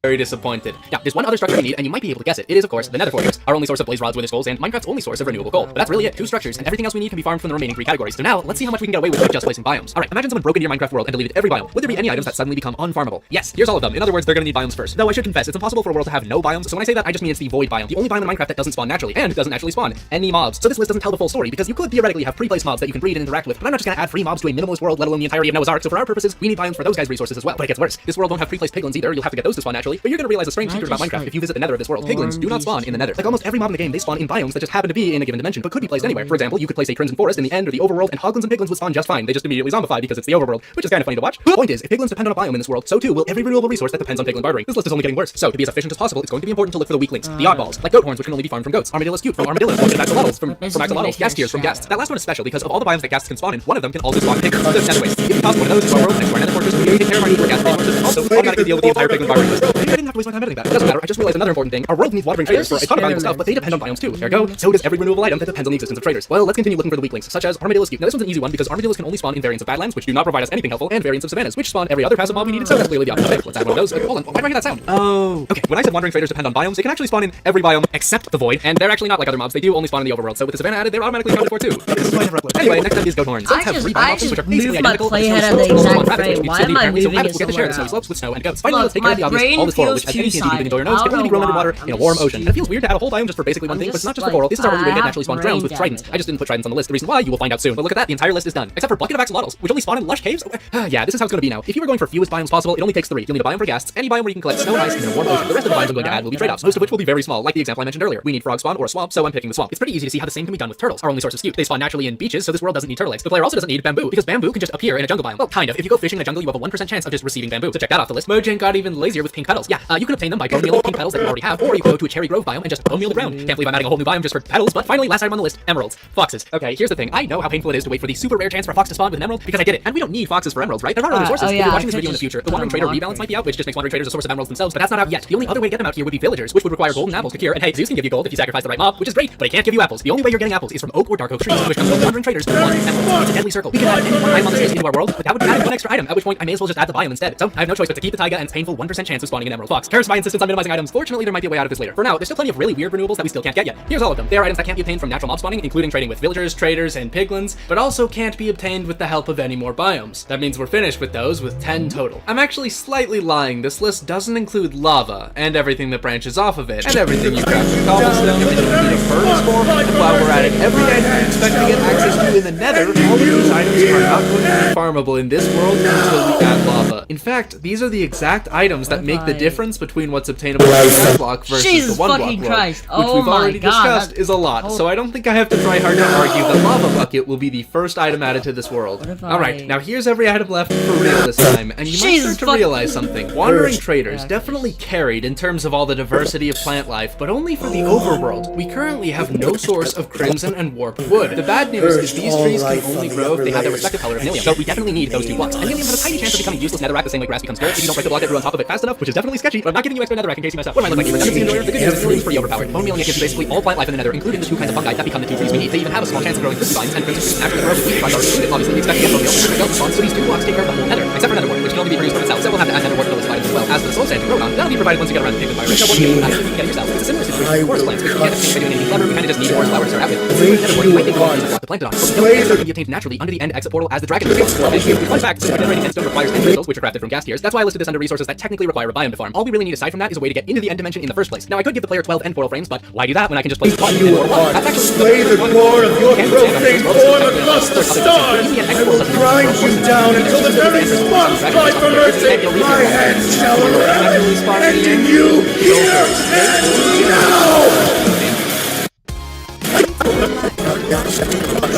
very disappointed. Yeah, there's one other structure we need, and you might be able to guess it. It is, of course, the Nether Fortress, our only source of blaze rods, wither skulls, and Minecraft's only source of renewable coal. But that's really it. 2 structures, and everything else we need can be farmed from the remaining 3 categories. So now, let's see how much we can get away with just placing biomes. Alright, imagine someone broke into your Minecraft world and deleted every biome. Would there be any items that suddenly become unfarmable? Yes, here's all of them. In other words, they're gonna need biomes first. Though I should confess, it's impossible for a world to have no biomes, so when I say that, I just mean it's the void biome. The only biome in Minecraft that doesn't spawn naturally, and doesn't actually spawn any mobs. So this list doesn't tell the full story, because you could theoretically have pre-placed mobs that you can breed and interact with, but I'm not just gonna add free mobs to a minimalist world, let alone the entirety of Noah's Ark, so for our purposes, we need biomes for those guys' resources as well. But it gets worse. This world won't have pre-placed piglins either, you'll have to get those to spawn naturally, but you're gonna realize a strange secret about Minecraft if you visit the nether of this world. Piglins do not spawn in the nether. Like almost every mob in the game, they spawn in biomes that just happen to be in a given dimension, but could be placed anywhere. For example, you could place a crimson forest in the end or the overworld, and hoglins and piglins would spawn just fine. They just immediately zombify because it's the overworld, which is kind of funny to watch. The point is, if piglins depend on a biome in this world, so too will every renewable resource that depends on piglin bartering. This list is only getting worse. So to be as efficient as possible, it's going to be important to look for the weak links, the oddballs, like goat horns, which can only be farmed from goats, armadillos cute from armadillos, axolotls from axolotls, ghast tears from ghasts. That last one is special because of all the biomes that ghasts can spawn in, one of them can also spawn piglins. There's nether ways. If you toss one of those into our world next to our nether fortress, we take care of our need for ghast resources, and also automatically deal with the entire piglin bartering list. Maybe I didn't have to waste my time editing that. It doesn't matter. I just realized another important thing. Our world needs watering traders for a ton of valuable stuff, but they depend on biomes too. There you go. So does every renewable item that depends on the existence of traders. Well, let's continue looking for the weak links, such as armadillos cute. Now this one's an easy one because armadillos can only spawn in variants of badlands, which do not provide us anything helpful, and variants of savannas, which spawn every other passive mob we needed. So that's clearly the opposite. Okay, let's add one of those. Hold on, why do I hear that sound? Oh, okay. When I said wandering traders depend on biomes, they can actually spawn in every biome except the void, and they're actually not like other mobs. They do only spawn in the overworld. So with the savannah added, they're automatically accounted for too. This is why I never upload. Anyway, next up is goat horns. Goats have 3 biome options, which are basically identical. Playhead at the exact frame. Why am I moving it somewhere else? Snowy slopes with snow and goats. Finally, let's take care of the obvious. All this coral, which has any TNT you can enjoy your nose, can only be grown underwater in a warm ocean. And it feels weird to add a whole biome just for basically one thing, but it's not just for coral. This is our only way to get naturally spawned drones with tridents. I just didn't put tridents on the list. The reason why, you will find out soon. But look at that, the entire list is done. Except for bucket of axolotls, which only spawn in lush caves. Yeah, this is how it's gonna be now. If you were going for fewest biomes possible, it only takes 3. You'll need a biome for ghasts, any biome where you can collect snow and ice in a warm ocean. The rest of the biomes I'm going to add will be trade-offs, most of which will be very small, like the example I mentioned earlier. We need frog spawn or a swamp, so I'm picking the swamp. It's pretty easy to see how the same can be done with turtles, our only source of skewed. They spawn naturally in beaches, so this world doesn't need turtle eggs. The player also doesn't need bamboo, because bamboo can just appear in a jungle biome. Well, kind of. If you go fishing in a jungle, you have a 1% chance of just receiving bamboo. So check that off the list. Mojang got even lazier with pink petals. Yeah, you can obtain them by bone meal pink petals that you already have, or you can go to a cherry grove biome and just bone meal the ground. Can't believe I'm adding a whole new biome just for petals, but finally, last item on the list, emeralds. Foxes. Okay, here's the thing. I know how painful it is to wait for the super rare chance for a fox to spawn with an emerald, because I did it. And we don't need foxes for emeralds, right? There are other sources. If you're watching this video in the future, the wandering trader rebalance might be out, which just makes wandering traders a source of emeralds themselves, but that's not out yet. The only other way to get them out here would be villagers, which would require golden apples to cure. And hey, Zeus can give you gold if you sacrifice the right mob, which is great, but he can't give you apples. The only way you're getting apples is from oak or dark oak trees, which comes from wandering traders who want emeralds. It's a deadly circle. We can add any one item on this list into our world, but that would add one extra item, at which point I may as well just add the biome instead. So I have no choice but to keep the taiga and its painful 1% chance of spawning an emerald fox. Curse my insistence on minimizing items. Fortunately, there might be a way out of this later. For now, there's still plenty of really weird renewables that we still can't get yet. Here's all of them. They are items that can't be obtained from natural mob spawning, including trading with villagers, traders, and piglins, but also can't be obtained with the help of any more biomes. That means we're finished with those, with 10 total. I'm actually slightly lying. This list doesn't include lava, and everything that branches off of it, and everything you craft from cobblestone, and you need a furnace for, and while we're at it, every item you expect to get access to in the nether, all of these items are not going to be farmable in this world until we add lava. In fact, these are the exact items that make the difference between what's obtainable in the block versus the one block world, which we've already discussed is a lot, so I don't think I have to try hard to argue that lava bucket will be the first item added to this world. Alright, now here's every item left for real this time, and you might start to realize something. Wandering traders definitely carried in terms of all the diversity of plant life, but only for the overworld. We currently have no source of crimson and warped wood. The bad news is these trees can only grow if they have their respective color of vanillium, so we definitely need those 2 blocks. And vanillium has a tiny chance of becoming useless netherrack the same way grass becomes dirt if you don't break the block that grew on top of it fast enough, which is definitely sketchy, but I'm not giving you extra netherrack in case you mess up. What am I looking like? Redundancy enjoyer? The good news is vanillium is pretty overpowered. Bone meal gives basically all plant life in the nether, including the 2 kinds of fungi that become the 2 trees we need. They even have a small chance of growing crystal vines, and crimson trees naturally grow with wheat fungi are excluded. Obviously, we expect to get bone meal and skeleton spawns, so these 2 blocks take care of the whole nether, except for nether wart, which can only be produced from itself, so we'll have to add nether wart to the list of items. as well as the soul sand to grow on. That'll be provided once you get around to picking fire. No point in getting yourself. It's a similar situation with forest plants, but you can't actually doing anything clever. We kind of just need forest flower to start out with. You might think we need to block the plankton off, but the can be obtained naturally under the end exit portal as the dragon tree. Fun fact, since regenerating endstone requires end crystals, which are crafted from gas tiers, that's why I listed this under resources that technically require a biome to farm. All we really need aside from that is a way to get into the end dimension in the first place. Now I could give the player 12 end portal frames, but why do that when I can just place 1 and 1? That's actually slay the core of your profane form across the stars. I will grind you down until the very sparks cry for mercy. My hand shall arrive, ending you here and now.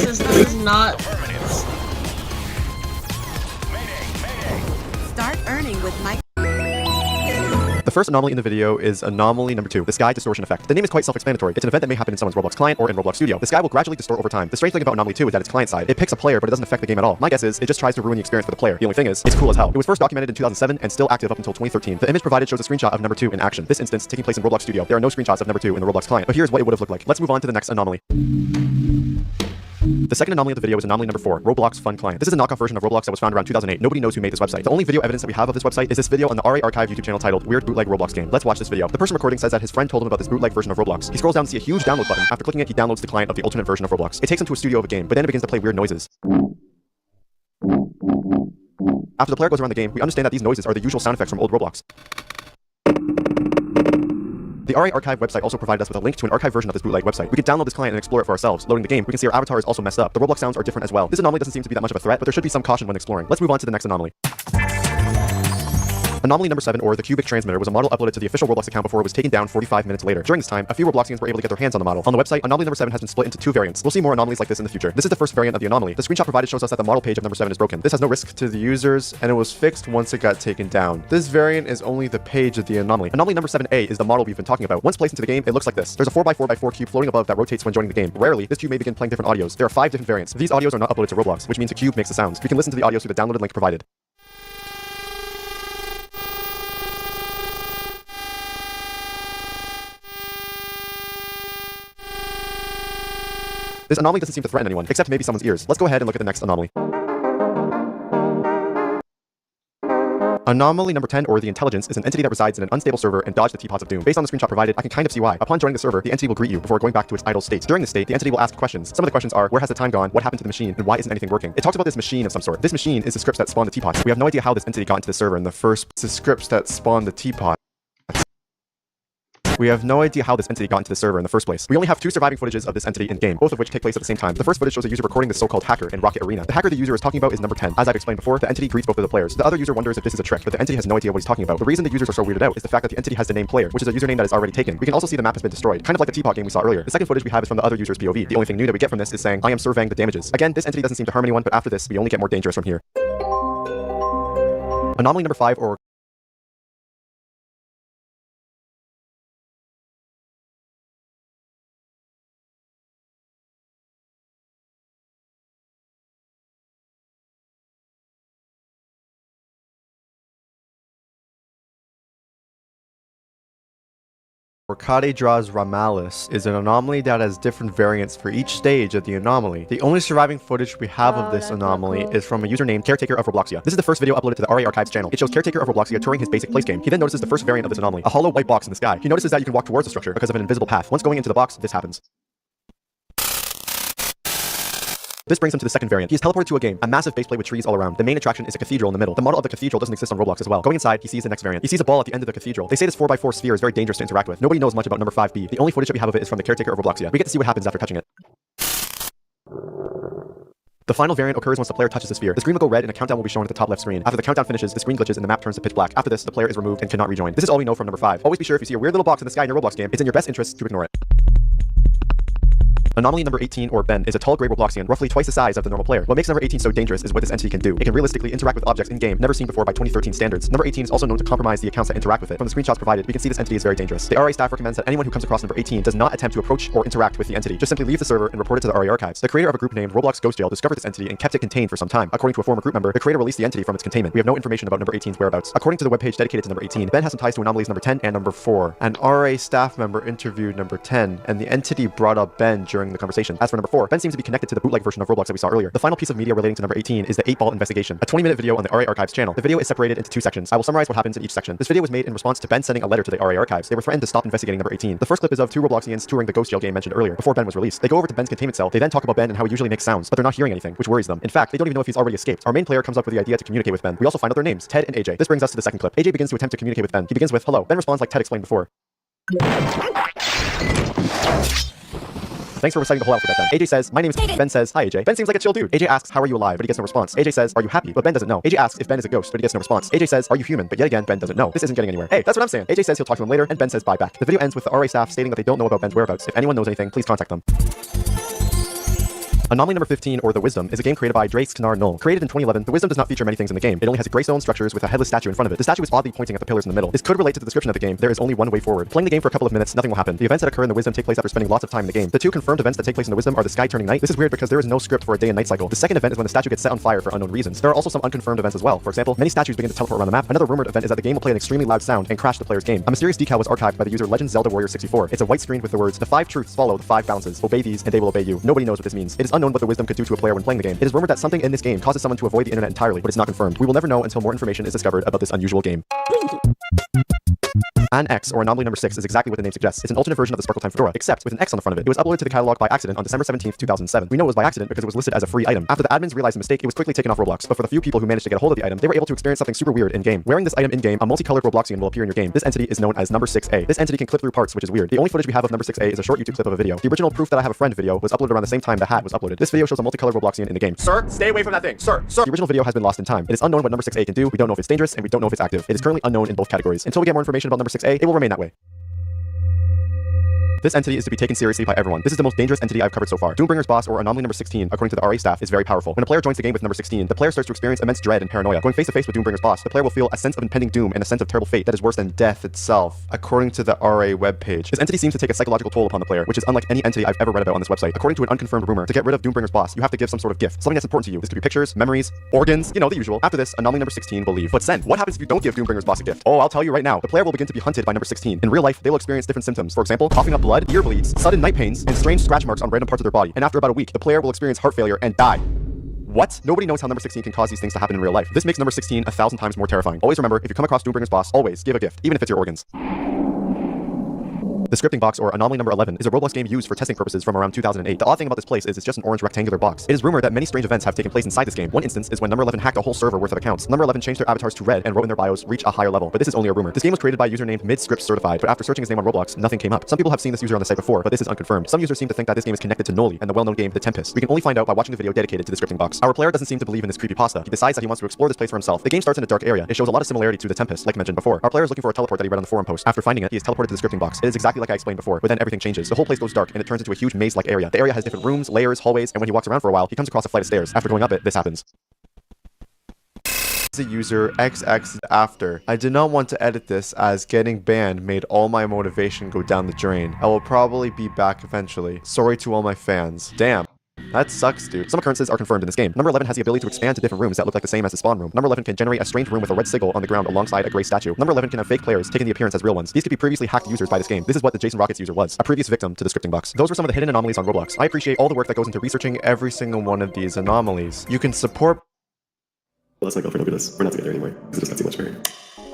This is not. Start earning with Mike. The first anomaly in the video is anomaly number 2, the sky distortion effect. The name is quite self-explanatory. It's an event that may happen in someone's Roblox client or in Roblox Studio. The sky will gradually distort over time. The strange thing about anomaly 2 is that it's client side. It picks a player, but it doesn't affect the game at all. My guess is it just tries to ruin the experience for the player. The only thing is, it's cool as hell. It was first documented in 2007 and still active up until 2013. The image provided shows a screenshot of number 2 in action. This instance taking place in Roblox Studio. There are no screenshots of number 2 in the Roblox client, but here's what it would have looked like. Let's move on to the next anomaly. The second anomaly of the video is anomaly number 4, Roblox Fun Client. This is a knockoff version of Roblox that was found around 2008. Nobody knows who made this website. The only video evidence that we have of this website is this video on the RA Archive YouTube channel titled Weird Bootleg Roblox Game. Let's watch this video. The person recording says that his friend told him about this bootleg version of Roblox. He scrolls down to see a huge download button. After clicking it, he downloads the client of the alternate version of Roblox. It takes him to a studio of a game, but then it begins to play weird noises. After the player goes around the game, we understand that these noises are the usual sound effects from old Roblox. The RA Archive website also provided us with a link to an archive version of this bootleg website. We could download this client and explore it for ourselves. Loading the game, we can see our avatar is also messed up. The Roblox sounds are different as well. This anomaly doesn't seem to be that much of a threat, but there should be some caution when exploring. Let's move on to the next anomaly. Anomaly number 7, or the cubic transmitter, was a model uploaded to the official Roblox account before it was taken down 45 minutes later. During this time, a few Robloxians were able to get their hands on the model. On the website, anomaly number 7 has been split into 2 variants. We'll see more anomalies like this in the future. This is the first variant of the anomaly. The screenshot provided shows us that the model page of number 7 is broken. This has no risk to the users, and it was fixed once it got taken down. This variant is only the page of the anomaly. Anomaly number 7A is the model we've been talking about. Once placed into the game, it looks like this. There's a 4x4x4 cube floating above that rotates when joining the game. Rarely, this cube may begin playing different audios. There are 5 different variants. These audios are not uploaded to Roblox, which means the cube makes the sounds. We can listen to the audios through the downloaded link provided. This anomaly doesn't seem to threaten anyone, except maybe someone's ears. Let's go ahead and look at the next anomaly. Anomaly number 10, or the intelligence, is an entity that resides in an unstable server and dodges the teapots of doom. Based on the screenshot provided, I can kind of see why. Upon joining the server, the entity will greet you before going back to its idle state. During this state, the entity will ask questions. Some of the questions are, where has the time gone? What happened to the machine? And why isn't anything working? It talks about this machine of some sort. This machine is the scripts that spawn the teapots. We have no idea how this entity got into the server in the first. The scripts that spawn the teapot. We have no idea how this entity got into the server in the first place. We only have 2 surviving footages of this entity in-game, both of which take place at the same time. The first footage shows a user recording the so-called hacker in Rocket Arena. The hacker the user is talking about is number 10. As I've explained before, the entity greets both of the players. The other user wonders if this is a trick, but the entity has no idea what he's talking about. The reason the users are so weirded out is the fact that the entity has the name player, which is a username that is already taken. We can also see the map has been destroyed, kind of like the teapot game we saw earlier. The second footage we have is from the other user's POV. The only thing new that we get from this is saying, I am surveying the damages. Again, this entity doesn't seem to harm anyone, but after this, we only get more dangerous from here. Anomaly number 5, or Orcade draws Ramalis is an anomaly that has different variants for each stage of the anomaly. The only surviving footage we have of this anomaly is from a user named Caretaker of Robloxia. This is the first video uploaded to the RA Archives channel. It shows Caretaker of Robloxia touring his basic place game. He then notices the first variant of this anomaly, a hollow white box in the sky. He notices that you can walk towards the structure because of an invisible path. Once going into the box, this happens. This brings him to the second variant. He is teleported to a game, a massive base plate with trees all around. The main attraction is a cathedral in the middle. The model of the cathedral doesn't exist on Roblox as well. Going inside, he sees the next variant. He sees a ball at the end of the cathedral. They say this 4x4 sphere is very dangerous to interact with. Nobody knows much about number 5B. The only footage that we have of it is from the Caretaker of Robloxia. We get to see what happens after touching it. The final variant occurs once the player touches the sphere. The screen will go red and a countdown will be shown at the top left screen. After the countdown finishes, the screen glitches and the map turns to pitch black. After this, the player is removed and cannot rejoin. This is all we know from number 5. Always be sure if you see a weird little box in the sky in your Roblox game, it's in your best interest to ignore it. Anomaly number 18, or Ben, is a tall gray Robloxian, roughly twice the size of the normal player. What makes number 18 so dangerous is what this entity can do. It can realistically interact with objects in-game, never seen before by 2013 standards. Number 18 is also known to compromise the accounts that interact with it. From the screenshots provided, we can see this entity is very dangerous. The RA staff recommends that anyone who comes across number 18 does not attempt to approach or interact with the entity. Just simply leave the server and report it to the RA archives. The creator of a group named Roblox Ghost Jail discovered this entity and kept it contained for some time. According to a former group member, the creator released the entity from its containment. We have no information about number 18's whereabouts. According to the webpage dedicated to number 18, Ben has some ties to anomalies number 10 and number 4. An RA staff member interviewed number 10, and the entity brought up Ben during during the conversation. As for number 4, Ben seems to be connected to the bootleg version of Roblox that we saw earlier. The final piece of media relating to number 18 is the 8-Ball investigation, a 20-minute video on the RA Archives channel. The video is separated into 2 sections. I will summarize what happens in each section. This video was made in response to Ben sending a letter to the RA Archives. They were threatened to stop investigating number 18. The first clip is of 2 Robloxians touring the Ghost Jail game mentioned earlier, before Ben was released. They go over to Ben's containment cell. They then talk about Ben and how he usually makes sounds, but they're not hearing anything, which worries them. In fact, they don't even know if he's already escaped. Our main player comes up with the idea to communicate with Ben. We also find out their names, Ted and AJ. This brings us to the second clip. AJ begins to attempt to communicate with Ben. He begins with hello. Ben responds like Ted explained before. Thanks for reciting the whole alphabet then. AJ says, my name's Ben says, hi AJ. Ben seems like a chill dude. AJ asks, how are you alive? But he gets no response. AJ says, are you happy? But Ben doesn't know. AJ asks if Ben is a ghost, but he gets no response. AJ says, are you human? But yet again, Ben doesn't know. This isn't getting anywhere. Hey, that's what I'm saying. AJ says he'll talk to him later, and Ben says bye back. The video ends with the RA staff stating that they don't know about Ben's whereabouts. If anyone knows anything, please contact them. Anomaly number 15, or The Wisdom, is a game created by Drace Knar Null. Created in 2011, The Wisdom does not feature many things in the game. It only has gray stone structures with a headless statue in front of it. The statue is oddly pointing at the pillars in the middle. This could relate to the description of the game. There is only one way forward. Playing the game for a couple of minutes, nothing will happen. The events that occur in The Wisdom take place after spending lots of time in the game. The 2 confirmed events that take place in The Wisdom are the sky turning night. This is weird because there is no script for a day and night cycle. The second event is when the statue gets set on fire for unknown reasons. There are also some unconfirmed events as well. For example, many statues begin to teleport around the map. Another rumored event is that the game will play an extremely loud sound and crash the player's game. A mysterious decal was archived by the user Legend Zelda Warrior 64. It's a white screen with the words, the 5 truths follow the 5 balances. Obey these and they will obey you. Nobody knows what this means. It is unknown what The Wisdom could do to a player when playing the game. It is rumored that something in this game causes someone to avoid the internet entirely, but it's not confirmed. We will never know until more information is discovered about this unusual game. An X, or Anomaly number 6, is exactly what the name suggests. It's an alternate version of the Sparkle Time Fedora, except with an X on the front of it. It was uploaded to the catalog by accident on December 17th, 2007. We know it was by accident because it was listed as a free item. After the admins realized the mistake, it was quickly taken off Roblox, but for the few people who managed to get a hold of the item, they were able to experience something super weird in-game. Wearing this item in-game, a multicolored Robloxian will appear in your game. This entity is known as number 6A. This entity can clip through parts, which is weird. The only footage we have of number 6A is a short YouTube clip of a video. The original proof that I have a friend video was uploaded around the same time the hat was uploaded. This video shows a multicolored Robloxian in the game. Sir, stay away from that thing. Sir. The original video has been lost in time. It is unknown what number 6A can do. We don't know if it's dangerous, and we don't know if it's active. It is currently unknown in both categories. Until we get more information about number 6A, it will remain that way. This entity is to be taken seriously by everyone. This is the most dangerous entity I've covered so far. Doombringer's boss, or Anomaly number 16, according to the RA staff, is very powerful. When a player joins the game with number 16, the player starts to experience immense dread and paranoia. Going face to face with Doombringer's boss, the player will feel a sense of impending doom and a sense of terrible fate that is worse than death itself, according to the RA webpage. This entity seems to take a psychological toll upon the player, which is unlike any entity I've ever read about on this website. According to an unconfirmed rumor, to get rid of Doombringer's boss, you have to give some sort of gift, something that's important to you. This could be pictures, memories, organs, you know, the usual. After this, Anomaly number 16 will leave. But Sen, what happens if you don't give Doombringer's boss a gift? Oh, I'll tell you right now. The player will begin to be hunted by number 16. In real life, they will experience different symptoms. For example, coughing up blood, ear bleeds, sudden night pains, and strange scratch marks on random parts of their body. And after about a week, the player will experience heart failure and die. What? Nobody knows how number 16 can cause these things to happen in real life. This makes number 16 1,000 times more terrifying. Always remember, if you come across Doombringer's boss, always give a gift, even if it's your organs. The scripting box, or Anomaly number 11, is a Roblox game used for testing purposes from around 2008. The odd thing about this place is it's just an orange rectangular box. It is rumored that many strange events have taken place inside this game. One instance is when number 11 hacked a whole server worth of accounts. Number 11 changed their avatars to red and wrote in their bios, reach a higher level. But this is only a rumor. This game was created by a user named MidScriptCertified, but after searching his name on Roblox, nothing came up. Some people have seen this user on the site before, but this is unconfirmed. Some users seem to think that this game is connected to Noli and the well-known game The Tempest. We can only find out by watching the video dedicated to the scripting box. Our player doesn't seem to believe in this creepypasta. He decides that he wants to explore this place for himself. The game starts in a dark area. It shows a lot of similarity to The Tempest, like mentioned before. Our player is looking for a teleport that he read on the forum post. After finding it, he is teleported to the scripting box. It is exactly like I explained before, but then everything changes. The whole place goes dark and it turns into a huge maze-like area. The area has different rooms, layers, hallways, and when he walks around for a while, he comes across a flight of stairs. After going up it, this happens. The user XX after. I did not want to edit this as getting banned made all my motivation go down the drain. I will probably be back eventually. Sorry to all my fans. Damn. That sucks, dude. Some occurrences are confirmed in this game. Number 11 has the ability to expand to different rooms that look like the same as the spawn room. Number 11 can generate a strange room with a red sigil on the ground alongside a gray statue. Number 11 can have fake players taking the appearance as real ones. These could be previously hacked users by this game. This is what the Jason Rockets user was, a previous victim to the scripting box. Those were some of the hidden anomalies on Roblox. I appreciate all the work that goes into researching every single one of these anomalies. You can support... Let's not go for no this. We're not together anymore. Because it just got too much for her.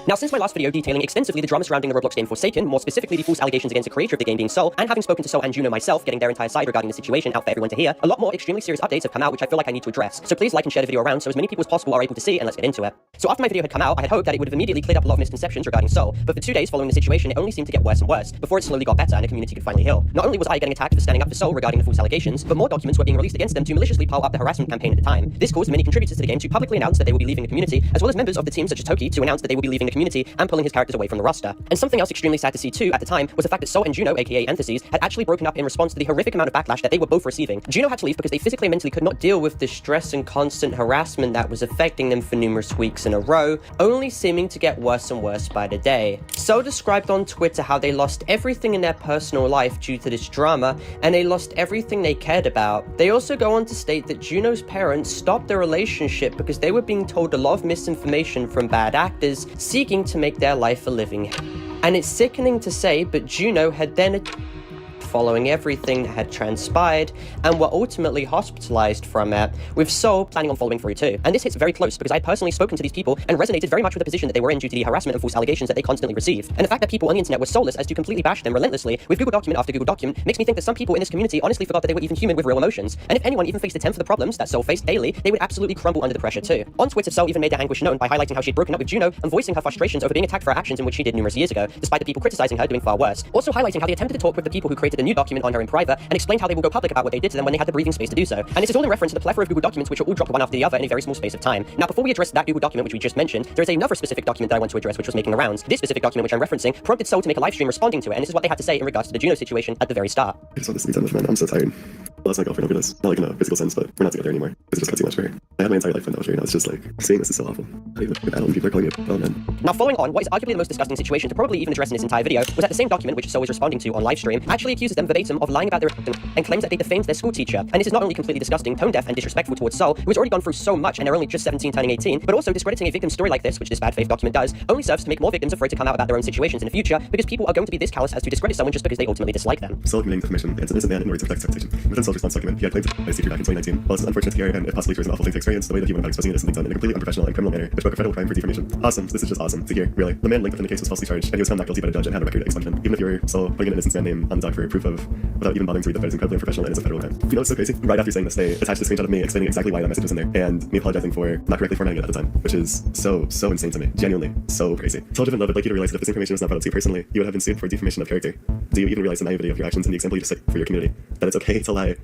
Now, since my last video detailing extensively the drama surrounding the Roblox game Forsaken, more specifically the false allegations against the creator of the game being Sol, and having spoken to Sol and Juno myself, getting their entire side regarding the situation out for everyone to hear, a lot more extremely serious updates have come out which I feel like I need to address. So please like and share the video around so as many people as possible are able to see, and let's get into it. So after my video had come out, I had hoped that it would have immediately cleared up a lot of misconceptions regarding Sol, but for 2 days following the situation, it only seemed to get worse and worse, before it slowly got better and the community could finally heal. Not only was I getting attacked for standing up for Sol regarding the false allegations, but more documents were being released against them to maliciously pile up the harassment campaign at the time. This caused many contributors to the game to publicly announce that they would be leaving the community, as well as members of the team such as Toki to announce that they would be leaving the community and pulling his characters away from the roster. And something else extremely sad to see too at the time was the fact that Sol and Juno, aka Antitheses, had actually broken up in response to the horrific amount of backlash that they were both receiving. Juno had to leave because they physically and mentally could not deal with the stress and constant harassment that was affecting them for numerous weeks in a row, only seeming to get worse and worse by the day. Sol described on Twitter how they lost everything in their personal life due to this drama, and they lost everything they cared about. They also go on to state that Juno's parents stopped their relationship because they were being told a lot of misinformation from bad actors seeking to make their life a living. And it's sickening to say, but Juno had then following everything that had transpired and were ultimately hospitalized from it, with Seoul planning on following through too. And this hits very close because I had personally spoken to these people and resonated very much with the position that they were in due to the harassment and false allegations that they constantly receive. And the fact that people on the internet were soulless as to completely bash them relentlessly with Google document after Google document makes me think that some people in this community honestly forgot that they were even human with real emotions. And if anyone even faced a tenth of the problems that Seoul faced daily, they would absolutely crumble under the pressure too. On Twitter, Seoul even made their anguish known by highlighting how she'd broken up with Juno and voicing her frustrations over being attacked for her actions in which she did numerous years ago, despite the people criticizing her doing far worse. Also highlighting how they attempted to talk with the people who created a new document on her in private and explained how they will go public about what they did to them when they had the breathing space to do so. And this is all in reference to the plethora of Google documents which are all dropped one after the other in a very small space of time. Now, before we address that Google document which we just mentioned, there is another specific document that I want to address which was making the rounds. This specific document which I'm referencing prompted Seoul to make a live stream responding to it, and this is what they had to say in regards to the Juno situation at the very start. I just want this to be done with, man. I'm so tired. I lost my girlfriend over this. Not like in a physical sense, but we're not together anymore. It's just got too much for her. I had my entire life without her, and I was just like, seeing this is so awful. I don't know, people are calling me a bum, man. Now, following on, what is arguably the most disgusting situation to probably even address in this entire video was that the same document which Seoul was responding to on live stream actually accuses them verbatim of lying about their and claims that they defamed their school teacher. And this is not only completely disgusting, tone deaf, and disrespectful towards Seoul, who has already gone through so much and they're only just 17 turning 18, but also discrediting a victim's story like this, which this bad faith document does, only serves to make more victims afraid to come out about their own situations in the future because people are going to be this callous as to discredit someone just because they ultimately dislike them. Seoul committing defamation against an innocent man in order to protect his reputation. Within Seoul's response document, he had claimed to I secret back in 2019. While this is unfortunate to hear, and if possibly was an awful thing to experience, the way that he went about expressing innocent things done in a completely unprofessional and criminal manner, which broke a federal crime for defamation. Awesome. This is just awesome to hear, really. The man linked within the case was falsely charged, and he was found not guilty by the judge and had a record expungement. Even if you were still putting an innocent man name on the doc for proof of, without even bothering to read the fed, is incredibly unprofessional and is a federal crime. You know what's so crazy? Right after saying this, they attached a screenshot of me explaining exactly why that message was in there, and me apologizing for not correctly formatting it at the time, which is so insane to me. Genuinely, so crazy. Seoul driven love would like you to realize that if this information was not brought up to you personally, you would have been sued for defamation of character. Do you even realize the naivety of your actions and the example you just set for your community? That it's okay to lie.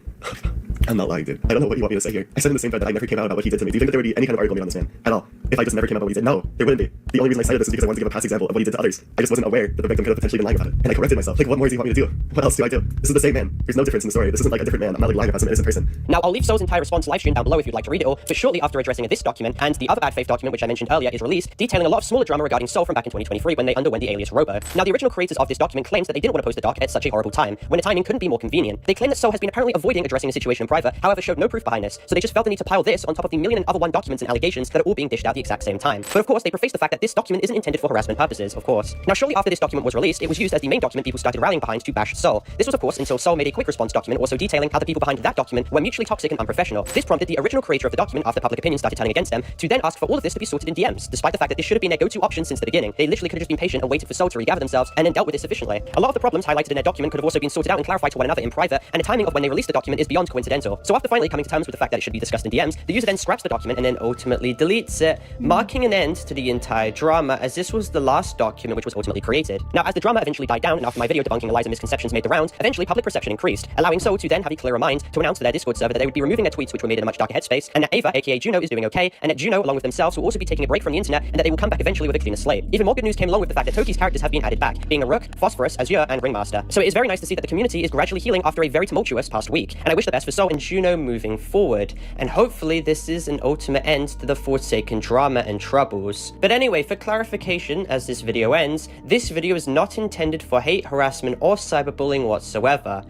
I'm not lying, dude. I don't know what you want me to say here. I said in the same thread that I never came out about what he did to me. Do you think that there would be any kind of article made on this man at all if I just never came out about what he did? No, there wouldn't be. The only reason I cited this is because I wanted to give a past example of what he did to others. I just wasn't aware that the victim could have potentially been lying about it, and I corrected myself. Like, what more do you want me to do? What else do I do? This is the same man. There's no difference in the story. This isn't like a different man. I'm not like lying about some innocent person. Now, I'll leave Seoul's entire response live stream down below if you'd like to read it all, but shortly after addressing this document and the other bad faith document which I mentioned earlier is released, detailing a lot of smaller drama regarding Seoul from back in 2023 when they underwent the alias Robo. Now, the original creators of this document claims that they didn't want to post the doc at such a horrible time, when the timing couldn't be more convenient. They claim that Seoul has been apparently avoiding addressing the situation in private, however showed no proof behind this, so they just felt the need to pile this on top of the million and other one documents and allegations that are all being dished out at the exact same time. But of course, they preface the fact that this document isn't intended for harassment purposes, of course. Now, shortly after this document was released, it was used as the main document people started rallying behind to bash Seoul. This was, of course, until Seoul made a quick response document also detailing how the people behind that document were mutually toxic and unprofessional. This prompted the original creator of the document, after public opinion started turning against them, to then ask for all of this to be sorted in DMs, despite the fact that this should have been their go-to option since the beginning. They literally could have just been patient and waited for Seoul to regather themselves and then dealt with this efficiently. A lot of the problems highlighted in their document could have also been sorted out and clarified to one another in private, and the timing of when they released the document is beyond coincidental. So after finally coming to terms with the fact that it should be discussed in DMs, the user then scraps the document and then ultimately deletes it, marking an end to the entire drama, as this was the last document which was ultimately created. Now, as the drama eventually died down and after my video debunking the lies and misconceptions made the rounds, eventually public perception increased, allowing Seoul to then have a clearer mind to announce to their Discord server that they would be removing their tweets which were made in a much darker headspace, and that Ava, aka Juno, is doing okay, and that Juno, along with themselves, will also be taking a break from the internet, and that they will come back eventually with a cleaner slate. Even more good news came along with the fact that Toki's characters have been added back, being a Rook, Phosphorus, Azure, and Ringmaster. So it is very nice to see that the community is gradually healing after a very tumultuous past week, and I wish the best for Seoul and Juno moving forward, and hopefully this is an ultimate end to the Forsaken drama and troubles. But anyway, for clarification, as this video ends, this video is not intended for hate, harassment, or cyberbullying whatsoever.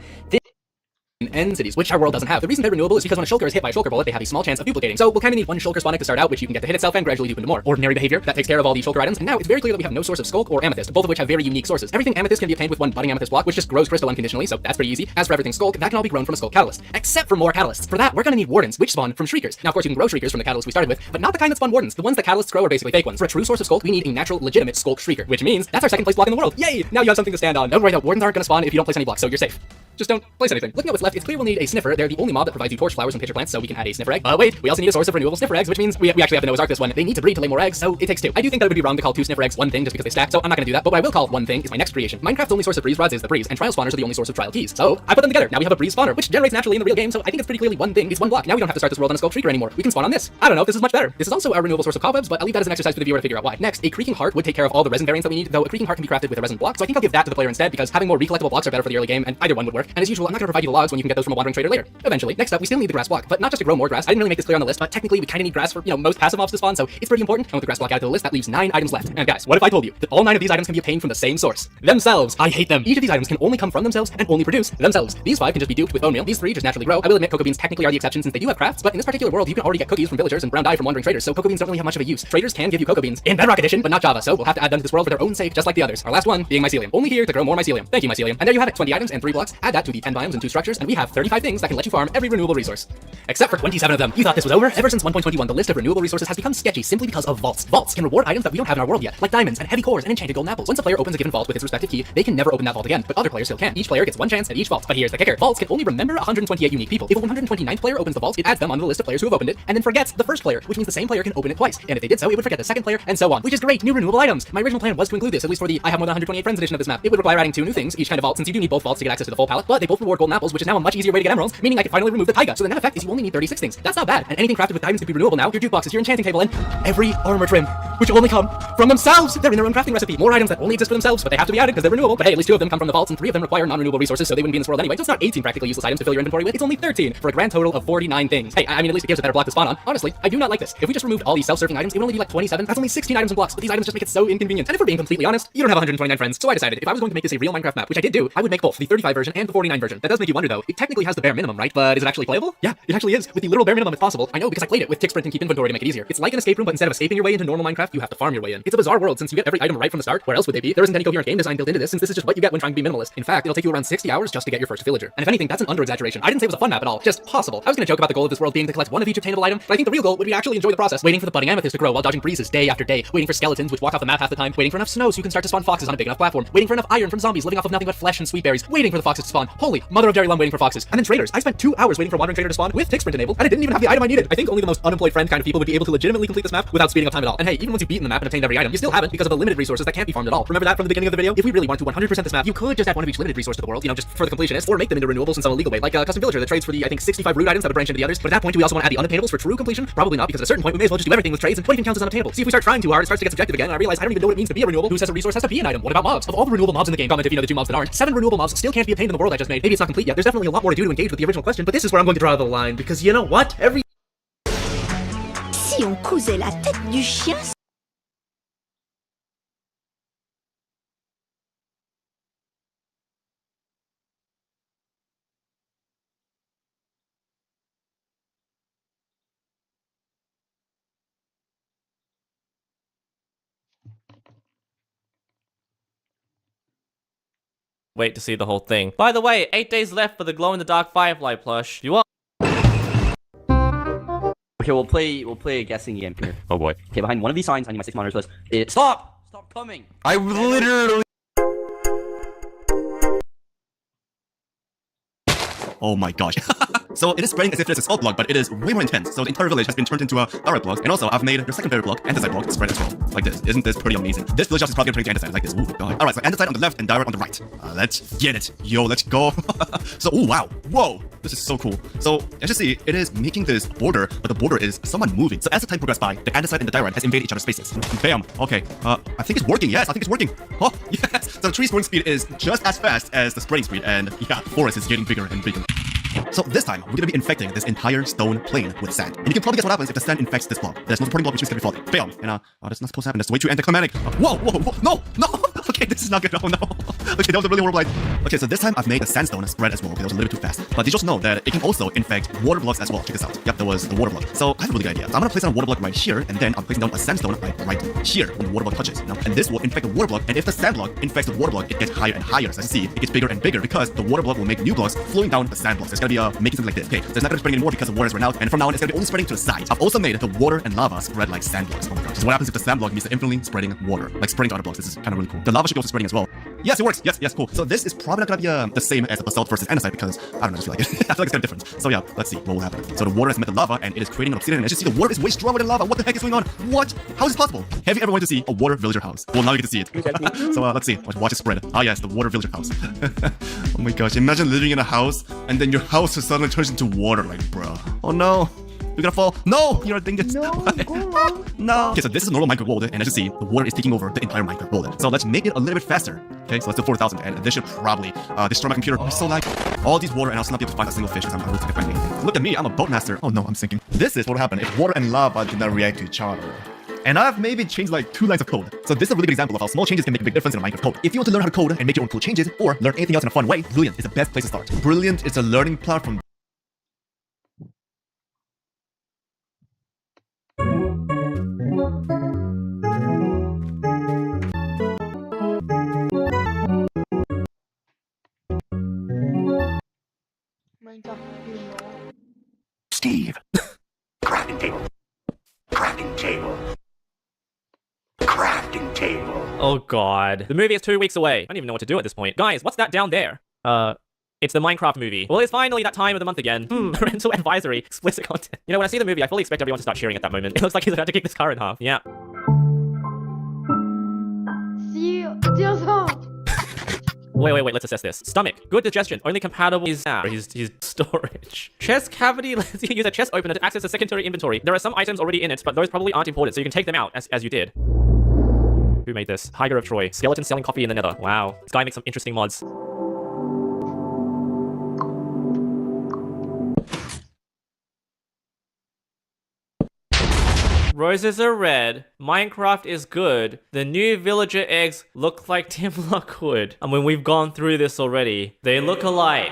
End cities, which our world doesn't have. The reason they're renewable is because when a shulker is hit by a shulker bullet, they have a small chance of duplicating. So we'll kind of need one shulker spawning to start out, which you can get to hit itself and gradually dupe into more. Ordinary behavior, that takes care of all the shulker items, and now it's very clear that we have no source of skulk or amethyst, both of which have very unique sources. Everything amethyst can be obtained with one budding amethyst block, which just grows crystal unconditionally, so that's pretty easy. As for everything skulk, that can all be grown from a skulk catalyst. Except for more catalysts. For that, we're gonna need wardens, which spawn from shriekers. Now, of course, you can grow shriekers from the catalyst we started with, but not the kind that spawn wardens. The ones that catalysts grow are basically fake ones. For a true source of skulk, we need a natural, legitimate skulk shrieker, which means that's our second place block in the world. Yay! Now you have something to stand on. Don't worry though, wardens aren't gonna spawn if you don't place any blocks, so you're safe. Just don't place anything. Looking at what's left, it's clear we'll need a sniffer. They're the only mob that provides you torch flowers and pitcher plants, so we can add a sniffer egg. But wait, we also need a source of renewable sniffer eggs, which means we actually have to Noah's Ark this one. They need to breed to lay more eggs, so it takes two. I do think that it would be wrong to call two sniffer eggs one thing just because they stack, so I'm not gonna do that. But what I will call one thing is my next creation. Minecraft's only source of breeze rods is the breeze, and trial spawners are the only source of trial keys. So I put them together. Now we have a breeze spawner, which generates naturally in the real game, so I think it's pretty clearly one thing. It's one block. Now we don't have to start this world on a skulk shrieker anymore. We can spawn on this. I don't know if this is much better. This is also our renewable source of cobwebs, but I'll leave that as an exercise for the viewer to figure out why. Next, a creaking heart would take care of all the resin variants that we need, though a creaking heart can be crafted with a resin block, so I think I'll give that to the player instead because having more recollectible blocks are better for the early game, and either one would work. And as usual, I'm not gonna provide you the logs when you can get those from a wandering trader later. Eventually. Next up, we still need the grass block, but not just to grow more grass. I didn't really make this clear on the list, but technically we kind of need grass for, most passive mobs to spawn, so it's pretty important. And with the grass block added to the list, that leaves 9 items left. And guys, what if I told you that all 9 of these items can be obtained from the same source? Themselves. I hate them. Each of these items can only come from themselves and only produce themselves. These 5 can just be duped with bone meal. These 3 just naturally grow. I will admit cocoa beans technically are the exception since they do have crafts, but in this particular world, you can already get cookies from villagers and brown dye from wandering traders, so cocoa beans don't really have much of a use. Traders can give you cocoa beans in Bedrock Edition, but not Java, so we'll have to add them to this world for their own sake, just like the others. Our last one being mycelium. Only here to grow more mycelium. Thank you, mycelium. And there you have it, 20 items and 3 blocks. Add that to the 10 biomes and 2 structures, and we have 35 things that can let you farm every renewable resource. Except for 27 of them. You thought this was over? Ever since 1.21, the list of renewable resources has become sketchy simply because of vaults. Vaults can reward items that we don't have in our world yet, like diamonds and heavy cores and enchanted golden apples. Once a player opens a given vault with its respective key, they can never open that vault again, but other players still can. Each player gets one chance at each vault. But here's the kicker. Vaults can only remember 128 unique people. If a 129th player opens the vault, it adds them onto the list of players who have opened it, and then forgets the first player, which means the same player can open it twice. And if they did so, it would forget the second player, and so on. Which is great, new renewable items. My original plan was to include this, at least for the I have more than 128 friends edition of this map. It would require adding 2 new things, each kind of vault, since you do need both vaults to get access to the full palette, but they both reward golden apples, which is now a much easier way to get emeralds, meaning I can finally remove the taiga. So the net effect is you only need 36 things. That's not bad. And anything crafted with diamonds can be renewable now. Your jukeboxes, your enchanting table, and every armor trim, which only come from themselves. They're in their own crafting recipe. More items that only exist for themselves, but they have to be added because they're renewable. But hey, at least 2 of them come from the vaults, and 3 of them require non-renewable resources, so they wouldn't be in this world anyway. So it's not 18 practically useless items to fill your inventory with. It's only 13 for a grand total of 49 things. Hey, I mean, at least it gives a better block to spawn on. Honestly, I do not like this. If we just removed all these self-serving items, it would only be like 27. That's only 16 items and blocks. But these items just make it so inconvenient. And if we're being completely honest, you don't have 129 friends. So I decided if I was going to make this a real Minecraft map, which I did do, I would make both the 35 version and the 49 version. That does make you wonder though. It technically has the bare minimum, right? But is it actually playable? Yeah, it actually is. With the literal bare minimum if possible. I know because I played it with tick sprint and keep inventory to make it easier. It's like an escape room, but instead of escaping your way into normal Minecraft, you have to farm your way in. It's a bizarre world since you get every item right from the start. Where else would they be? There isn't any coherent game design built into this, since this is just what you get when trying to be minimalist. In fact, it'll take you around 60 hours just to get your first villager. And if anything, that's an under-exaggeration. I didn't say it was a fun map at all, just possible. I was gonna joke about the goal of this world being to collect one of each obtainable item, but I think the real goal would be to actually enjoy the process, waiting for the budding amethyst to grow while dodging breezes day after day, waiting for skeletons which walk off the map half the time, waiting for enough snow so you can start to spawn foxes on a big enough platform, waiting for enough iron from zombies living off of nothing but flesh and sweet berries, waiting for the foxes to spawn. Holy mother of Dairy Lum, waiting for foxes. And then traders. I spent 2 hours waiting for a wandering trader to spawn with tick sprint enabled, and I didn't even have the item I needed. I think only the most unemployed friend kind of people would be able to legitimately complete this map without speeding up time at all. And hey, even once you've beaten the map and obtained every item, you still haven't because of the limited resources that can't be farmed at all. Remember that from the beginning of the video? If we really want to 100% this map, you could just add one of each limited resource to the world, you know, just for the completionist, or make them into renewables in some illegal way, like a custom villager that trades for the, I think, 65 root items that would branch into the others. But at that point, do we also want to add the unobtainables for true completion? Probably not, because at a certain point, we may as well just do everything with trades, and what even counts as unobtainable? See, if we start trying too hard, it starts to get subjective again, and I realize I don't even know what it means to be a renewable. Who says a resource has to be an item? What about mobs? Of all the renewable mobs in the game, comment if you know the 2 mobs that aren't. 7 renewable mobs still can't be obtained in the world I just made. Maybe it's not complete yet. There's definitely a lot more to do to engage with the original question, but this is where I'm going to draw the line, because you know what? Si on cousait la tête du chien. Wait to see the whole thing. By the way, 8 days left for the glow-in-the-dark Firefly plush. You want? Okay, we'll play a guessing game here. Oh boy. Okay, behind one of these signs on my 6 monitors list. Stop! Stop coming! I literally. Oh my gosh. So it is spreading as if it's a salt block, but it is way more intense. So the entire village has been turned into a barrel block. And also, I've made your second barrel block, andesite block, spread as well. Like this. Isn't this pretty amazing? This village house is probably going to turn into andesite like this. Ooh, god. Alright, so andesite on the left and diorite on the right. Let's get it. Yo, let's go. So, ooh, wow. Whoa. This is so cool. So, as you see, it is making this border, but the border is somewhat moving. So as the time progresses by, the andesite and the diorite has invaded each other's spaces. Bam. Okay. I think it's working. Yes, I think it's working. Oh, yes. So the tree's growing speed is just as fast as the spreading speed. And yeah, the forest is getting bigger and bigger. So this time, we're gonna be infecting this entire stone plane with sand. And you can probably guess what happens if the sand infects this block. There's no supporting block which is gonna be falling. Bam! And oh, that's not supposed to happen. That's way too anticlimactic. Whoa, whoa, whoa, no, no! Okay, this is not good. Oh no. Okay, that was a really horrible idea. Okay, so this time I've made the sandstone spread as well. Okay, that was a little bit too fast. But did you also know that it can also infect water blocks as well? Check this out. Yep, that was the water block. So I have a really good idea. So I'm gonna place down a water block right here, and then I'm placing down a sandstone right here when the water block touches. And this will infect the water block. And if the sand block infects the water block, it gets higher and higher. So as you see, it gets bigger and bigger because the water block will make new blocks flowing down the sand blocks. It's gonna be making something like this. Okay, so it's not gonna be spreading anymore because the water is run out, and from now on it's gonna be only spreading to the sides. I've also made the water and lava spread like sand blocks. Oh my gosh. So what happens if the sand block means infinitely spreading water, like spreading to other blocks? This is kind of really cool. The lava should be also spreading as well. Yes, it works. Yes, yes, cool. So this is probably not gonna be the same as the basalt versus andesite because I don't know, I just feel like it. I feel like it's kind of different. So yeah, let's see what will happen. So the water has met the lava and it is creating an obsidian. And as you see, the water is way stronger than lava. What the heck is going on? What? How is this possible? Have you ever wanted to see a water villager house? Well, now you get to see it. So let's see. Watch it spread. Ah yes, the water villager house. Oh my gosh! Imagine living in a house and then your house suddenly turns into water. Like, bro. Oh no. You're gonna fall. No! You're a dingus. No, no. Okay, so this is a normal Minecraft world, and as you see, the water is taking over the entire Minecraft world. So let's make it a little bit faster. Okay, so let's do 4,000, and this should probably destroy my computer. I'm so like all these water, and I'll still not be able to find a single fish because I'm really sick of finding anything. Look at me, I'm a boat master. Oh no, I'm sinking. This is what will happen if water and lava do not react to each other. And I've maybe changed like 2 lines of code. So this is a really good example of how small changes can make a big difference in a Minecraft code. If you want to learn how to code and make your own cool changes, or learn anything else in a fun way, Brilliant is the best place to start. Brilliant is a learning platform. Oh god. The movie is 2 weeks away. I don't even know what to do at this point. Guys, what's that down there? It's the Minecraft movie. Well, it's finally that time of the month again. Parental advisory, explicit content. You know, when I see the movie, I fully expect everyone to start cheering at that moment. It looks like he's about to kick this car in half. Yeah. Wait, let's assess this. Stomach, good digestion, only compatible is his storage. Chest cavity lets you use a chest opener to access a secondary inventory. There are some items already in it, but those probably aren't important, so you can take them out, as you did. Who made this? Tiger of Troy. Skeleton selling coffee in the nether. Wow. This guy makes some interesting mods. Roses are red. Minecraft is good. The new villager eggs look like Tim Lockwood. I mean, we've gone through this already. They look alike.